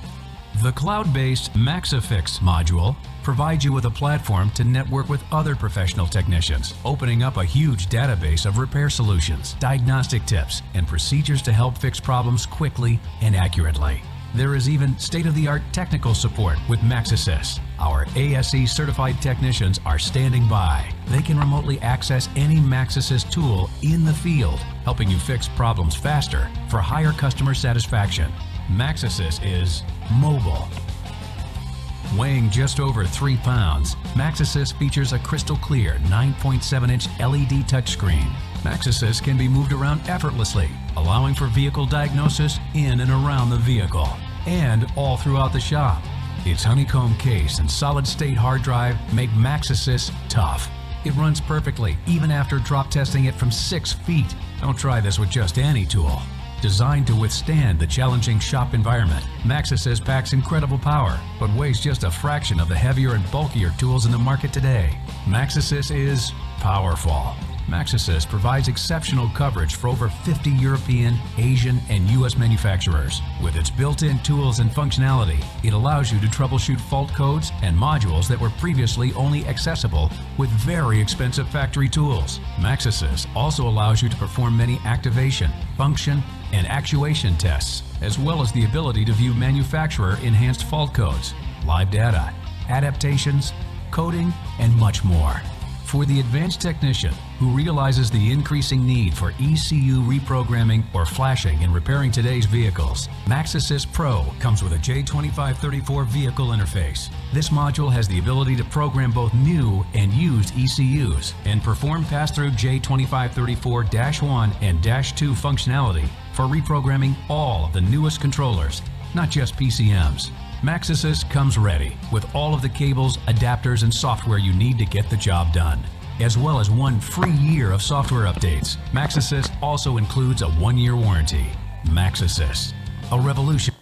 The cloud-based MaxAffix module provides you with a platform to network with other professional technicians, opening up a huge database of repair solutions, diagnostic tips, and procedures to help fix problems quickly and accurately. There is even state-of-the-art technical support with MaxAssist. Our ASE certified technicians are standing by. They can remotely access any MaxAssist tool in the field, helping you fix problems faster for higher customer satisfaction. MaxAssist is mobile. Weighing just over 3 pounds, MaxAssist features a crystal clear 9.7-inch LED touchscreen. MaxAssist can be moved around effortlessly, allowing for vehicle diagnosis in and around the vehicle, and all throughout the shop. Its honeycomb case and solid-state hard drive make MaxAssist tough. It runs perfectly, even after drop testing it from 6 feet. Don't try this with just any tool. Designed to withstand the challenging shop environment, MaxAssist packs incredible power, but weighs just a fraction of the heavier and bulkier tools in the market today. MaxAssist is powerful. MaxAssist provides exceptional coverage for over 50 European, Asian, and US manufacturers. With its built-in tools and functionality, it allows you to troubleshoot fault codes and modules that were previously only accessible with very expensive factory tools. MaxAssist also allows you to perform many activation, function, and actuation tests, as well as the ability to view manufacturer-enhanced fault codes, live data, adaptations, coding, and much more. For the advanced technician who realizes the increasing need for ECU reprogramming or flashing in repairing today's vehicles, MaxAssist Pro comes with a J2534 vehicle interface. This module has the ability to program both new and used ECUs and perform pass-through J2534-1 and -2 functionality for reprogramming all of the newest controllers, not just PCMs. MaxAssist comes ready with all of the cables, adapters, and software you need to get the job done, as well as 1 free year of software updates. MaxAssist also includes a 1-year warranty. MaxAssist, a revolution.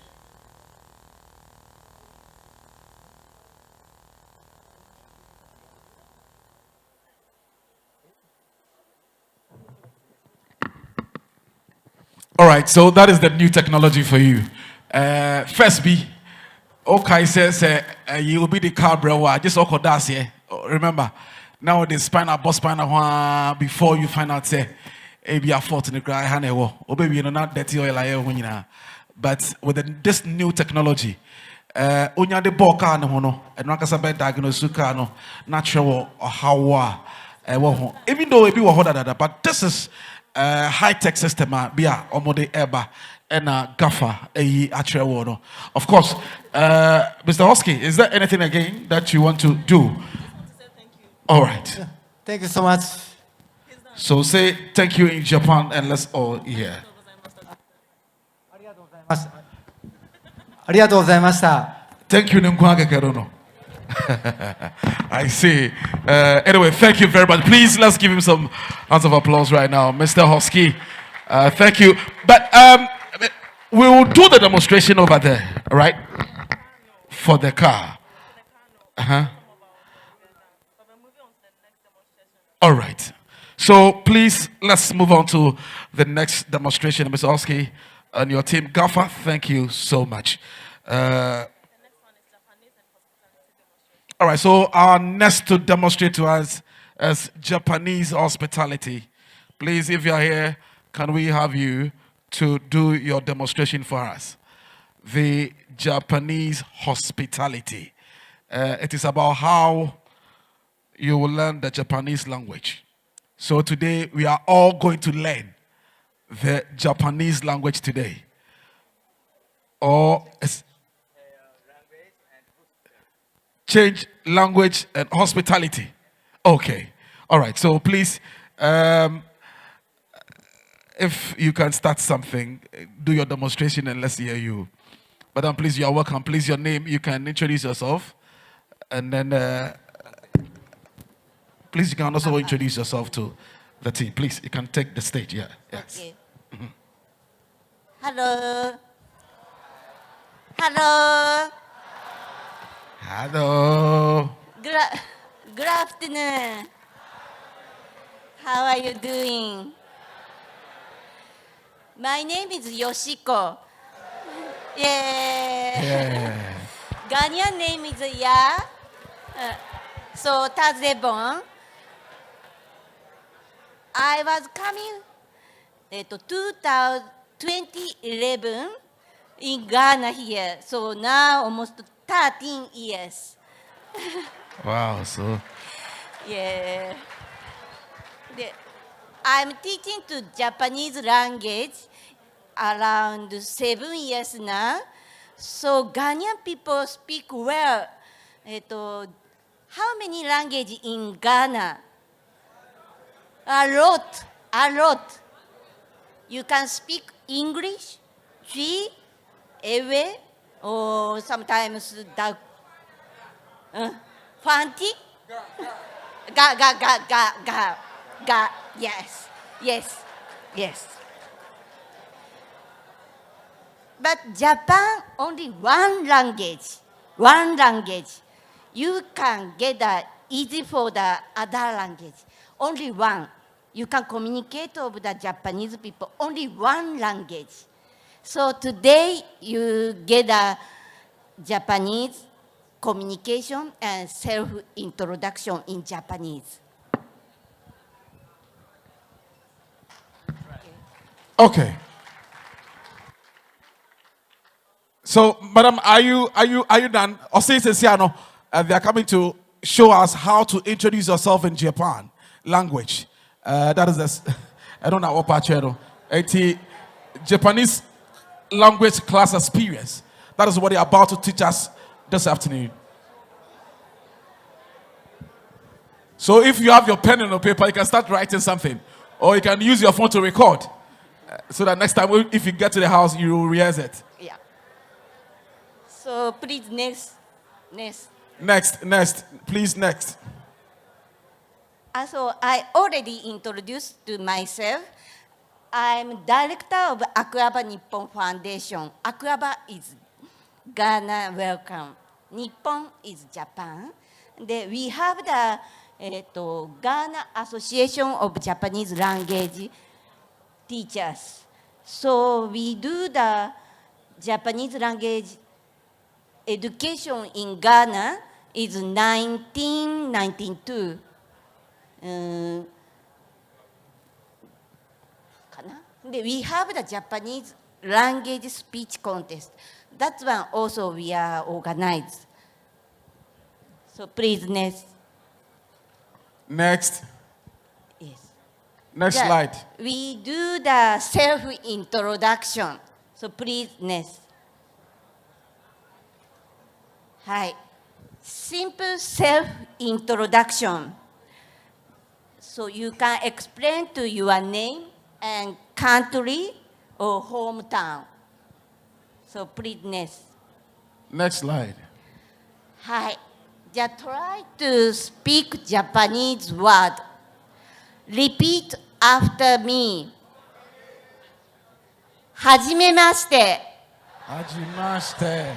All right, so that is the new technology for you. First B. Okay, says you will be the car brewer. Just okay, that's here. Remember, now the spinal boss spinal before you find out say, be a fault in the ground. Oh baby, you know not dirty oil like when you know. but with this new technology, onya de ball car no no, and nakasa be diagnose car no, natural or how even though it be harder, but this is high tech system be a omode eba and a gaffer a actual no. Of course, Mr. Hosky, is there anything again that you want to do? All right. Thank you so much. So say thank you in Japan and let's all hear. ありがとうございました。 Thank you, Nkwage Kerono. I see. Anyway, thank you very much. Please, let's give him some rounds of applause right now, Mr. Hosky. Thank you. But we will do the demonstration over there, all right? For the car. All right. So please, let's move on to the next demonstration, Mr. Hosky and your team. Gaffer, thank you so much. All right, so our next to demonstrate to us is Japanese hospitality. Please, if you're here, can we have you to do your demonstration for us? The Japanese hospitality. It is about how you will learn the Japanese language. So today, we are all going to learn the Japanese language today. Or change language and hospitality. Okay. All right. So please, if you can start something, do your demonstration and let's hear you. Madam, please, you are welcome. Please, your name, you can introduce yourself. And then, please, you can also introduce yourself to the team. Please, you can take the stage. Yeah. Yes. Okay. Hello. Hello. Hello. Good afternoon. How are you doing? My name is Yoshiko. Yeah. Ghanaian name is Ya. So Tazebon. I was coming 2011 in Ghana here. So now almost 13 years. Wow, so. Yeah. I'm teaching to Japanese language around 7 years now. So Ghanaian people speak well. How many languages in Ghana? A lot. You can speak English, Twi, Ewe, or sometimes Fanti. Ga. Yes. But Japan only one language. You can get easy for the other language. Only one. You can communicate with the Japanese people. Only one language. So today you get a Japanese communication and self-introduction in Japanese. Okay. So, madam, are you done? Osei they are coming to show us how to introduce yourself in Japan language. That is this. I don't know what part you Japanese language class experience. That is what they are about to teach us this afternoon. So if you have your pen and your paper, you can start writing something. Or you can use your phone to record. So that next time, if you get to the house, you will rehearse it. Yeah. So please, next. Please, next. So I already introduced to myself. I'm director of Akuaba Nippon Foundation. Akuaba is Ghana welcome. Nippon is Japan. We have the Ghana Association of Japanese Language Teachers. So we do the Japanese language education in Ghana is 1992. We have the Japanese language speech contest. That one also we are organized. So please next. Next. Yes. Next Yeah, slide. we do the self-introduction. So please next. Hi. Simple self-introduction. So you can explain to your name and country or hometown. So please next. Next slide. Hi. Just try to speak Japanese word. Repeat after me. はじめまして。はじめまして。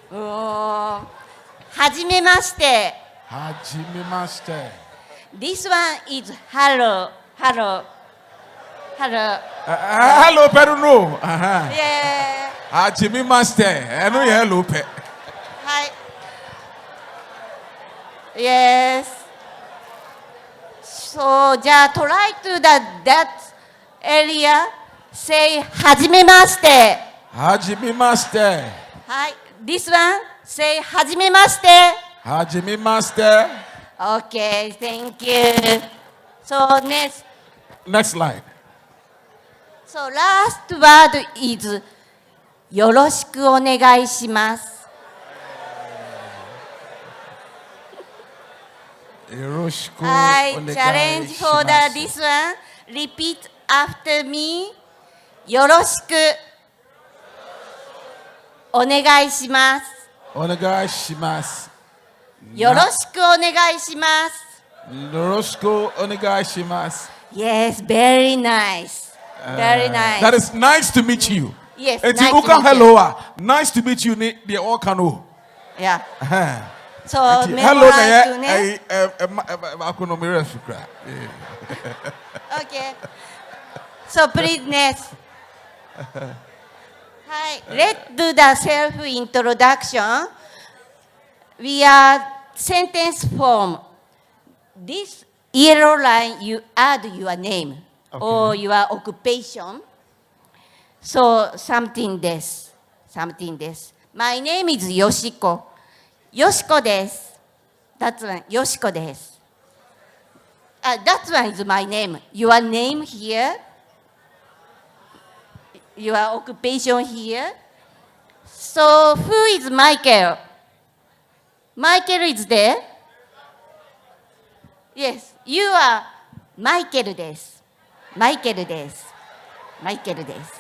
はじめまして。はじめまして。This one is hello, hello, hello. Hello, pero no. Yeah. はじめまして。Ano ye hello pe. Hi. Yes. So, じゃあ try to that area. Say はじめまして。はじめまして。はい。This one. Say はじめまして。はじめまして。Okay, thank you. So next. Next slide. So last word is よろしくお願いします。よろしくお願いします。Challenge for this one. Repeat after me. よろしくお願いします。お願いします。よろしくお願いします。よろしくお願いします。Yes, very nice. Very nice. That is nice to meet you. Yes, nice nice to to meet hello. you. Nice to meet you. They all can know. Yeah. So, hello, memorize ne. Okay. So, please next. Hi. Let's do the self-introduction. We are sentence form. This yellow line, you add your name or your occupation. So, something this. Something this. My name is Yoshiko. Yoshiko desu. That's one. Yoshiko desu. That one is my name. Your name here. Your occupation here. So, who is Michael? Michael is there? Yes, you are Michael desu. Michael desu. Michael desu.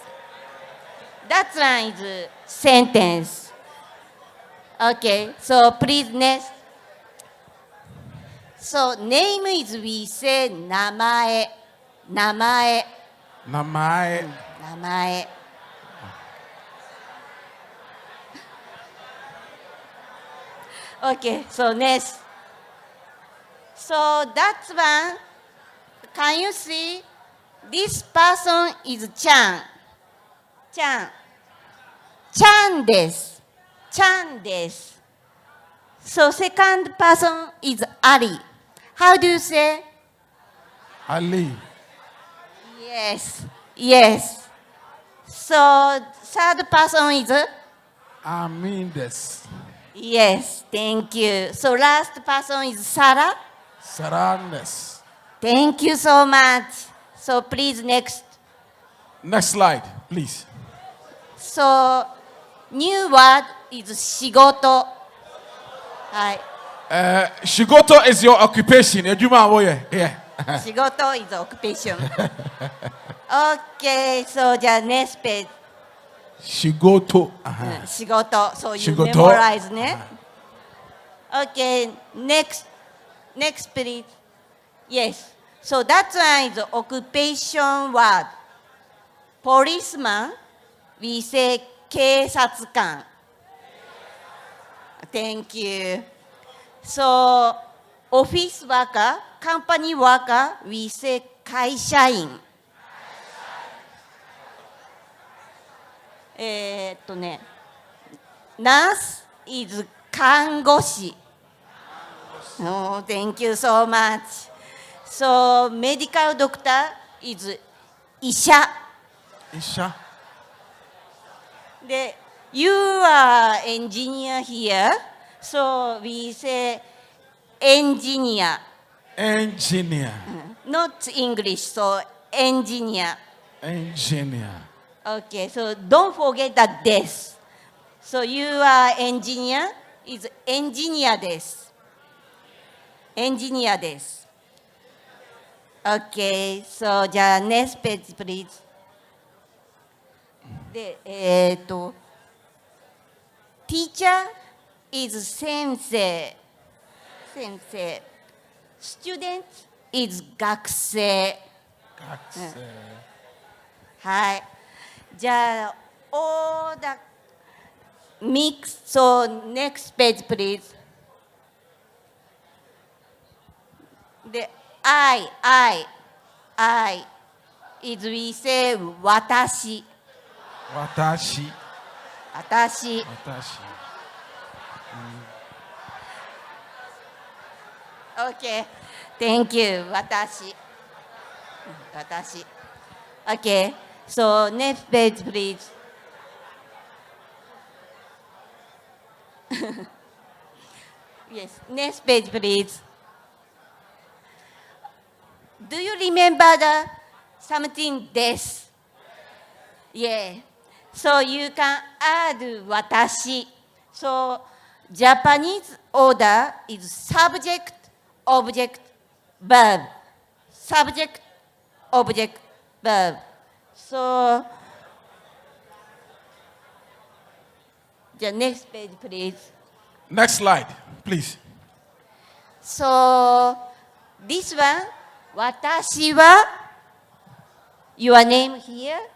That one is sentence. Okay, so please next. So name is we say 名前。名前。名前。名前。Okay, so next. So that's one. Can you see? This person is Chan. Chan. Chan desu. Chan desu. So second person is Ali. How do you say? Ali. Yes. Yes. So third person is? Amin desu. Yes, thank you. So last person is Sarah? Sarah desu. Thank you so much. So please next. Next slide, please. So new word is 仕事。はい。Shigoto is your occupation. Yeah. 仕事 is occupation. Okay, so じゃあ next page. 仕事。仕事。So you 仕事。 memorize ね。Okay, next please. Yes. So that one is occupation word. Policeman, we say 警察官。Thank you. So office worker, company worker, we say 会社員。Nurse is 看護師。Oh, thank you so much. So medical doctor is 医者。医者。You are engineer here, so we say engineer. Engineer. Not English, so engineer. Engineer. Okay, so don't forget that this. So you are engineer is engineer this. Engineer this. Okay, so じゃあ next page please. で、teacher is 先生。先生。student is 学生。学生。はい。じゃあ、all the mix, so next page please. で、I is we say 私。私。私。私。Okay, thank you. 私。私。Okay, so next page please. Yes, next page please. Do you remember the something this? Yeah. So you can add 私. So Japanese order is subject, object, verb. Subject, object, verb. So the next page, please. Next slide, please. So this one, 私は your name here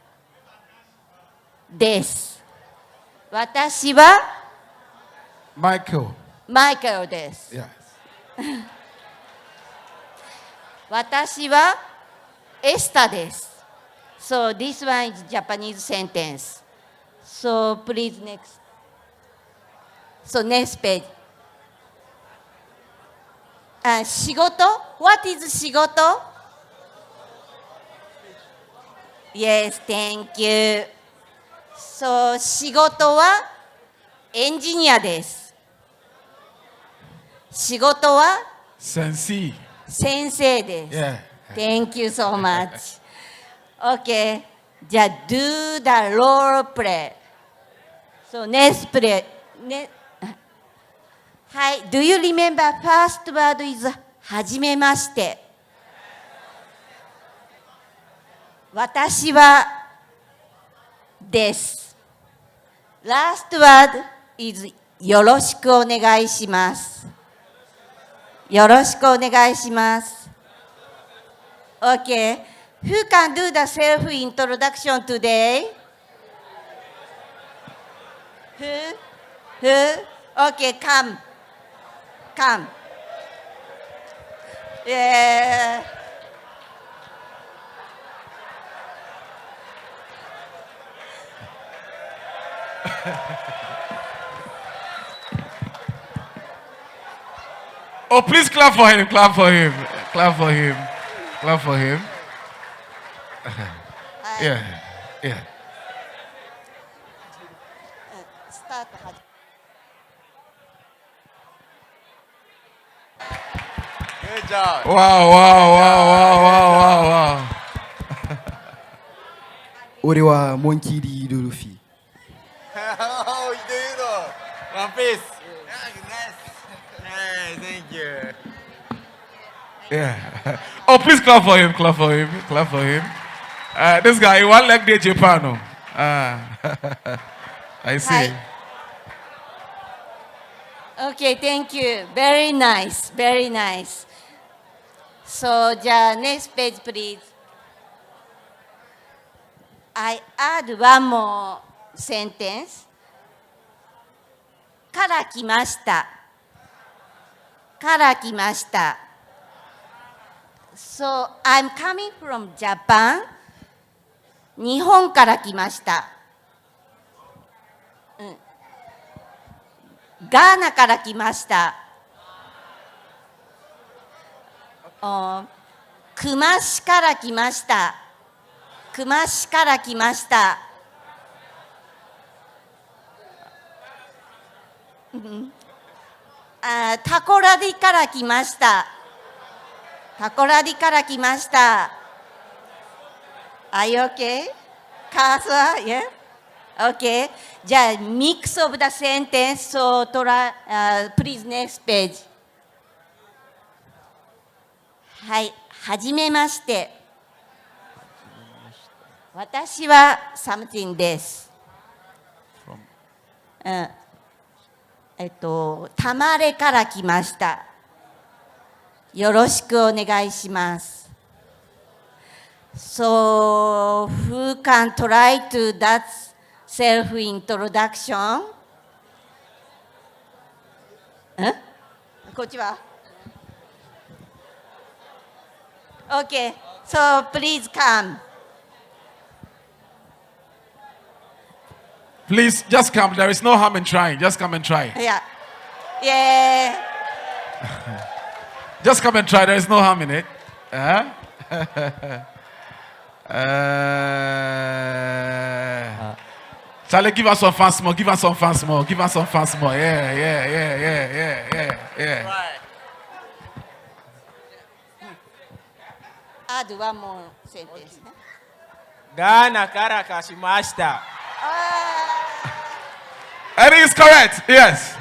です。私は Michael. Michael です。Yes. 私はエスタです。So this one is Japanese sentence. So please next. So next page. 仕事 What is 仕事 Yes, thank you. So 仕事はエンジニアです。仕事は先生。先生です。Yeah. Thank you so much. Okay. じゃあ do the role play. So next play. はい。Do you remember first word is はじめまして。私はです。Last word is よろしくお願いします。よろしくお願いします。Okay. Who can do the self-introduction today? Who? Okay, come. Come. Yeah. Oh, please clap for him, clap for him, clap for him, clap for him. Yeah, yeah. Start. Good job. Wow, wow, wow, wow, wow, wow, wow. 俺はモンキー・リー・ルルフィ。Oh, you do it all. One piece. Nice. Hey, thank you. Yeah. Oh, please clap for him, clap for him, clap for him. This guy, one leg day Japan. I see. Hi. Okay, thank you. Very nice, very nice. So, じゃあ next page, please. I add one more sentence. から来ました。から来ました。So, I'm coming from Japan. 日本から来ました。ガーナから来ました。熊市から来ました。熊市から来ました。タコラディから来ました。タコラディから来ました。Are you okay? カーサー Yeah? Okay. じゃあ、mix of the sentence, so please next page. はい、はじめまして。私は something です。たまれから来ました。よろしくお願いします。So, who can try to that self-introduction? こっちは Okay, so please come. Please, just come. There is no harm in trying. Just come and try. Yeah. Yeah. Just come and try. There is no harm in it. Charlie, give us some fans more. Give us some fans more. Give us some fans more. Yeah. Right. Add one more sentence. Ghanaからかしました。And it is correct. Yes.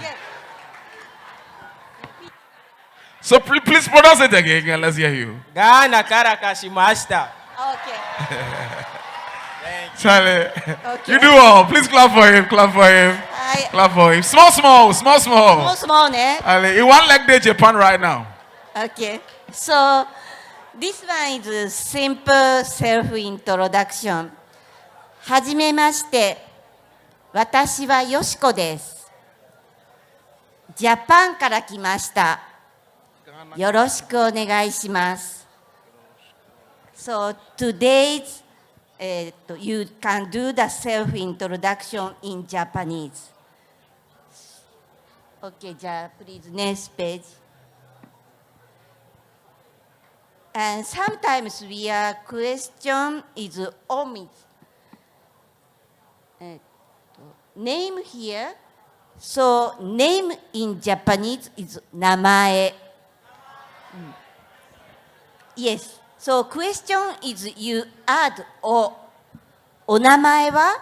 So please pronounce it again. Let's hear you. Ghanaからかしました。Okay. Charlie, Okay. you do well. Please clap for him. Clap for him. Clap for him. Small. Smallね。Ali, in one leg day Japan right now. Okay. So this one is simple self-introduction. はじめまして。私はよしこです。ジャパンから来ました。よろしくお願いします。So today's you can do the self-introduction in Japanese. Okay, じゃあ please next page. And sometimes we are question is omit. Name here. So name in Japanese is 名前。Yes. So question is you add お名前は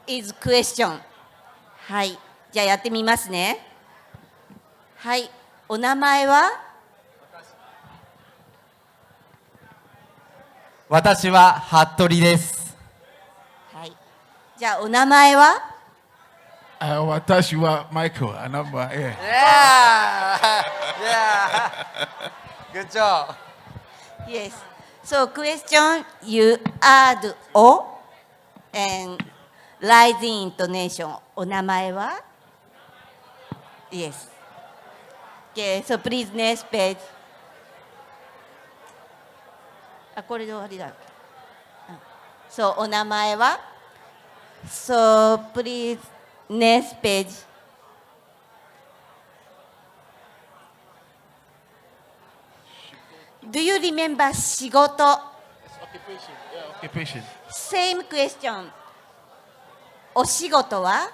is question. はい。じゃあやってみますね。はい。お名前は私は服部です。はい。じゃあお名前は私はマイクル。Yeah. Good job. Yes. So question you add o and rising intonation. お名前は Yes. Okay. So please next page. これで終わりだ。そう、お名前は So please next page. Do you remember 仕事 Occupation. Same question. お仕事は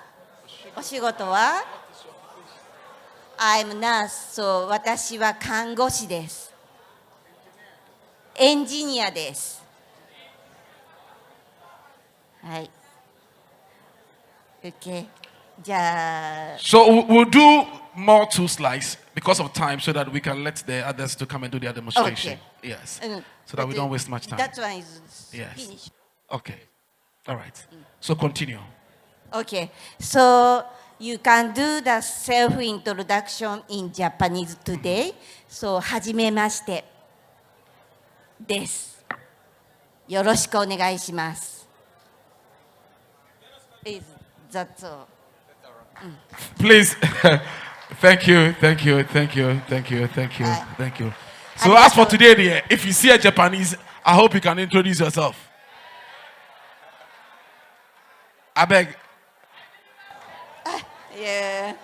I'm nurse. So 私は看護師です。エンジニアです。はい。Okay. じゃあ。So we'll do more 2 slides because of time, so that we can let the others to come and do their demonstration. Okay. Yes. So that we don't waste much time. That one is finished. Okay. All right. So continue. Okay. So you can do the self-introduction in Japanese today. So はじめましてです。よろしくお願いします。That's all. Please. Thank you. So as for today, if you see a Japanese, I hope you can introduce yourself. I beg. Yeah.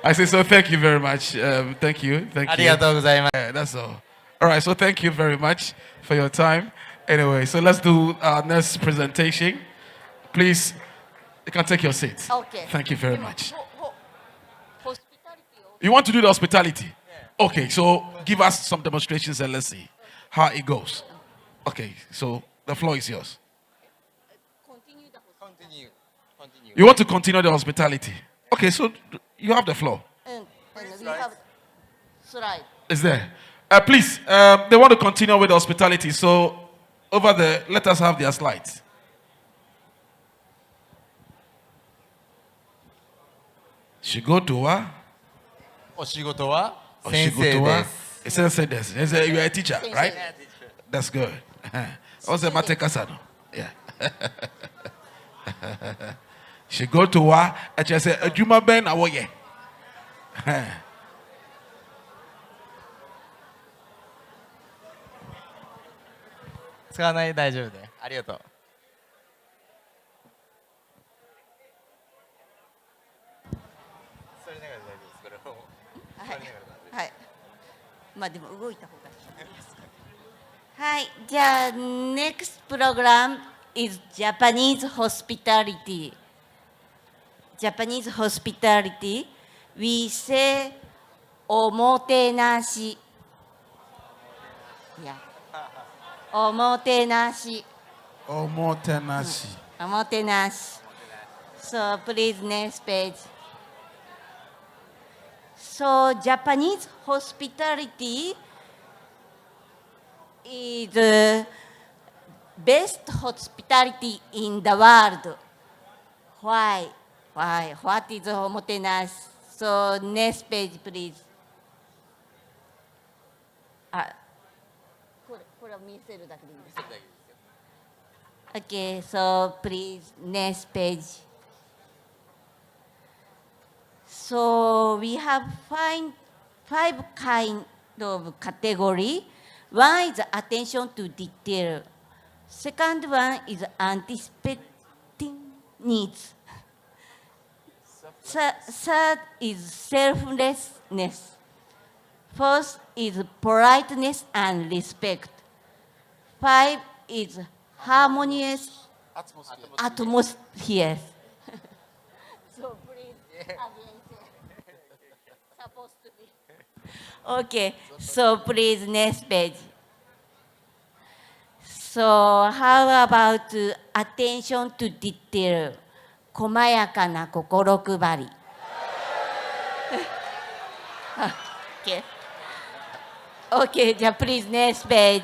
I say so. Thank you very much. Thank you. ありがとうございます。That's all. All right. So thank you very much for your time. Anyway, so let's do our next presentation. Please, you can take your seat. Okay. Thank you very much. Hospitality. You want to do the hospitality? Okay, so give us some demonstrations and let's see how it goes. Okay, so the floor is yours. Continue. You want to continue the hospitality? Okay, so you have the floor. And we have slide. Is there? Please, they want to continue with the hospitality, so over there, let us have their slides. Shigoto お仕事は wa? 先生です。 Sensei desu. Sensei, you are a teacher, right? That's good. Also, Matekasano. Yeah. Shigoto wa? I say, Ajuma ben awoye. 使わないで大丈夫で。ありがとう。それながら大丈夫です。これを。はい。まあでも動いた方がいいですか。はい。じゃあ next program is Japanese hospitality. Japanese hospitality. We say おもてなし。Yeah. おもてなし。おもてなし。So please next page. So Japanese hospitality is the best hospitality in the world. Why? Why? What is おもてなし? So next page please. これを見せるだけでいいですか? Okay, so please next page. So we have five kind of category. One is attention to detail. Second one is anticipating needs. Third is selflessness. Fourth is politeness and respect. Five is harmonious atmosphere. So please, again, supposed to be. Okay, so please next page. So how about attention to detail? 細やかな心配り。Okay. Okay, じゃあ please next page.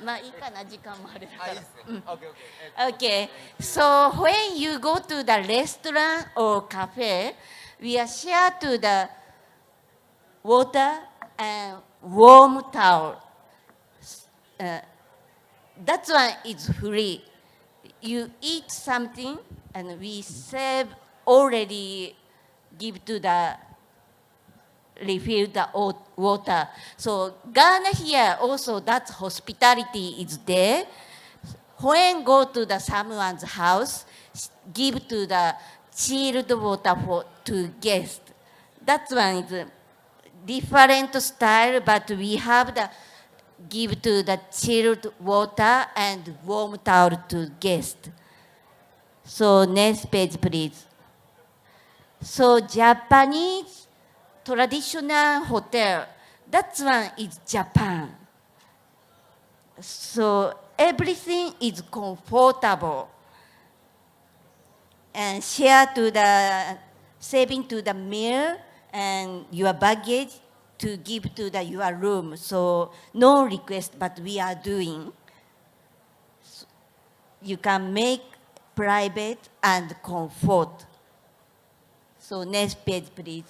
まあいいかな、時間もあるから。Okay, so when you go to the restaurant or cafe, we are share to the water and warm towel. That one is free. You eat something and we save already give to the refill the water. So Ghana here also that hospitality is there. When go to the someone's house, give to the chilled water to guests. That one is a different style, but we have the give to the chilled water and warm towel to guests. So next page, please. So Japanese traditional hotel, that one is Japan. So everything is comfortable and share to the saving to the meal and your baggage to give to the your room. So no request, but we are doing. So you can make private and comfort. So next page, please.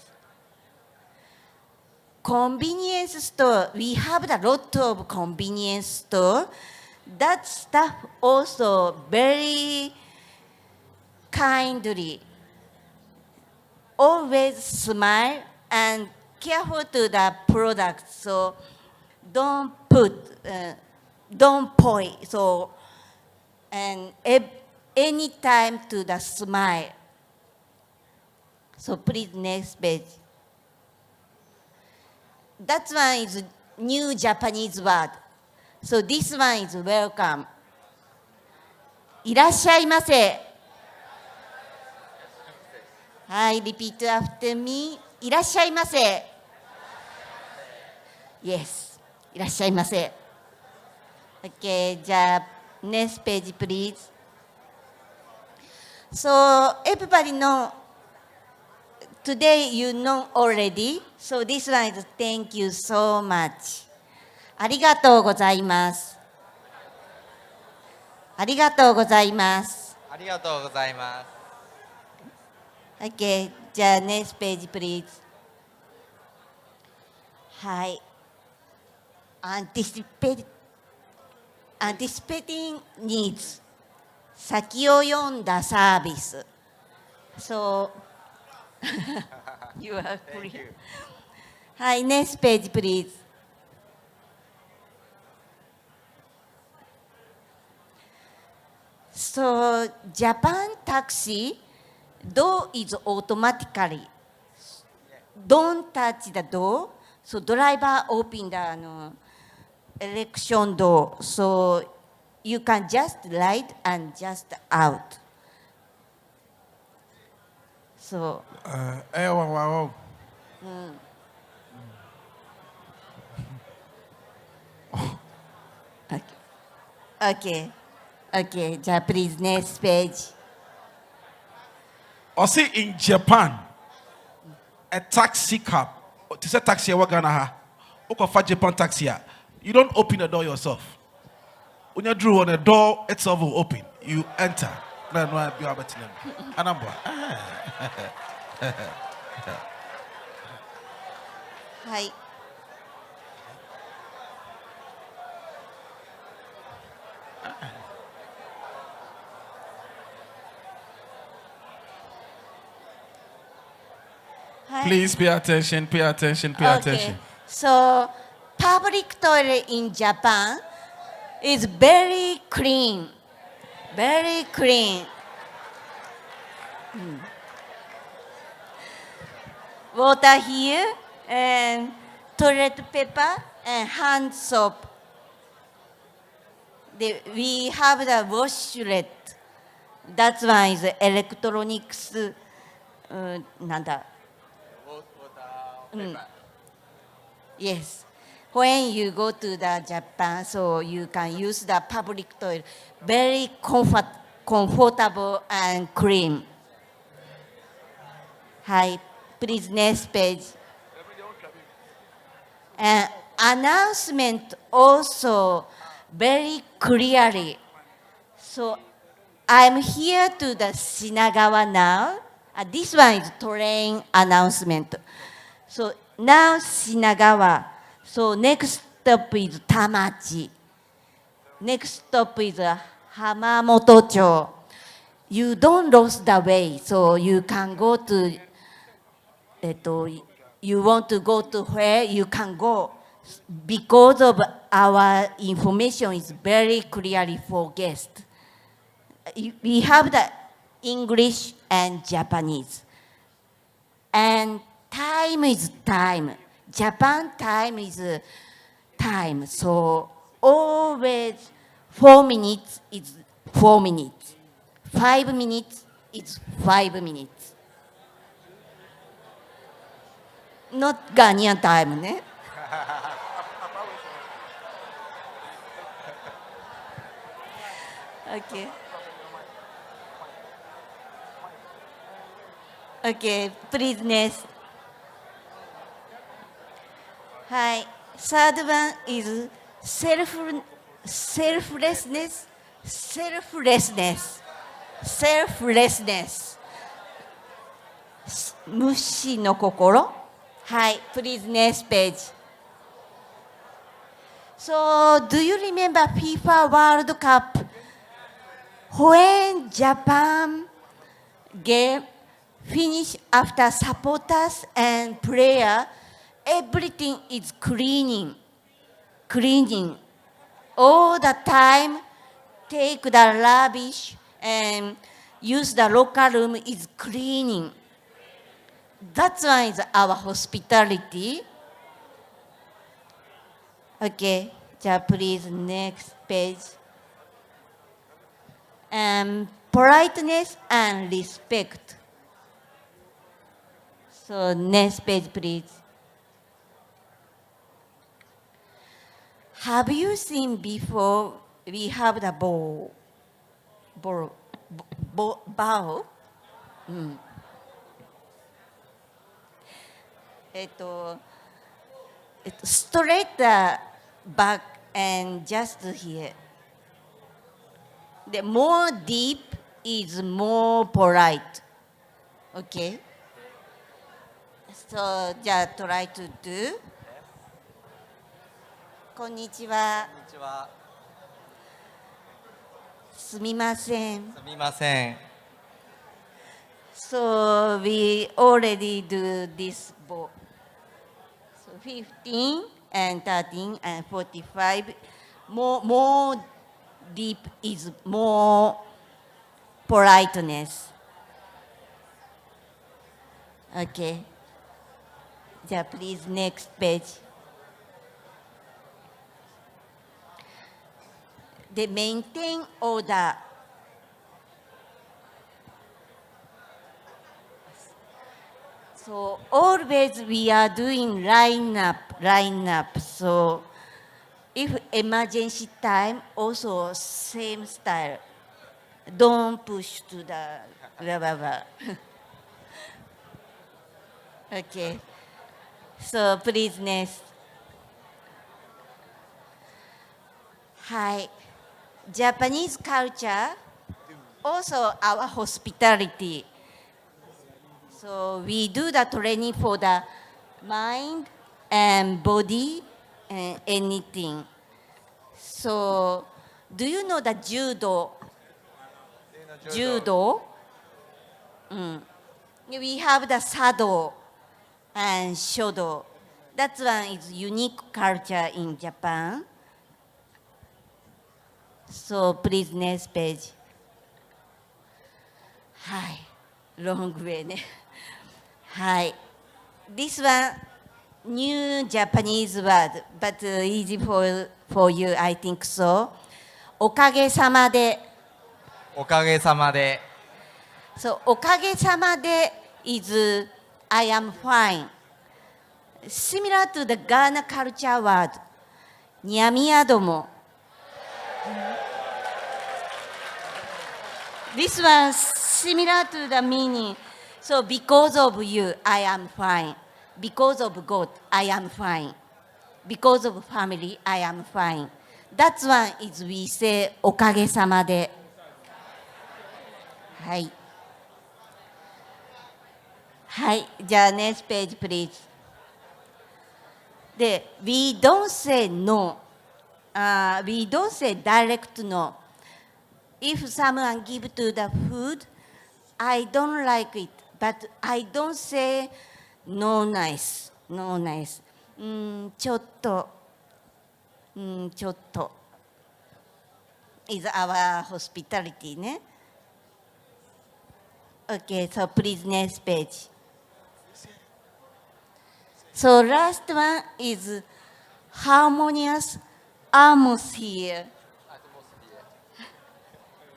Convenience store. We have a lot of convenience store. That staff also very kindly. Always smile and careful to the product. So don't point. So and any time to the smile. So please next page. That one is new Japanese word. So this one is welcome. いらっしゃいませ。はい、repeat after me. いらっしゃいませ。Yes. いらっしゃいませ。Okay, じゃあ、next page, please. So, everybody know, today you know already. So, this one is thank you so much. ありがとうございます。ありがとうございます。ありがとうございます。Okay, じゃあ next page, please. はい。anticipating needs 先を読んだサービス So you are free はい next page please So Japan taxi door is automatically don't touch the door so driver open the election door, so you can just ride and just out. So. Wow. Okay. Please next page. I see in Japan, a taxi cab. To say taxi, what gonna ha? Japan taxi. You don't open the door yourself. When you drew on the door, itself will open. You enter. Hi. Please pay attention. Okay. So, public toilet in Japan is very clean. Very clean. Water here and toilet paper and hand soap. We have the washlet. That's why is electronics. なんだ Yes. When you go to the Japan, so you can use the public toilet. Very comfortable and clean. Hi, please next page. And announcement also very clearly. So I'm here to the Shinagawa now. This one is train announcement. So now Shinagawa. So next stop is Tamachi. Next stop is Hamamoto-cho. You don't lose the way, so you can go to. You want to go to where you can go, because of our information is very clearly for guests. We have the English and Japanese, and time is time. Japan time is time. So always 4 minutes is 4 minutes. 5 minutes is 5 minutes. Not Ghanaian time, ne? Okay. Okay, please next. Hi. Third one is selflessness. Selflessness. Selflessness. 無視の心。はい、please next page. So, do you remember FIFA World Cup? When Japan game finish after supporters and player, everything is cleaning. All the time, take the rubbish and use the locker room is cleaning. That's why is our hospitality. Okay, please next page. Politeness and respect. So next page, please. Have you seen before we have the bow? Bow? straight the back and just here. The more deep is more polite. Okay? So, じゃあ try to do. こんにちは。こんにちは。すみません。すみません。So we already do this book. So 15 and 13 and 45. More deep is more politeness. Okay. Yeah, please next page. They maintain order. So always we are doing line up. So if emergency time, also same style. Don't push to the blah, blah, blah. Okay. So please next. Hi. Japanese culture, also our hospitality. So we do the training for the mind and body and anything. So do you know the judo? Judo? We have the sado and shodo. That one is unique culture in Japan. So please next page. Hi. Long way. Hi. This one, new Japanese word, but easy for you, I think so. おかげさまで。おかげさまで。So, おかげさまで is I am fine. Similar to the Ghana culture word, にゃみやども. This one similar to the meaning. So because of you, I am fine. Because of God, I am fine. Because of family, I am fine. That one is we say おかげさまで。はい。はい。じゃあ next page please. で、we don't say no. We don't say direct no. If someone give to the food, I don't like it, but I don't say no nice, no nice. ちょっと is our hospitality ね。Okay, so please next page. So last one is harmonious atmosphere.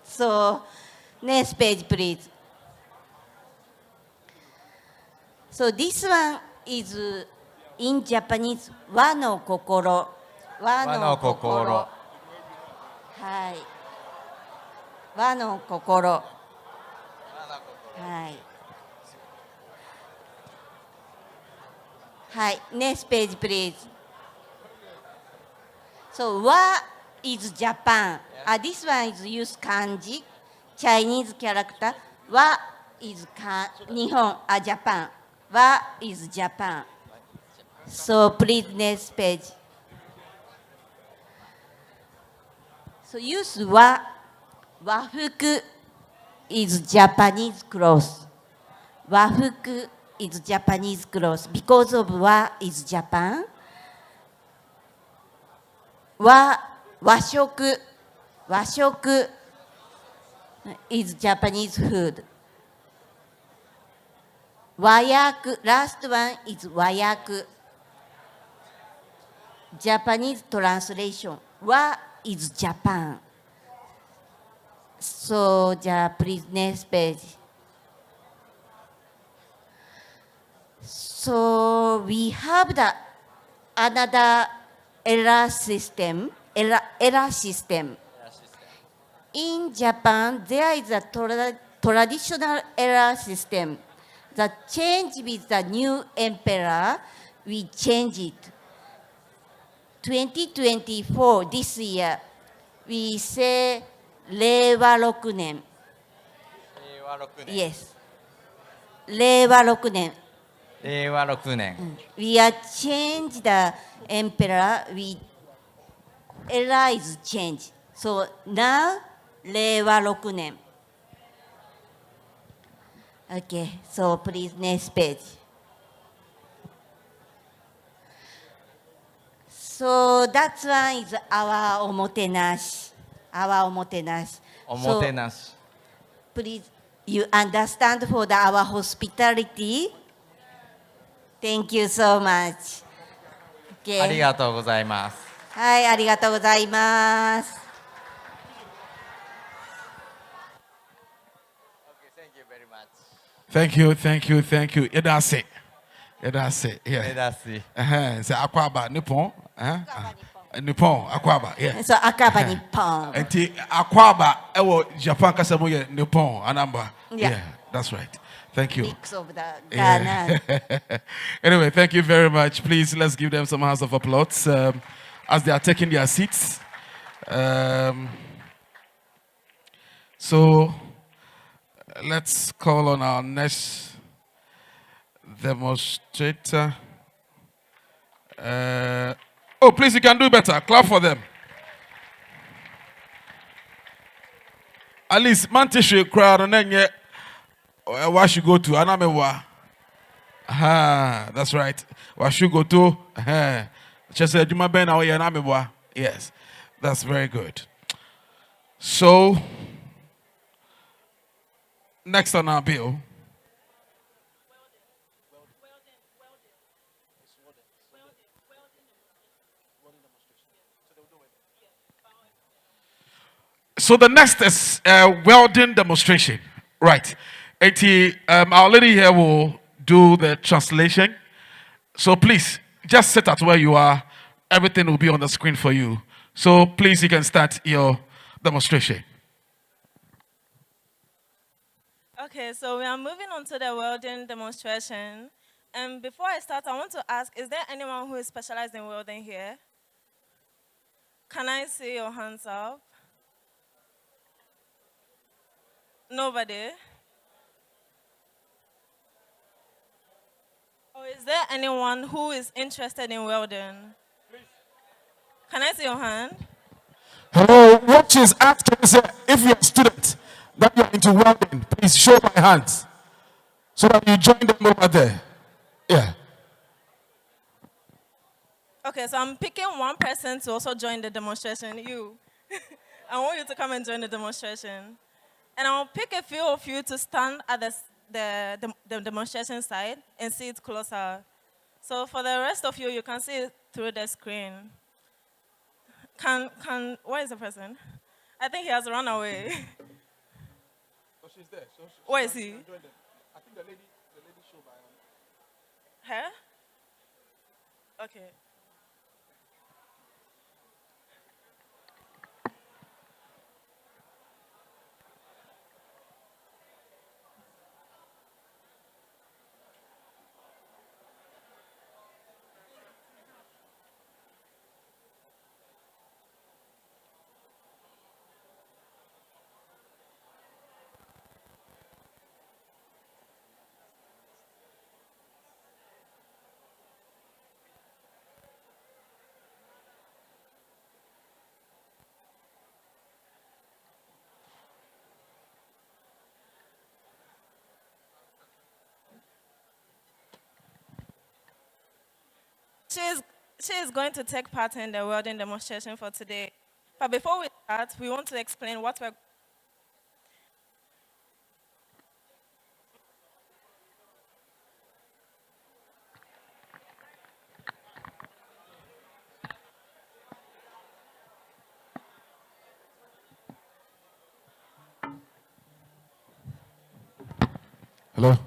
So next page, please. So this one is in Japanese 和の心。和の心。はい。和の心。はい。はい。Next page, please. So 和 is Japan. This one is use kanji, Chinese character. 和 is 日本、Japan. 和 is Japan. So please next page. So use 和服 is Japanese clothes. 和服 is Japanese clothes. Because of 和 is Japan. 和食 is Japanese food. 和訳 last one is 和訳。Japanese translation. What is Japan? So, please next page. So we have the another error system. Error system. In Japan, there is a traditional error system. The change with the new emperor, we change it. 2024, this year, we say 令和6年. 令和6年 Yes. 令和6年. 令和6年 We are change the emperor. We era is changed. So now 令和6年. Okay. So please next page. So that one is our omotenashi. Our omotenashi. おもてなし Please, you understand for our hospitality. Thank you so much. ありがとうございます。はい、ありがとうございます。Thank you, thank you, thank you. That's it. That's it. Yeah. That's it. Say Akwaba, Nippon. Nippon, Akwaba. Yeah. So Akwaba, Nippon. And Akwaba, Japan Kasamo, Nippon, Anamba. Yeah, that's right. Thank you. Mix of the Ghana. Yeah. Anyway, thank you very much. Please, let's give them some hands of applause as they are taking their seats. So, let's call on our next demonstrator. Oh, please, you can do better. Clap for them. At least, Mantishu crowd and then yeah. Where should go to? Anamewa. That's right. Where should go to? Just said Juma Ben Anamewa. Yes, that's very good. So, next on our bill. So the next is welding demonstration. Right. Our lady here will do the translation. So please, just sit at where you are. Everything will be on the screen for you. So please, you can start your demonstration. Okay, so we are moving on to the welding demonstration. And before I start, I want to ask, is there anyone who is specialized in welding here? Can I see your hands up? Nobody? Or is there anyone who is interested in welding? Can I see your hand? Hello, what she's asking is if you're a student that you're into welding, please show my hands so that you join them over there. Yeah. Okay, so I'm picking one person to also join the demonstration. You. I want you to come and join the demonstration. And I'll pick a few of you to stand at the demonstration side and see it closer. So for the rest of you, you can see it through the screen. Where is the person? I think he has run away. So she's there. Where is he? I think the lady showed by Her? Okay. She is going to take part in the welding demonstration for today. But before we start, we want to explain what we're Hello?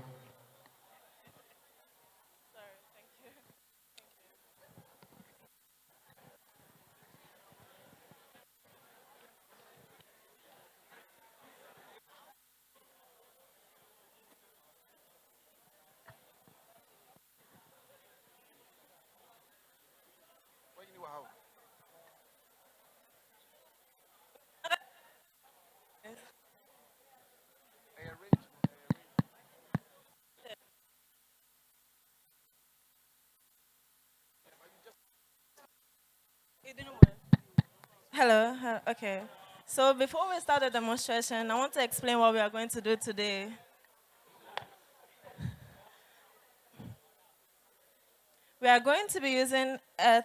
Hello. Okay. So before we start the demonstration, I want to explain what we are going to do today. We are going to be using a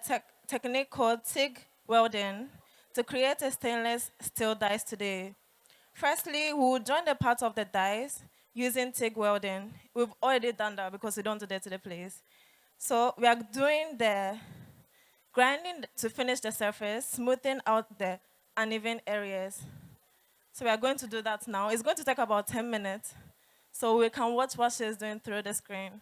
technique called TIG welding to create a stainless steel dies today. Firstly, we will join the parts of the dies using TIG welding. We've already done that because we don't do that to the place. So we are doing the grinding to finish the surface, smoothing out the uneven areas. So we are going to do that now. It's going to take about 10 minutes. So we can watch what she's doing through the screen.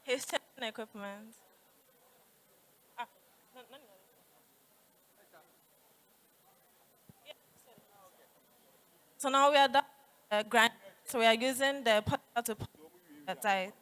He's checking equipment. So now we are done grind. So we are using the powder to tie.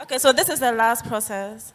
Okay, so this is the last process.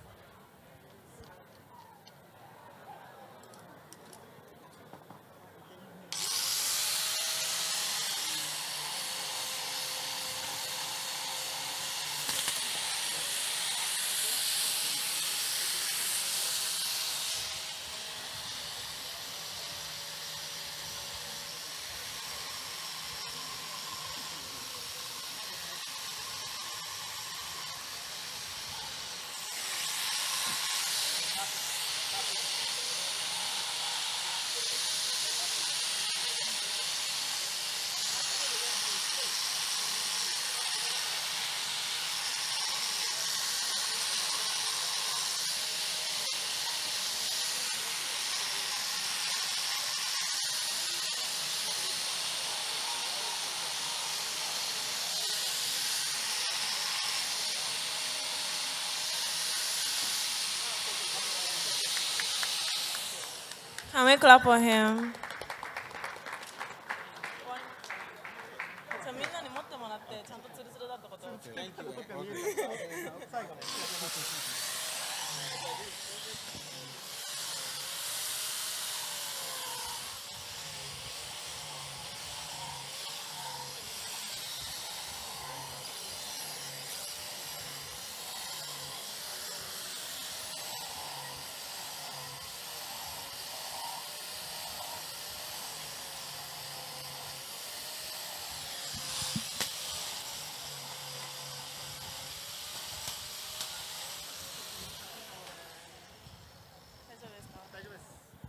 Can we clap for him?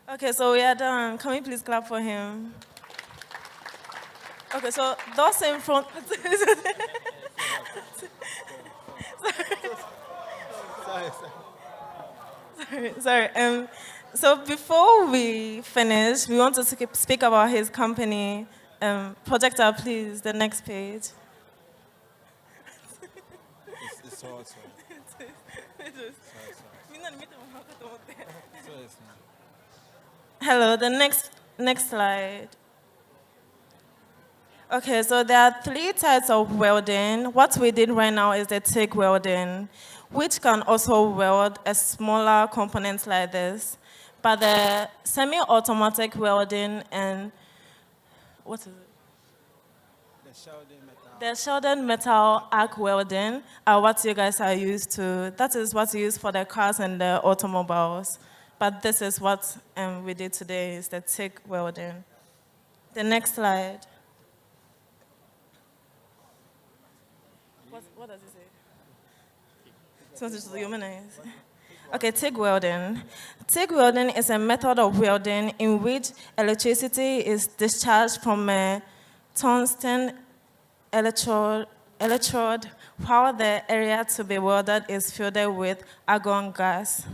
Okay, so we are done. Can we please clap for him? Okay, so those in front. Sorry. So before we finish, we want to speak about his company. Projector, please, the next page. It's hard, sorry. Hello, the next slide. Okay, so there are 3 types of welding. What we did right now is the TIG welding, which can also weld a smaller components like this. But the semi-automatic welding and what is it? The shielded metal arc welding are what you guys are used to. That is what's used for the cars and the automobiles. But this is what we did today, is the TIG welding. The next slide. What does it say? Okay, TIG welding. TIG welding is a method of welding in which electricity is discharged from a tungsten electrode while the area to be welded is filled with argon gas.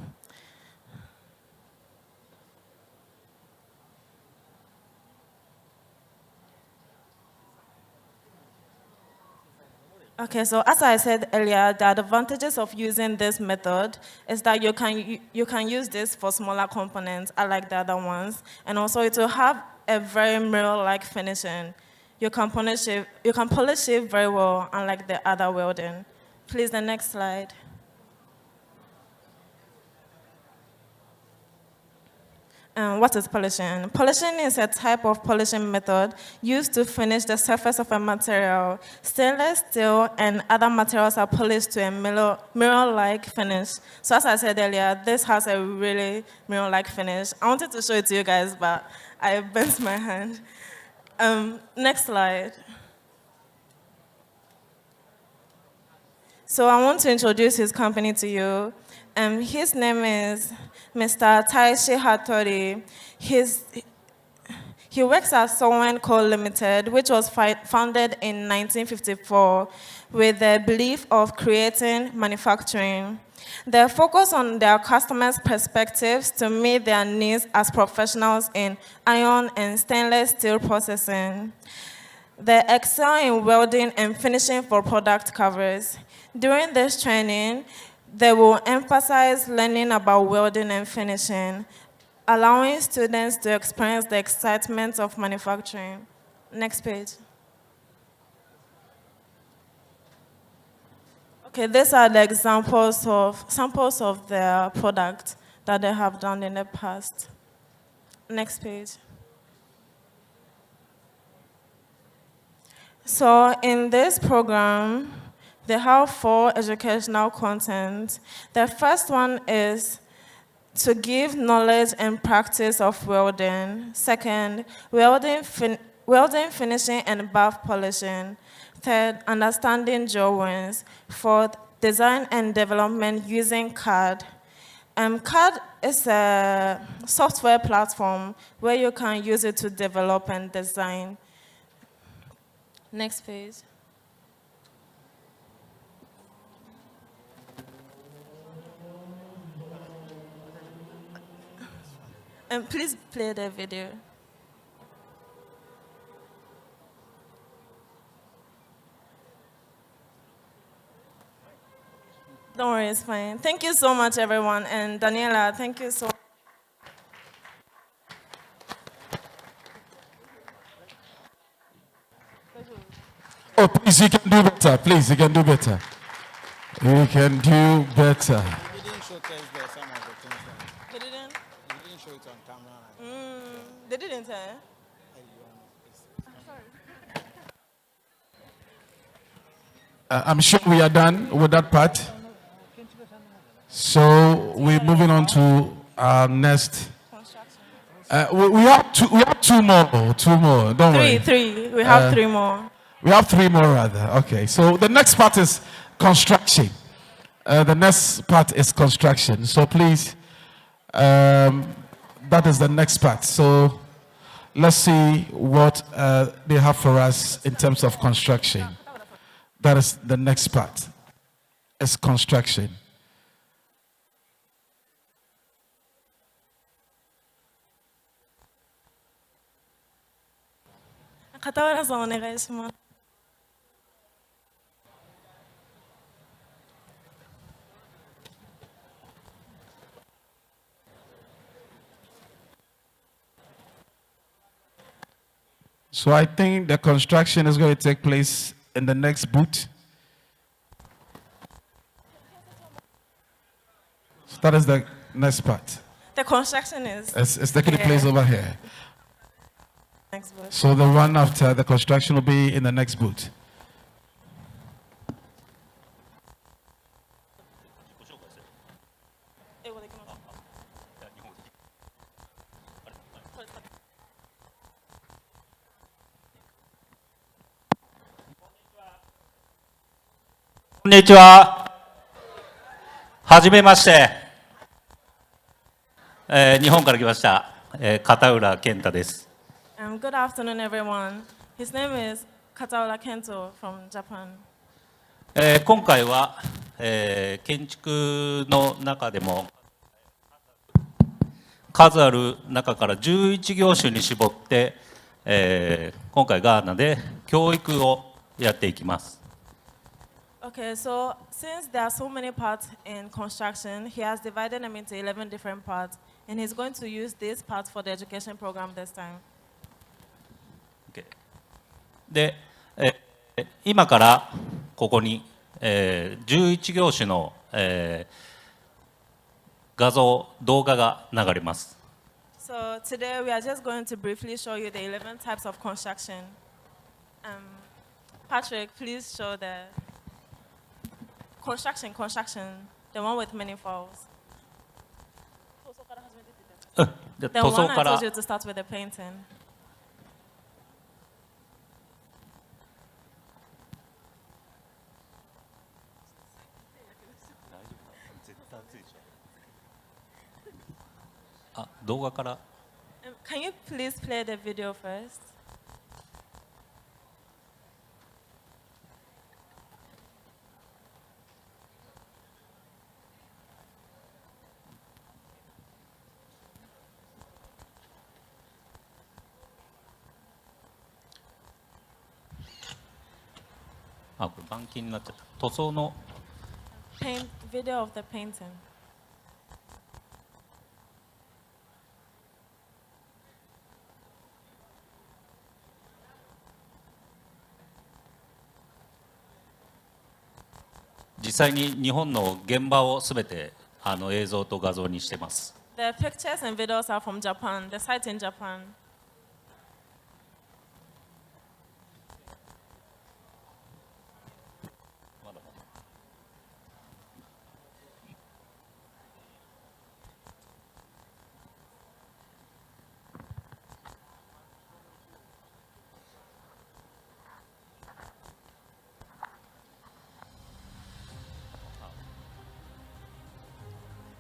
Okay, so as I said earlier, the advantages of using this method is that you can use this for smaller components, unlike the other ones, and also it will have a very mirror-like finishing. You can polish it very well, unlike the other welding. Please, the next slide. What is polishing? Polishing is a type of polishing method used to finish the surface of a material. Stainless steel and other materials are polished to a mirror-like finish. So as I said earlier, this has a really mirror-like finish. I wanted to show it to you guys, but I bent my hand. Next slide. So I want to introduce his company to you. His name is Mr. Taishi Hattori. He works at Sowen Co. Limited, which was founded in 1954 with the belief of creating manufacturing. They focus on their customers' perspectives to meet their needs as professionals in iron and stainless steel processing. They excel in welding and finishing for product covers. During this training, they will emphasize learning about welding and finishing, allowing students to experience the excitement of manufacturing. Next page. Okay, these are the samples of their product that they have done in the past. Next page. So in this program, they have 4 educational content. The first one is to give knowledge and practice of welding. Second, welding, finishing, and bath polishing. Third, understanding drawings. Fourth, design and development using CAD. CAD is a software platform where you can use it to develop and design. Next page. And please play the video. Don't worry, it's fine. Thank you so much, everyone. And Daniela, thank you so much. Oh, please, you can do better. Please, you can do better. You can do better. We didn't show test there some of the things. They didn't? We didn't show it on camera. They didn't, eh? I'm sure we are done with that part. So we're moving on to our next. We have two more. Don't worry. Three. We have 3 more. We have 3 more rather. Okay. So the next part is construction. The next part is construction. So please, that is the next part. So let's see what they have for us in terms of construction. That is the next part. It's construction. So I think the construction is going to take place in the next booth. So that is the next part. The construction is. It's taking place over here. Next booth. So the one after the construction will be in the next booth.こんにちは。はじめまして。日本から来ました、片浦健太です。Good afternoon, everyone. His name is Kataura Kento from Japan. 今回は、建築の中でも数ある中から11業種に絞って、今回ガーナで教育をやっていきます。Okay, so since there are so many parts in construction, he has divided them into 11 different parts, and he's going to use this part for the education program this time. で、今からここに、11業種の、画像、動画が流れます。So today we are just going to briefly show you the 11 types of construction. Patrick, please show the construction, the one with many falls. The one I told you to start with the painting. Can you please play the video first? あ、これ板金になっちゃった。塗装の Video of the painting. 実際に日本の現場をすべて映像と画像にしてます。The pictures and videos are from Japan, the site in Japan.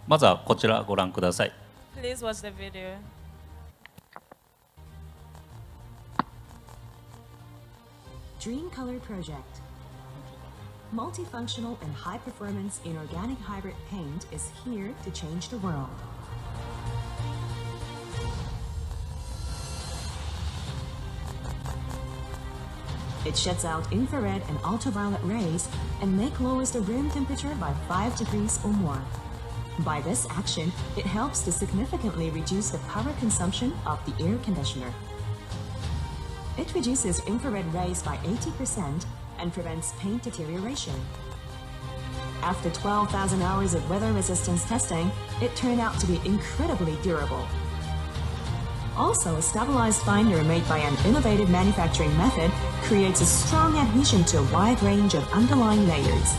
まずはこちらご覧ください。 Please watch the video. Dream Color Project. Multifunctional and high-performance inorganic hybrid paint is here to change the world. It sheds out infrared and ultraviolet rays and make lowers the room temperature by 5 degrees or more. By this action, it helps to significantly reduce the power consumption of the air conditioner. It reduces infrared rays by 80% and prevents paint deterioration. After 12,000 hours of weather resistance testing, it turned out to be incredibly durable. Also, a stabilized binder made by an innovative manufacturing method creates a strong adhesion to a wide range of underlying layers.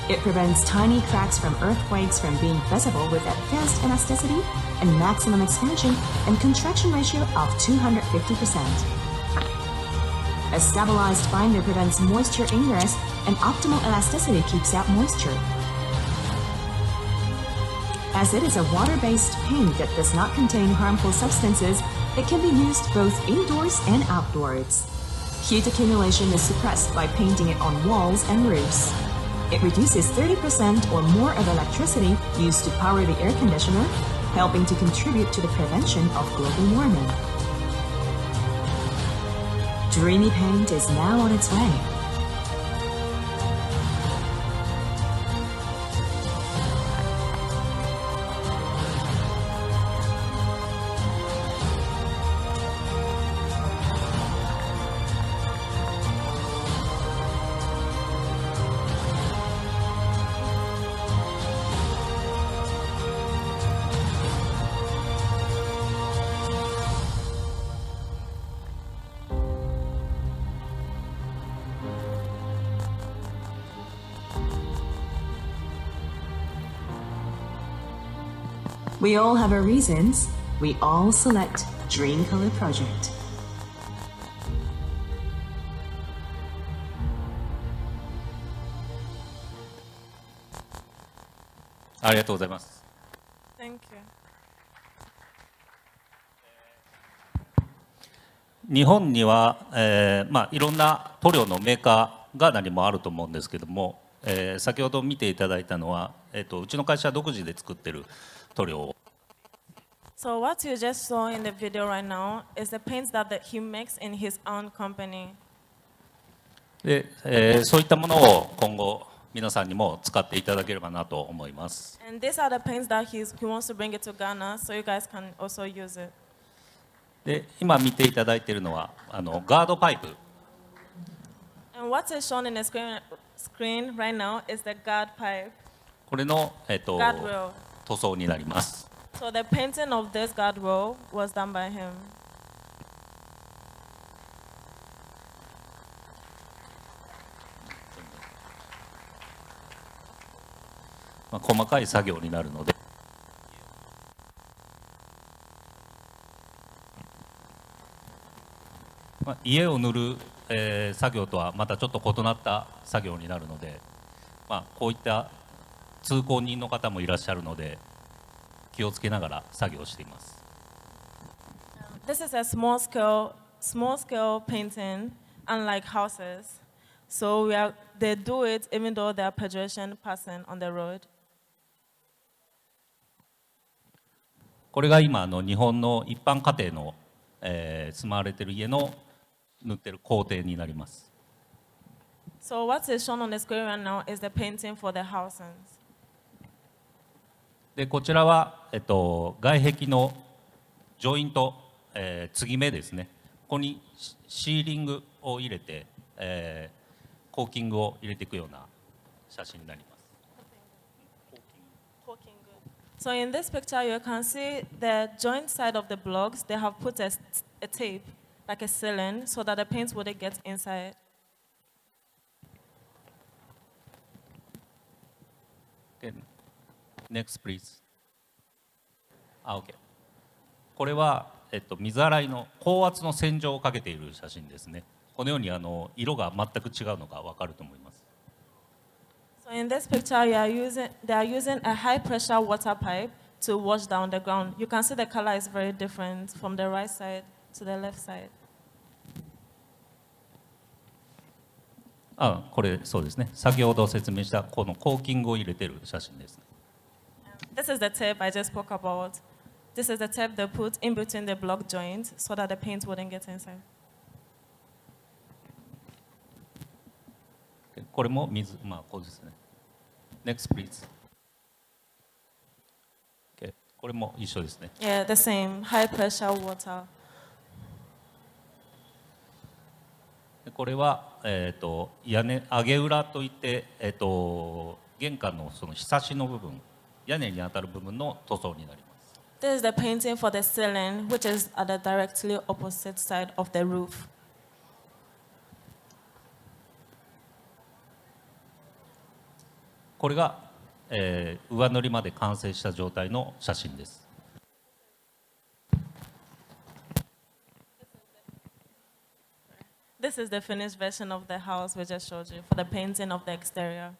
It prevents tiny cracks from earthquakes from being visible with advanced elasticity and maximum expansion and contraction ratio of 250%. A stabilized binder prevents moisture ingress and optimal elasticity keeps out moisture. As it is a water-based paint that does not contain harmful substances, it can be used both indoors and outdoors. Heat accumulation is suppressed by painting it on walls and roofs. It reduces 30% or more of electricity used to power the air conditioner, helping to contribute to the prevention of global warming. Dreamy paint is now on its way. We all have our reasons. We all select Dream Color Project. ありがとうございます。 Thank you. 日本には、いろんな塗料のメーカーが何もあると思うんですけども、先ほど見ていただいたのは、うちの会社独自で作ってる塗料を So what you just saw in the video right now is the paints that he makes in his own company. で、そういったものを今後皆さんにも使っていただければなと思います。 And these are the paints that he wants to bring it to Ghana, so you guys can also use it. で、今見ていただいているのはガードパイプ。 And what is shown in the screen right now is the guard pipe. これの、Guardrail. 塗装になります。 So the painting of this guardrail was done by him. 細かい作業になるので、家を塗る、作業とはまたちょっと異なった作業になるので、こういった通行人の方もいらっしゃるので気をつけながら作業しています。 This is a small scale painting, unlike houses. So they do it even though there are pedestrians passing on the road. これが今日本の一般家庭の、住まわれている家の塗ってる工程になります。So what is shown on the screen right now is the painting for the housings. でこちらは、外壁のジョイント、継ぎ目ですね。ここにシーリングを入れて、コーキングを入れていくような写真になります。So in this picture, you can see the joint side of the blocks. They have put a tape, like a ceiling, so that the paint wouldn't get inside. Okay. Next, please. OK。これは、水洗いの高圧の洗浄をかけている写真ですね。このように色が全く違うのが分かると思います。So in this picture, they are using a high-pressure water pipe to wash down the ground. You can see the color is very different from the right side to the left side. これそうですね。先ほど説明したこのコーキングを入れている写真です。This is the tape I just spoke about. This is the tape they put in between the block joints so that the paint wouldn't get inside. これも水、こうですね。Next, please. Okay. これも一緒ですね。Yeah, the same. High pressure water. これは、屋根上げ裏といって、玄関のそのひさしの部分、屋根に当たる部分の塗装になります。This is the painting for the ceiling, which is at the directly opposite side of the roof. これが、上塗りまで完成した状態の写真です。This is the finished version of the house we just showed you for the painting of the exterior.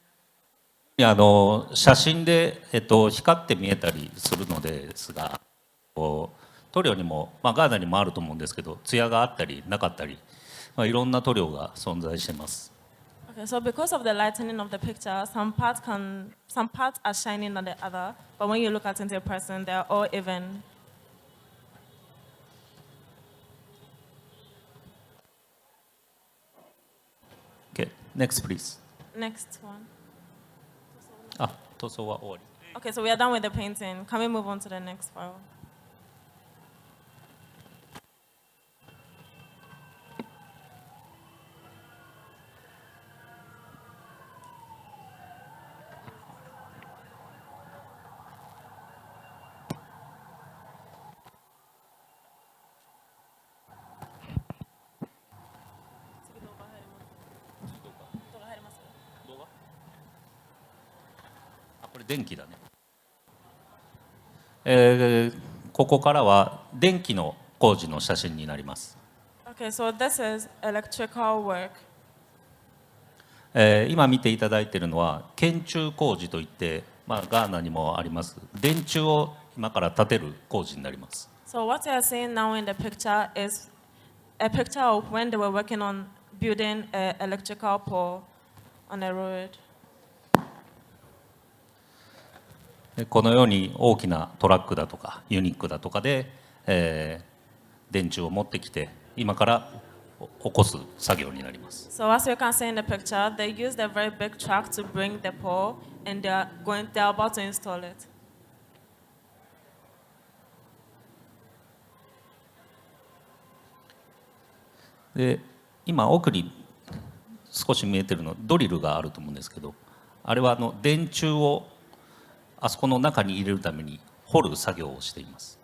写真で、光って見えたりするのですが、塗料にも、ガーナにもあると思うんですけど、艶があったりなかったり、いろんな塗料が存在しています。Okay, so because of the lightening of the picture, some parts are shining than the other, but when you look at it in person, they are all even. Okay, next please. Next one. 塗装は終わり。Okay, so we are done with the painting. Can we move on to the next file?これ電気だね。ここからは電気の工事の写真になります。Okay, so this is electrical work. 今見ていただいているのは建築工事といって、ガーナにもあります電柱を今から建てる工事になります。So what you are seeing now in the picture is a picture of when they were working on building an electrical pole on a road. このように大きなトラックだとかユニックだとかで、電柱を持ってきて今から起こす作業になります。So as you can see in the picture, they used a very big truck to bring the pole, and they are about to install it. で、今奥に少し見えてるのドリルがあると思うんですけど、あれは電柱をあそこの中に入れるために掘る作業をしています。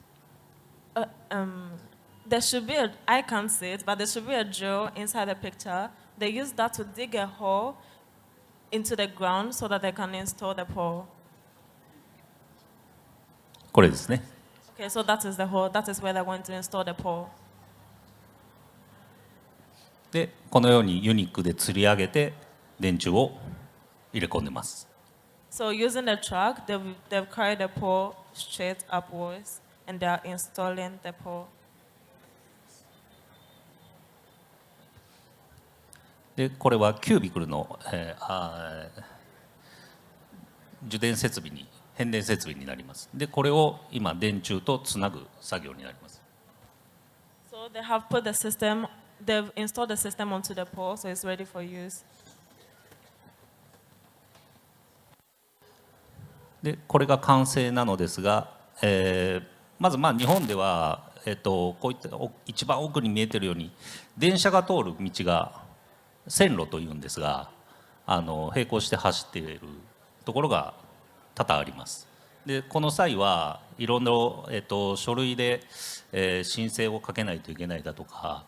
There should be I can't see it, but there should be a drill inside the picture. They use that to dig a hole into the ground so that they can install the pole. これですね。Okay, so that is the hole. That is where they're going to install the pole. で、このようにユニックで吊り上げて電柱を入れ込んでます。So using the truck, they've carried the pole straight upwards, and they are installing the pole. で、これはキュービクルの、受電設備に変電設備になります。で、これを今電柱とつなぐ作業になります。So they have put the system. They've installed the system onto the pole, so it's ready for use. でこれが完成なのですが、まず日本では、こういった一番奥に見えているように電車が通る道が線路というんですが、並行して走っているところが多々あります。でこの際はいろんな、書類で、申請をかけないといけないだとか、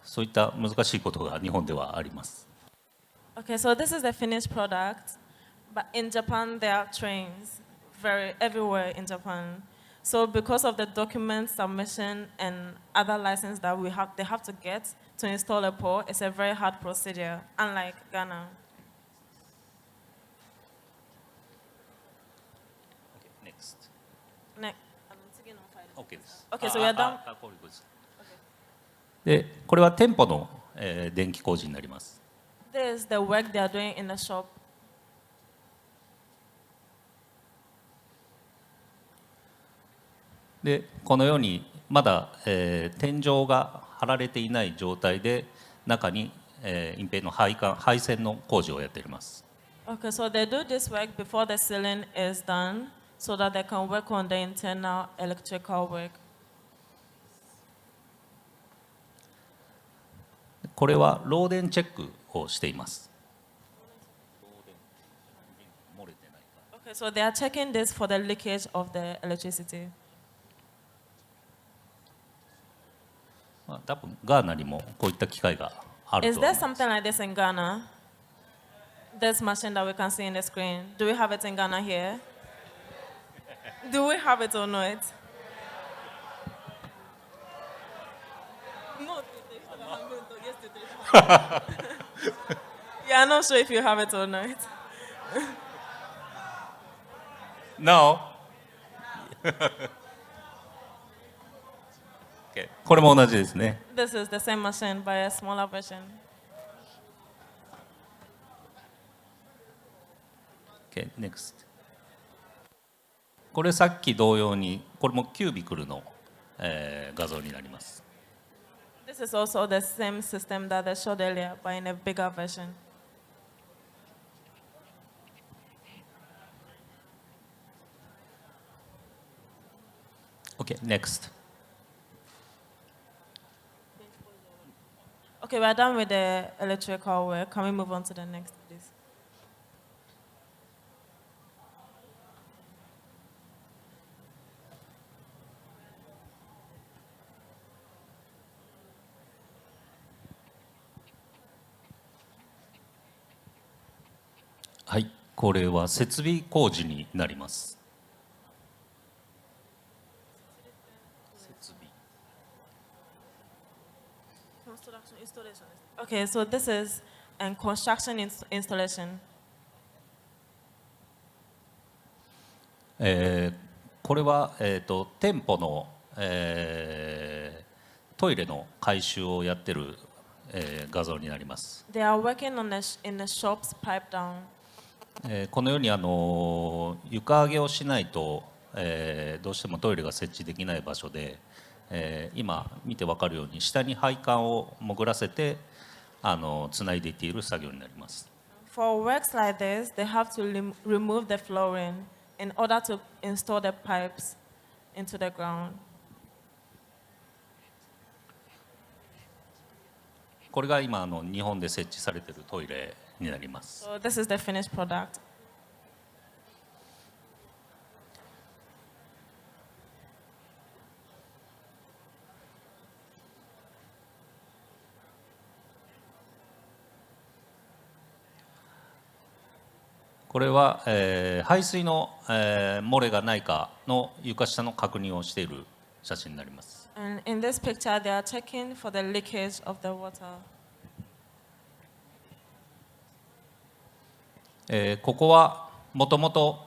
そういった難しいことが日本ではあります。Okay, so this is the finished product, but in Japan there are trains everywhere in Japan. So because of the document submission and other license that they have to get to install a pole, it's a very hard procedure, unlike Ghana. Next. OK です。Okay, so we are done. でこれは店舗の、電気工事になります。This is the work they are doing in the shop. でこのようにまだ、天井が張られていない状態で中に、隠蔽の配線の工事をやっています。Okay, so they do this work before the ceiling is done, so that they can work on the internal electrical work. これは漏電チェックをしています。Okay, so they are checking this for the leakage of the electricity. 多分ガーナにもこういった機械があると Is there something like this in Ghana? This machine that we can see in the screen. Do we have it in Ghana here? Do we have it or not? No. Yeah, I'm not sure if you have it or not. No. これも同じですね。This is the same machine by a smaller version. Okay, next. これさっき同様に、これもキュービクルの、画像になります。This is also the same system that I showed earlier, but in a bigger version. Okay, next. Okay, we're done with the electrical work. Can we move on to the next, please? Hi. はい、これは設備工事になります。Construction installation. Okay, so this is construction installation. これは、店舗の、トイレの改修をやっている、画像になります。They are working on in the shop's pipe down. このように床上げをしないと、どうしてもトイレが設置できない場所で、今見て分かるように下に配管を潜らせてつないでいっている作業になります。For works like this, they have to remove the flooring in order to install the pipes into the ground. これが今日本で設置されているトイレになります。So this is the finished product. これは、排水の、漏れがないかの床下の確認をしている写真になります。And in this picture, they are checking for the leakage of the water. ここはもともと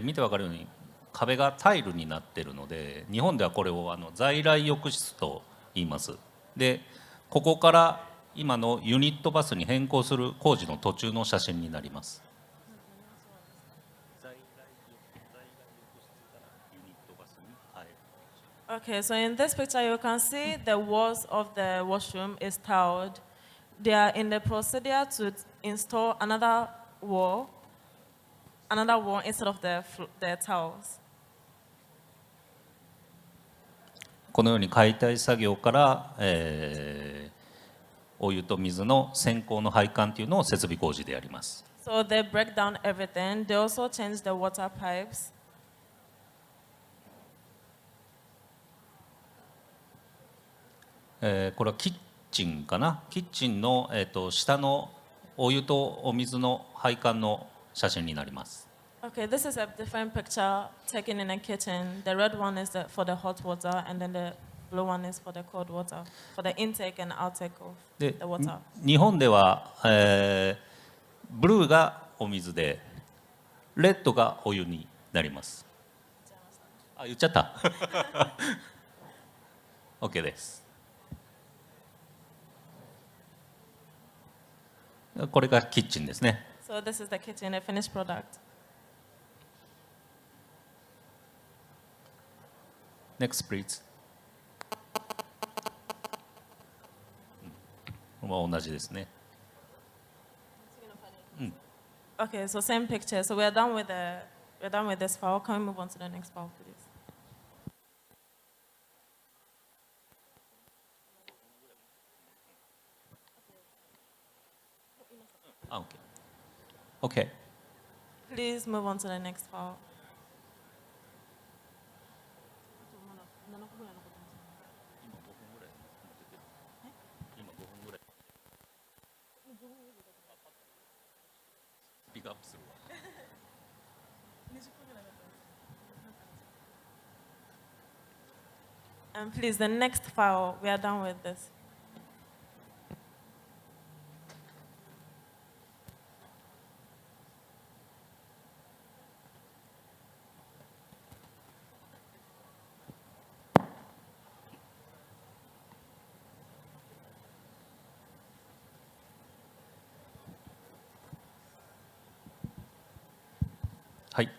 見てわかるように壁がタイルになっているので、日本ではこれを在来浴室と言います。で、ここから今のユニットバスに変更する工事の途中の写真になります。Okay, so in this picture, you can see the walls of the washroom is tiled. They are in the procedure to install another wall another wall instead of the tiles. このように解体作業から、お湯と水の先行の配管というのを設備工事でやります。So they break down everything. They also change the water pipes. これはキッチンかな。キッチンの、下のお湯とお水の配管の写真になります。Okay, this is a different picture taken in a kitchen. The red one is for the hot water, and then the blue one is for the cold water, for the intake and outtake of で the water. 日本では、ブルーがお水でレッドがお湯になります。あ、言っちゃった。OK です。これがキッチンですね。So this is the kitchen, a finished product. Next, please. 同じですね。Okay, so same picture. So we're done with this file. Can we move on to the next file, please? Okay. Okay. Please move on to the next file. And please, the next file, we are done with this.はい、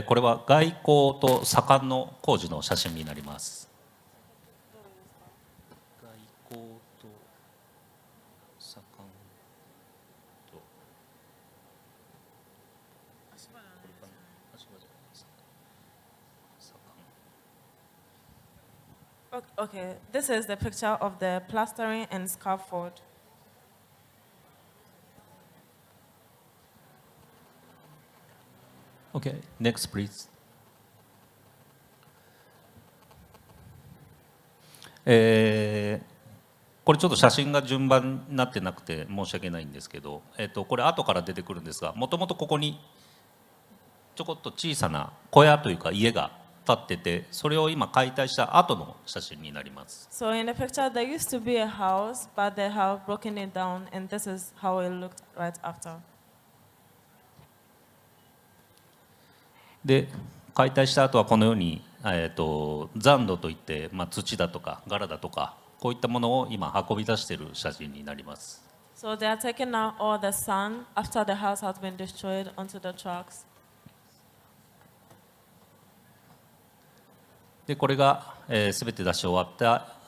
これは外交と左官の工事の写真になります。外交と左官とOkay, this is the picture of the plastering and scaffold. Okay, next please. これちょっと写真が順番になってなくて申し訳ないんですけど、これ後から出てくるんですが、もともとここにちょこっと小さな小屋というか家が建ってて、それを今解体した後の写真になります。So in the picture, there used to be a house, but they have broken it down, and this is how it looked right after. で解体した後はこのように、残土といって、土だとか柄だとかこういったものを今運び出している写真になります。So they are taking out all the sand after the house has been destroyed onto the trucks. でこれが、全て出し終わった、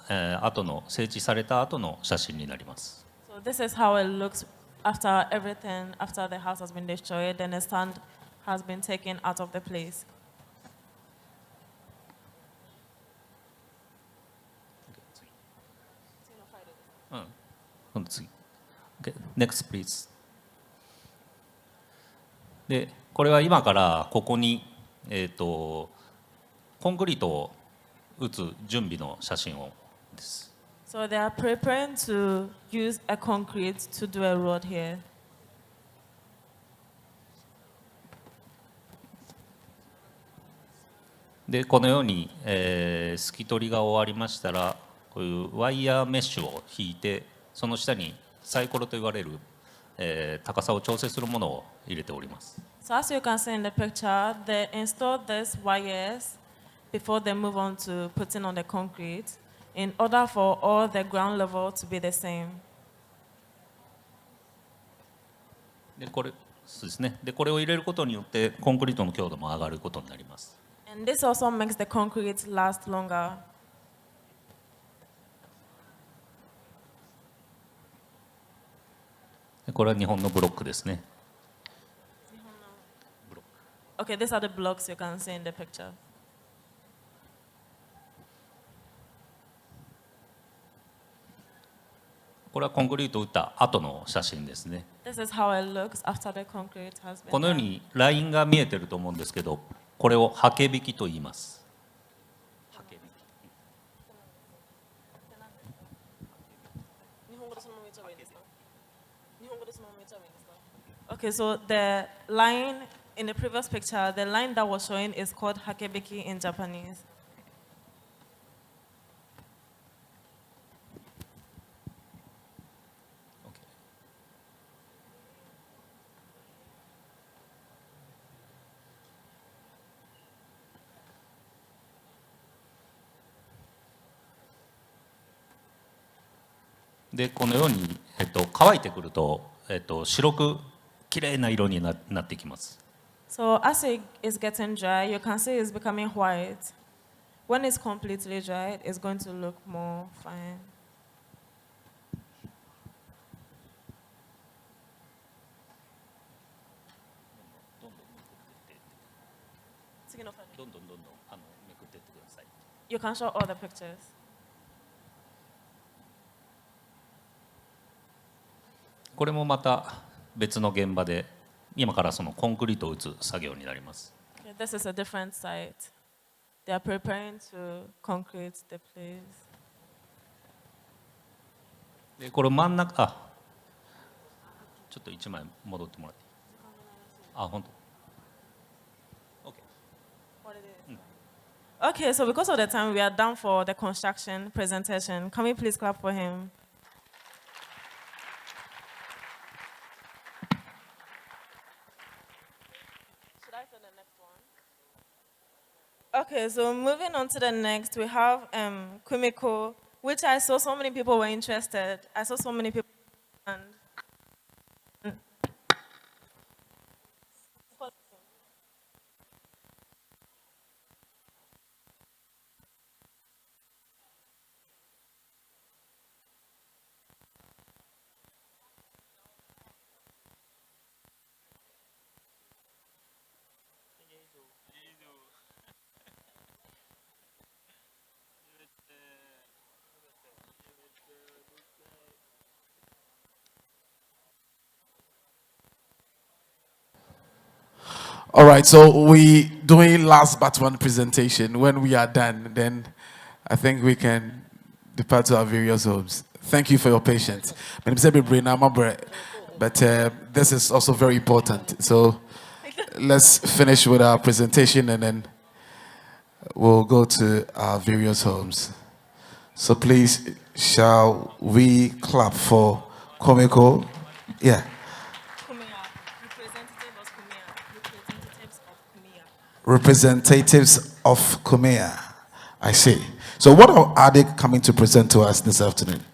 後の整地された後の写真になります。So this is how it looks after everything, after the house has been destroyed, and the sand has been taken out of the place. Next, please. でこれは今からここに、コンクリートを打つ準備の写真をです。So they are preparing to use a concrete to do a road here. でこのように、透き取りが終わりましたら、こういうワイヤーメッシュを引いて、その下にサイコロと言われる、高さを調整するものを入れております。So as you can see in the picture, they installed these wires before they move on to putting on the concrete in order for all the ground level to be the same. でこれそうですね。でこれを入れることによってコンクリートの強度も上がることになります。And this also makes the concrete last longer. これは日本のブロックですね。Okay, these are the blocks you can see in the picture. これはコンクリートを打った後の写真ですね。 This is how it looks after the concrete has been このよう done. にラインが見えてると思うんですけど、これをはけ引きと言います。 Okay, so the line in the previous picture, the line that was showing is called hakebiki in Japanese. Okay. でこのように、乾いてくると、白くきれいな色になってきます。 So as it is getting dry, you can see it's becoming white. When it's completely dried, it's going to look more fine. どんどんめくっていってください。 You can show all the pictures. これもまた別の現場で今からそのコンクリートを打つ作業になります。 Okay, this is a different site. They are preparing to concrete the place. でこれ真ん中ちょっと一枚戻ってもらっていい？本当。 Okay, so because of the time, we are done for the construction presentation. Can we please clap for him? Should I say the next one? Okay, so moving on to the next, we have Kumiko, which I saw so many people were interested. I saw so many people. And All right, so we doing last but one presentation. When we are done, then I think we can depart to our various homes. Thank you for your patience. But this is also very important. So let's finish with our presentation and then we'll go to our various homes. So please, shall we clap for Komiko? Yeah. Representatives of Kumea. I see. So what are they coming to present to us this afternoon?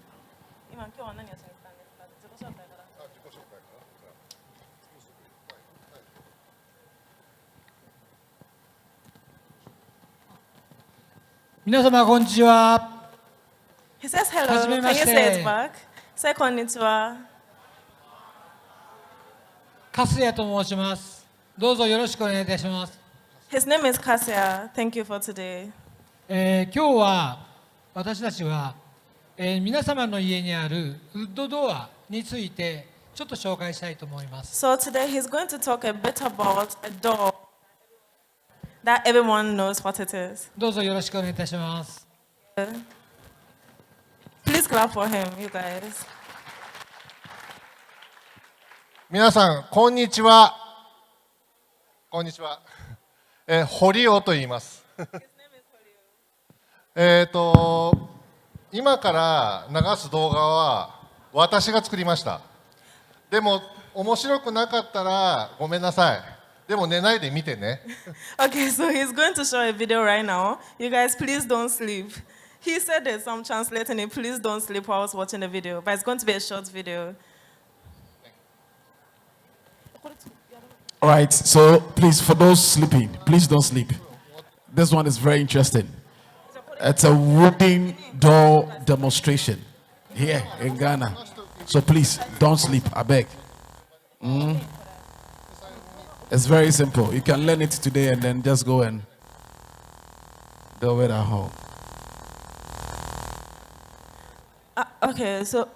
He says hello. Can you say it back? Say konnichiwa. 粕谷と申します。どうぞよろしくお願いいたします。 His name is Kasia. Thank you for today. 今日は私たちは、皆様の家にあるウッドドアについてちょっと紹介したいと思います。 So today he's going to talk a bit about a door that everyone knows what it is. どうぞよろしくお願いいたします。 Please clap for him, you guys. 皆さんこんにちは。こんにちは。堀尾と言います。今から流す動画は私が作りました。でも面白くなかったらごめんなさい。でも寝ないで見てね。Okay, so he's going to show a video right now. You guys, please don't sleep. He said it, so I'm translating it. Please don't sleep while I was watching the video. But it's going to be a short video. All right, so please, for those sleeping, please don't sleep. This one is very interesting. It's a wooden door demonstration here in Ghana. So please, don't sleep, I beg. It's very simple. You can learn it today and then just go and do it at home. Okay, so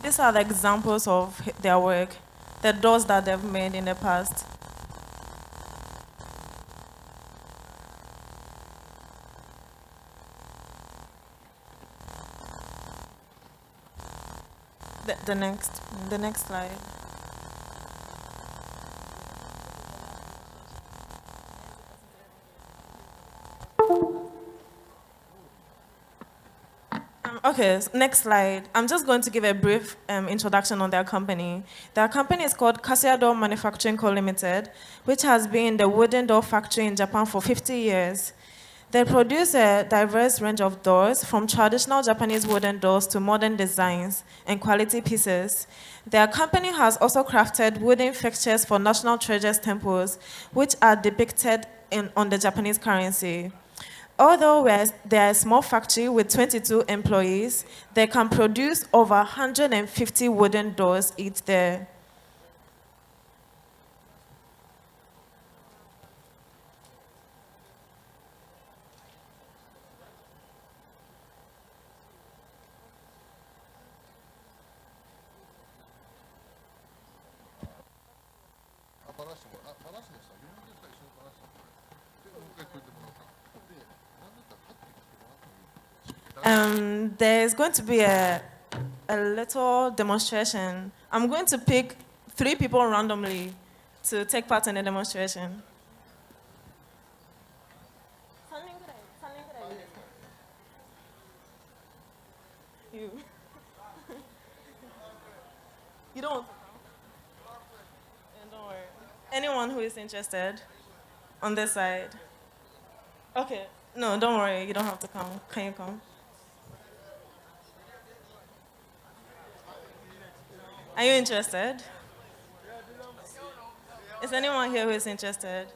these are the examples of their work, the doors that they've made in the past. The next slide. Okay, next slide. I'm just going to give a brief introduction on their company. Their company is called Cassia Door Manufacturing Co. Limited, which has been the wooden door factory in Japan for 50 years. They produce a diverse range of doors, from traditional Japanese wooden doors to modern designs and quality pieces. Their company has also crafted wooden fixtures for national treasures temples, which are depicted on the Japanese currency. Although they are a small factory with 22 employees, they can produce over 150 wooden doors each day. There's going to be a little demonstration. I'm going to pick 3 people randomly to take part in the demonstration. You. You don't. Don't worry. Anyone who is interested on this side. Okay. No, don't worry. You don't have to come. Can you come? Are you interested? Is anyone here who is interested?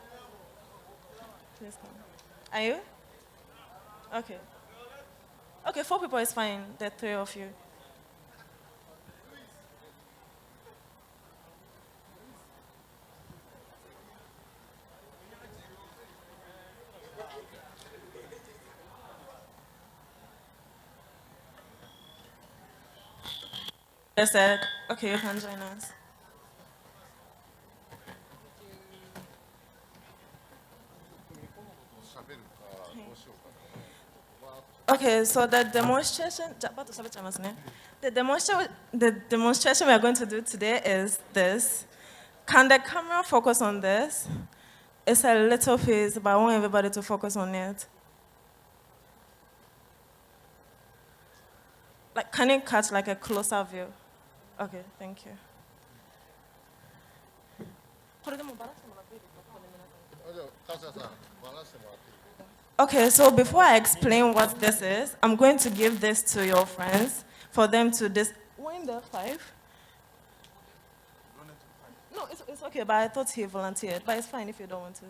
Please come. Are you? Okay. Okay, 4 people is fine. The 3 of you. They said, okay, you can join us. Okay, so the demonstration we are going to do today is this. Can the camera focus on this? It's a little piece, but I want everybody to focus on it. Like, can you catch like a closer view? Okay, thank you. Okay, so before I explain what this is, I'm going to give this to your friends for them to When the 5? No, it's okay, but I thought he volunteered. But it's fine if you don't want to.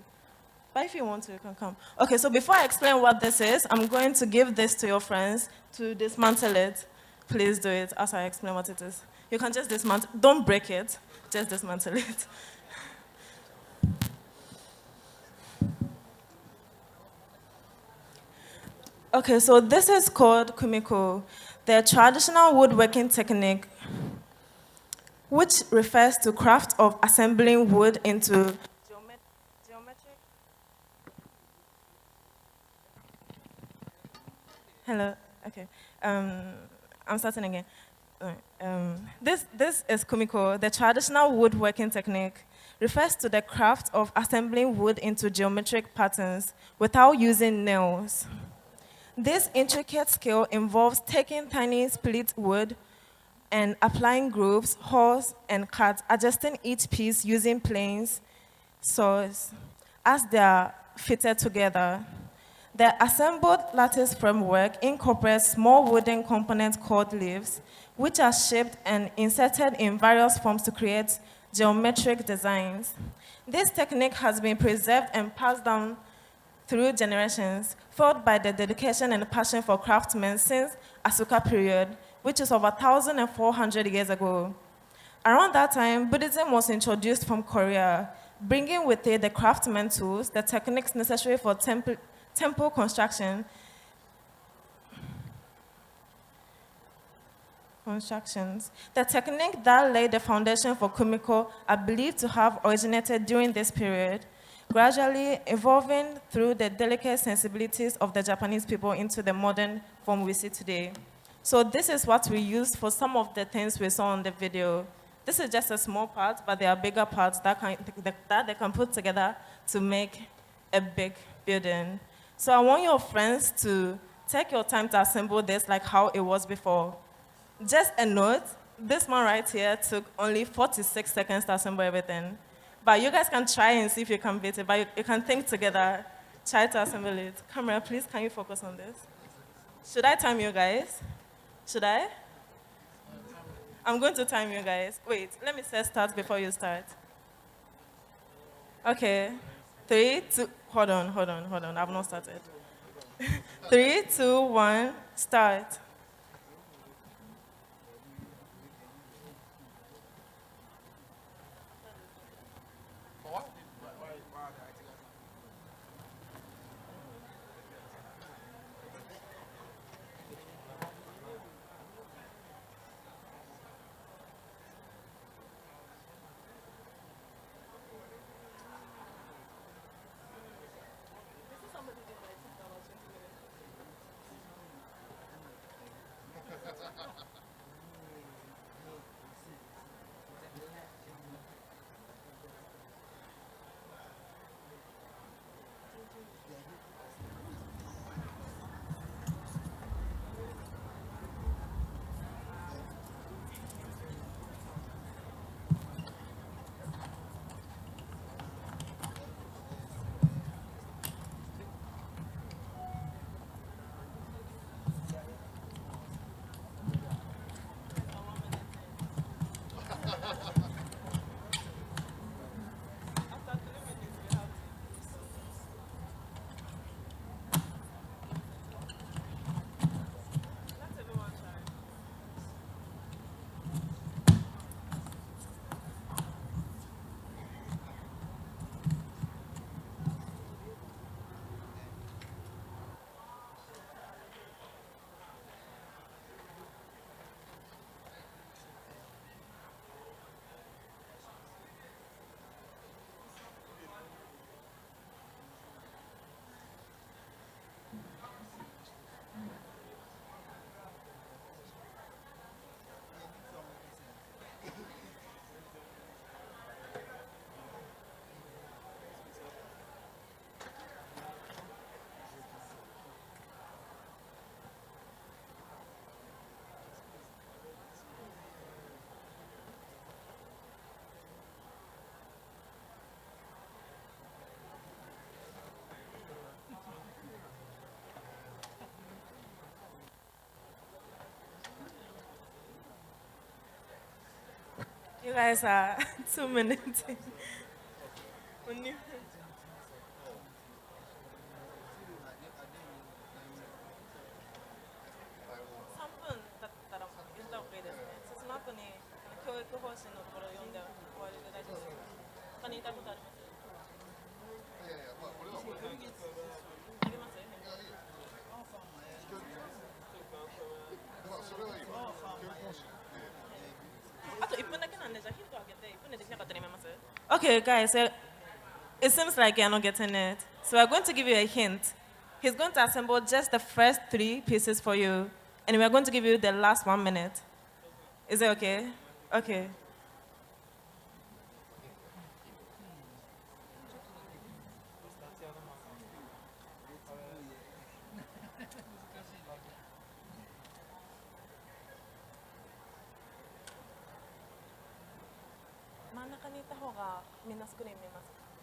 But if you want to, you can come. Okay, so before I explain what this is, I'm going to give this to your friends to dismantle it. Please do it as I explain what it is. You can just dismantle. Don't break it. Just dismantle it. Okay, so this is called kumiko, the traditional woodworking technique, which refers to craft of assembling wood into geometric. Hello. Okay. I'm starting again. This is kumiko, the traditional woodworking technique, refers to the craft of assembling wood into geometric patterns without using nails. This intricate skill involves taking tiny split wood and applying grooves, holes, and cuts, adjusting each piece using planes, saws, as they are fitted together. The assembled lattice framework incorporates small wooden components called leaves, which are shaped and inserted in various forms to create geometric designs. This technique has been preserved and passed down through generations, fueled by the dedication and passion for craftsmen since Asuka period, which is over 1,400 years ago. Around that time, Buddhism was introduced from Korea, bringing with it the craftsman tools, the techniques necessary for temple constructions. The technique that laid the foundation for Kumiko are believed to have originated during this period, gradually evolving through the delicate sensibilities of the Japanese people into the modern form we see today. So this is what we used for some of the things we saw in the video. This is just a small part, but there are bigger parts that they can put together to make a big building. So I want your friends to take your time to assemble this like how it was before. Just a note, this one right here took only 46 seconds to assemble everything. But you guys can try and see if you can beat it, but you can think together, try to assemble it. Camera, please, can you focus on this? Should I time you guys? Should I? I'm going to time you guys. Wait, let me say start before you start. Okay, 3, 2, hold on, I've not started. 3, 2, 1, start. You guys are 2 minutes in. When you- 他にいたことあります？いやいや、まあこれはあります？まあそれはいいわ。教育講師あと1分だけなんで、じゃあヒントあげて1分でできなかったらやめます？ Okay, guys, so it seems like you're not getting it. So we're going to give you a hint. He's going to assemble just the first 3 pieces for you, and we're going to give you the last 1 minute. Is it okay? Okay.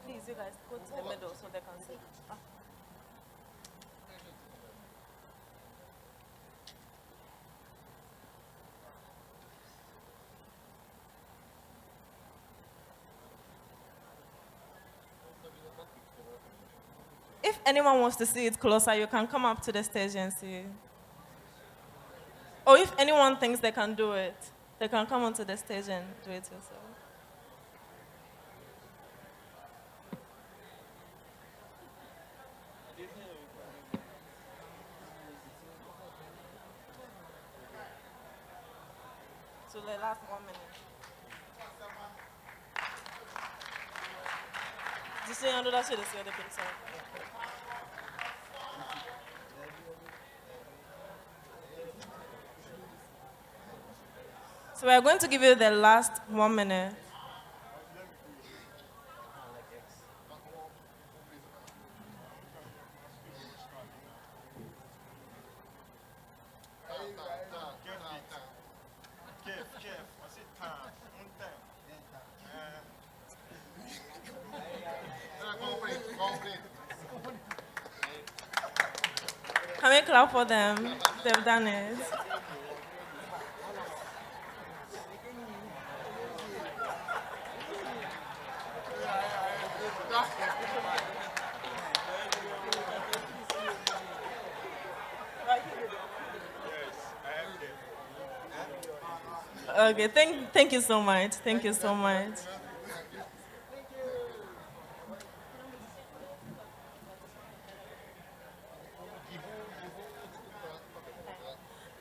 Please, you guys, go to the middle so they can see. anyone wants to see it closer, you can come up to the stage and see. Or if anyone thinks they can do it, they can come onto the stage and do it yourself. So the last 1 minute. Just say another shit, the other picture. So we're going to give you the last 1 minute. Can we clap for them? They've done it. Okay, thank you so much. Thank you so much.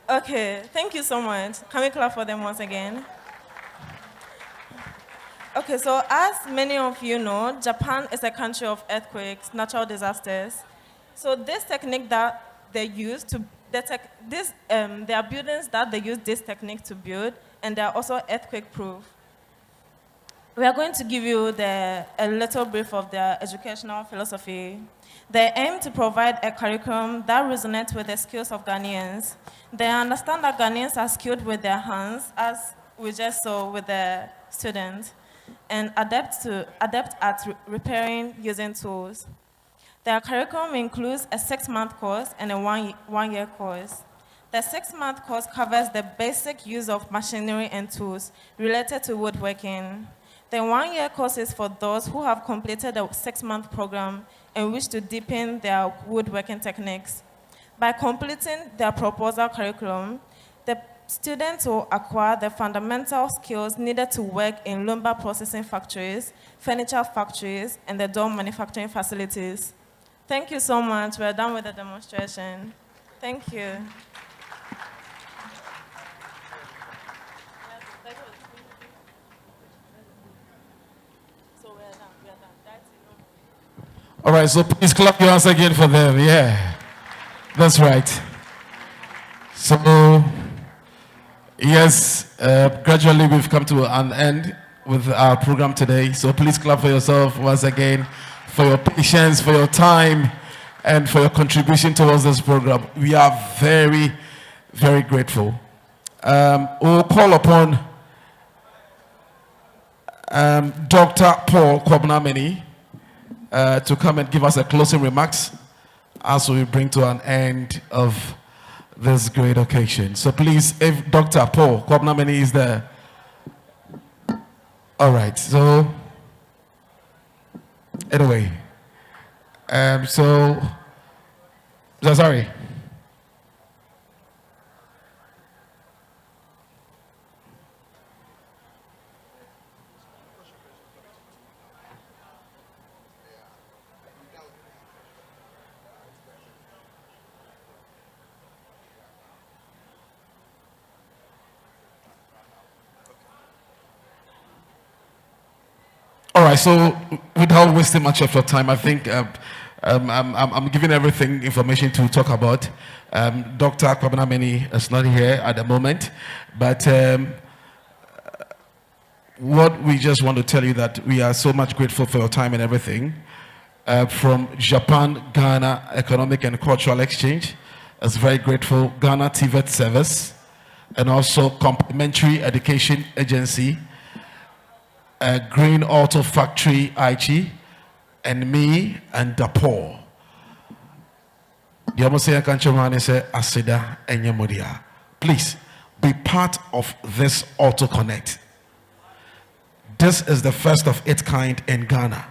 Okay, thank you so much. Can we clap for them once again? Okay, so as many of you know, Japan is a country of earthquakes, natural disasters. So this technique that they use to detect this, there are buildings that they use this technique to build, and they are also earthquake-proof. We are going to give you a little brief of their educational philosophy. They aim to provide a curriculum that resonates with the skills of Ghanaians. They understand that Ghanaians are skilled with their hands, as we just saw with the students, and adept at repairing using tools. Their curriculum includes a 6-month course and a one-year course. The 6-month course covers the basic use of machinery and tools related to woodworking. The 1-year course is for those who have completed a 6-month program and wish to deepen their woodworking techniques. By completing their proposal curriculum, the students will acquire the fundamental skills needed to work in lumber processing factories, furniture factories, and the door manufacturing facilities. Thank you so much. We're done with the demonstration. Thank you. All right, so please clap your hands again for them. Yeah, that's right. So, yes, gradually we've come to an end with our program today. So please clap for yourself once again for your patience, for your time, and for your contribution towards this program. We are very, very grateful. We'll call upon Dr. Paul Kwabnameni to come and give us a closing remarks as we bring to an end of this great occasion. So please, if Dr. Paul Kwabnameni is there. All right, so anyway, sorry. All right, so without wasting much of your time, I think I'm giving everything information to talk about. Dr. Kwabnameni is not here at the moment, but what we just want to tell you that we are so much grateful for your time and everything. From Japan-Ghana Economic and Cultural Exchange, is very grateful. Ghana TVET Service, and also Complementary Education Agency, Green Auto Factory Aichi, and me and Dapo. Please be part of this Auto Connect. This is the first of its kind in Ghana.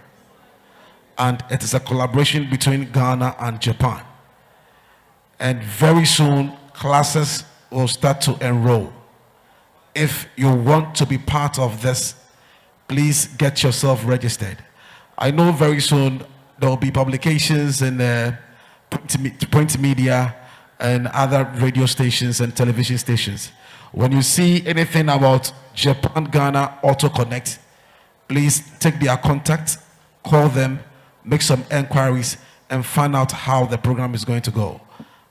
and it is a collaboration between Ghana and Japan. And very soon, classes will start to enroll. If you want to be part of this, please get yourself registered. I know very soon there will be publications in print media and other radio stations and television stations. When you see anything about Japan Ghana Auto Connect, please take their contact, call them, make some enquiries, and find out how the program is going to go.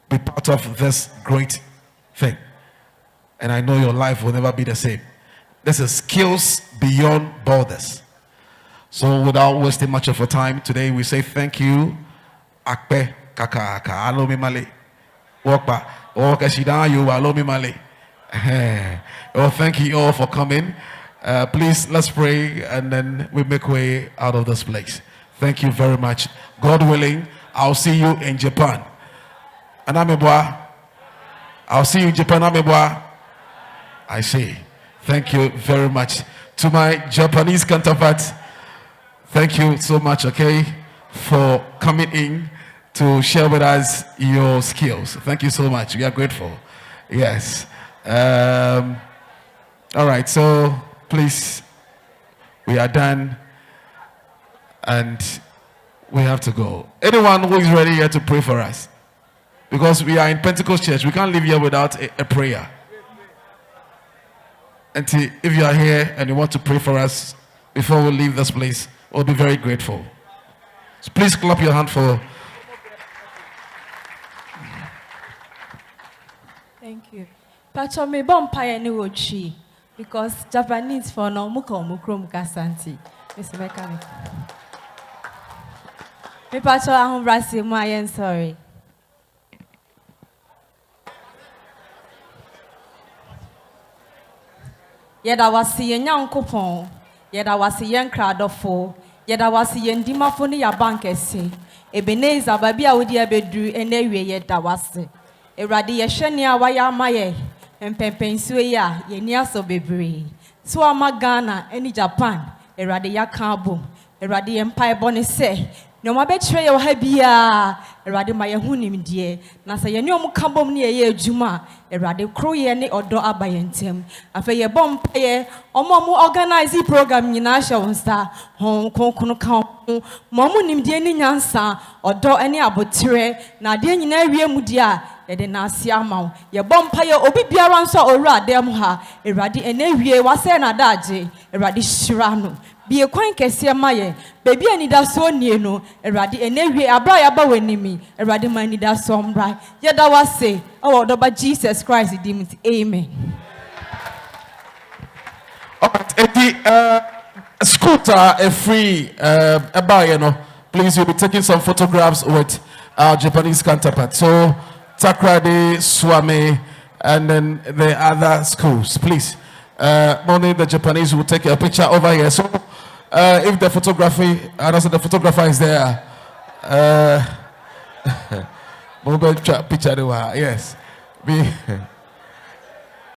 Be part of this great thing. And I know your life will never be the same. This is skills beyond borders. So without wasting much of your time, today we say thank you. Akpe kaka alo mi male. Wokpa. Okashida you alo mi male. Oh, thank you all for coming. Please, let's pray and then we make way out of this place. Thank you very much. God willing, I'll see you in Japan. Anameboa. I'll see you in Japan, Anameboa. I see. Thank you very much. To my Japanese counterparts, thank you so much, okay, for coming in to share with us your skills. Thank you so much. We are grateful. Yes. All right, so please, we are done and we have to go. Anyone who is ready here to pray for us? Because we are in Pentecost Church, we can't leave here without a prayer. And if you are here and you want to pray for us before we leave this place, we'll be very grateful. So please clap your hand for. Thank you. Pacho me bompire ni wochi because Japanese for no muko mukrom kasanti. Mr. Mechanic. Me pacho ahun brasi mo ayen sorry. Yeda wasi yen yankopon, yeda wasi yen kradofo, yeda wasi yen dimafo ni ya bankese. Ebeneza babi a wodi abedru enewie yeda wasi. Erade ye hwene a waya amaye, empempensuwe ya yeni aso bebre. So ama Ghana eni Japan, erade ya kabom, erade ye mpa ebone se. No mabetwe ye ha bia, erade ma ye hu nimdie. Na se ye ni omu kabom ni ye adwuma, erade kro ye ni odo abayentem. Afa ye bompa ye omo organize program nyina hye wonsa, hon konkunu ka momu nimdie ni nyansa, odo eni abotire, na de nyina wie mudia. Yede na asia amaw ye bompa ye obi biara nso owura dem ha erade enewie wase na daje erade hyira no bie kwan kese ma ye bebi anida so nie no erade enewie abra ya ba wanimi erade manida so mra ye da wase o do ba Jesus Christ dim amen. Scooter a free you know, please you'll be taking some photographs with our Japanese counterpart. So Takrady, Swami, and then the other schools. Please, only the Japanese will take a picture over here. So, if the photographer is there, mobile picture, yes.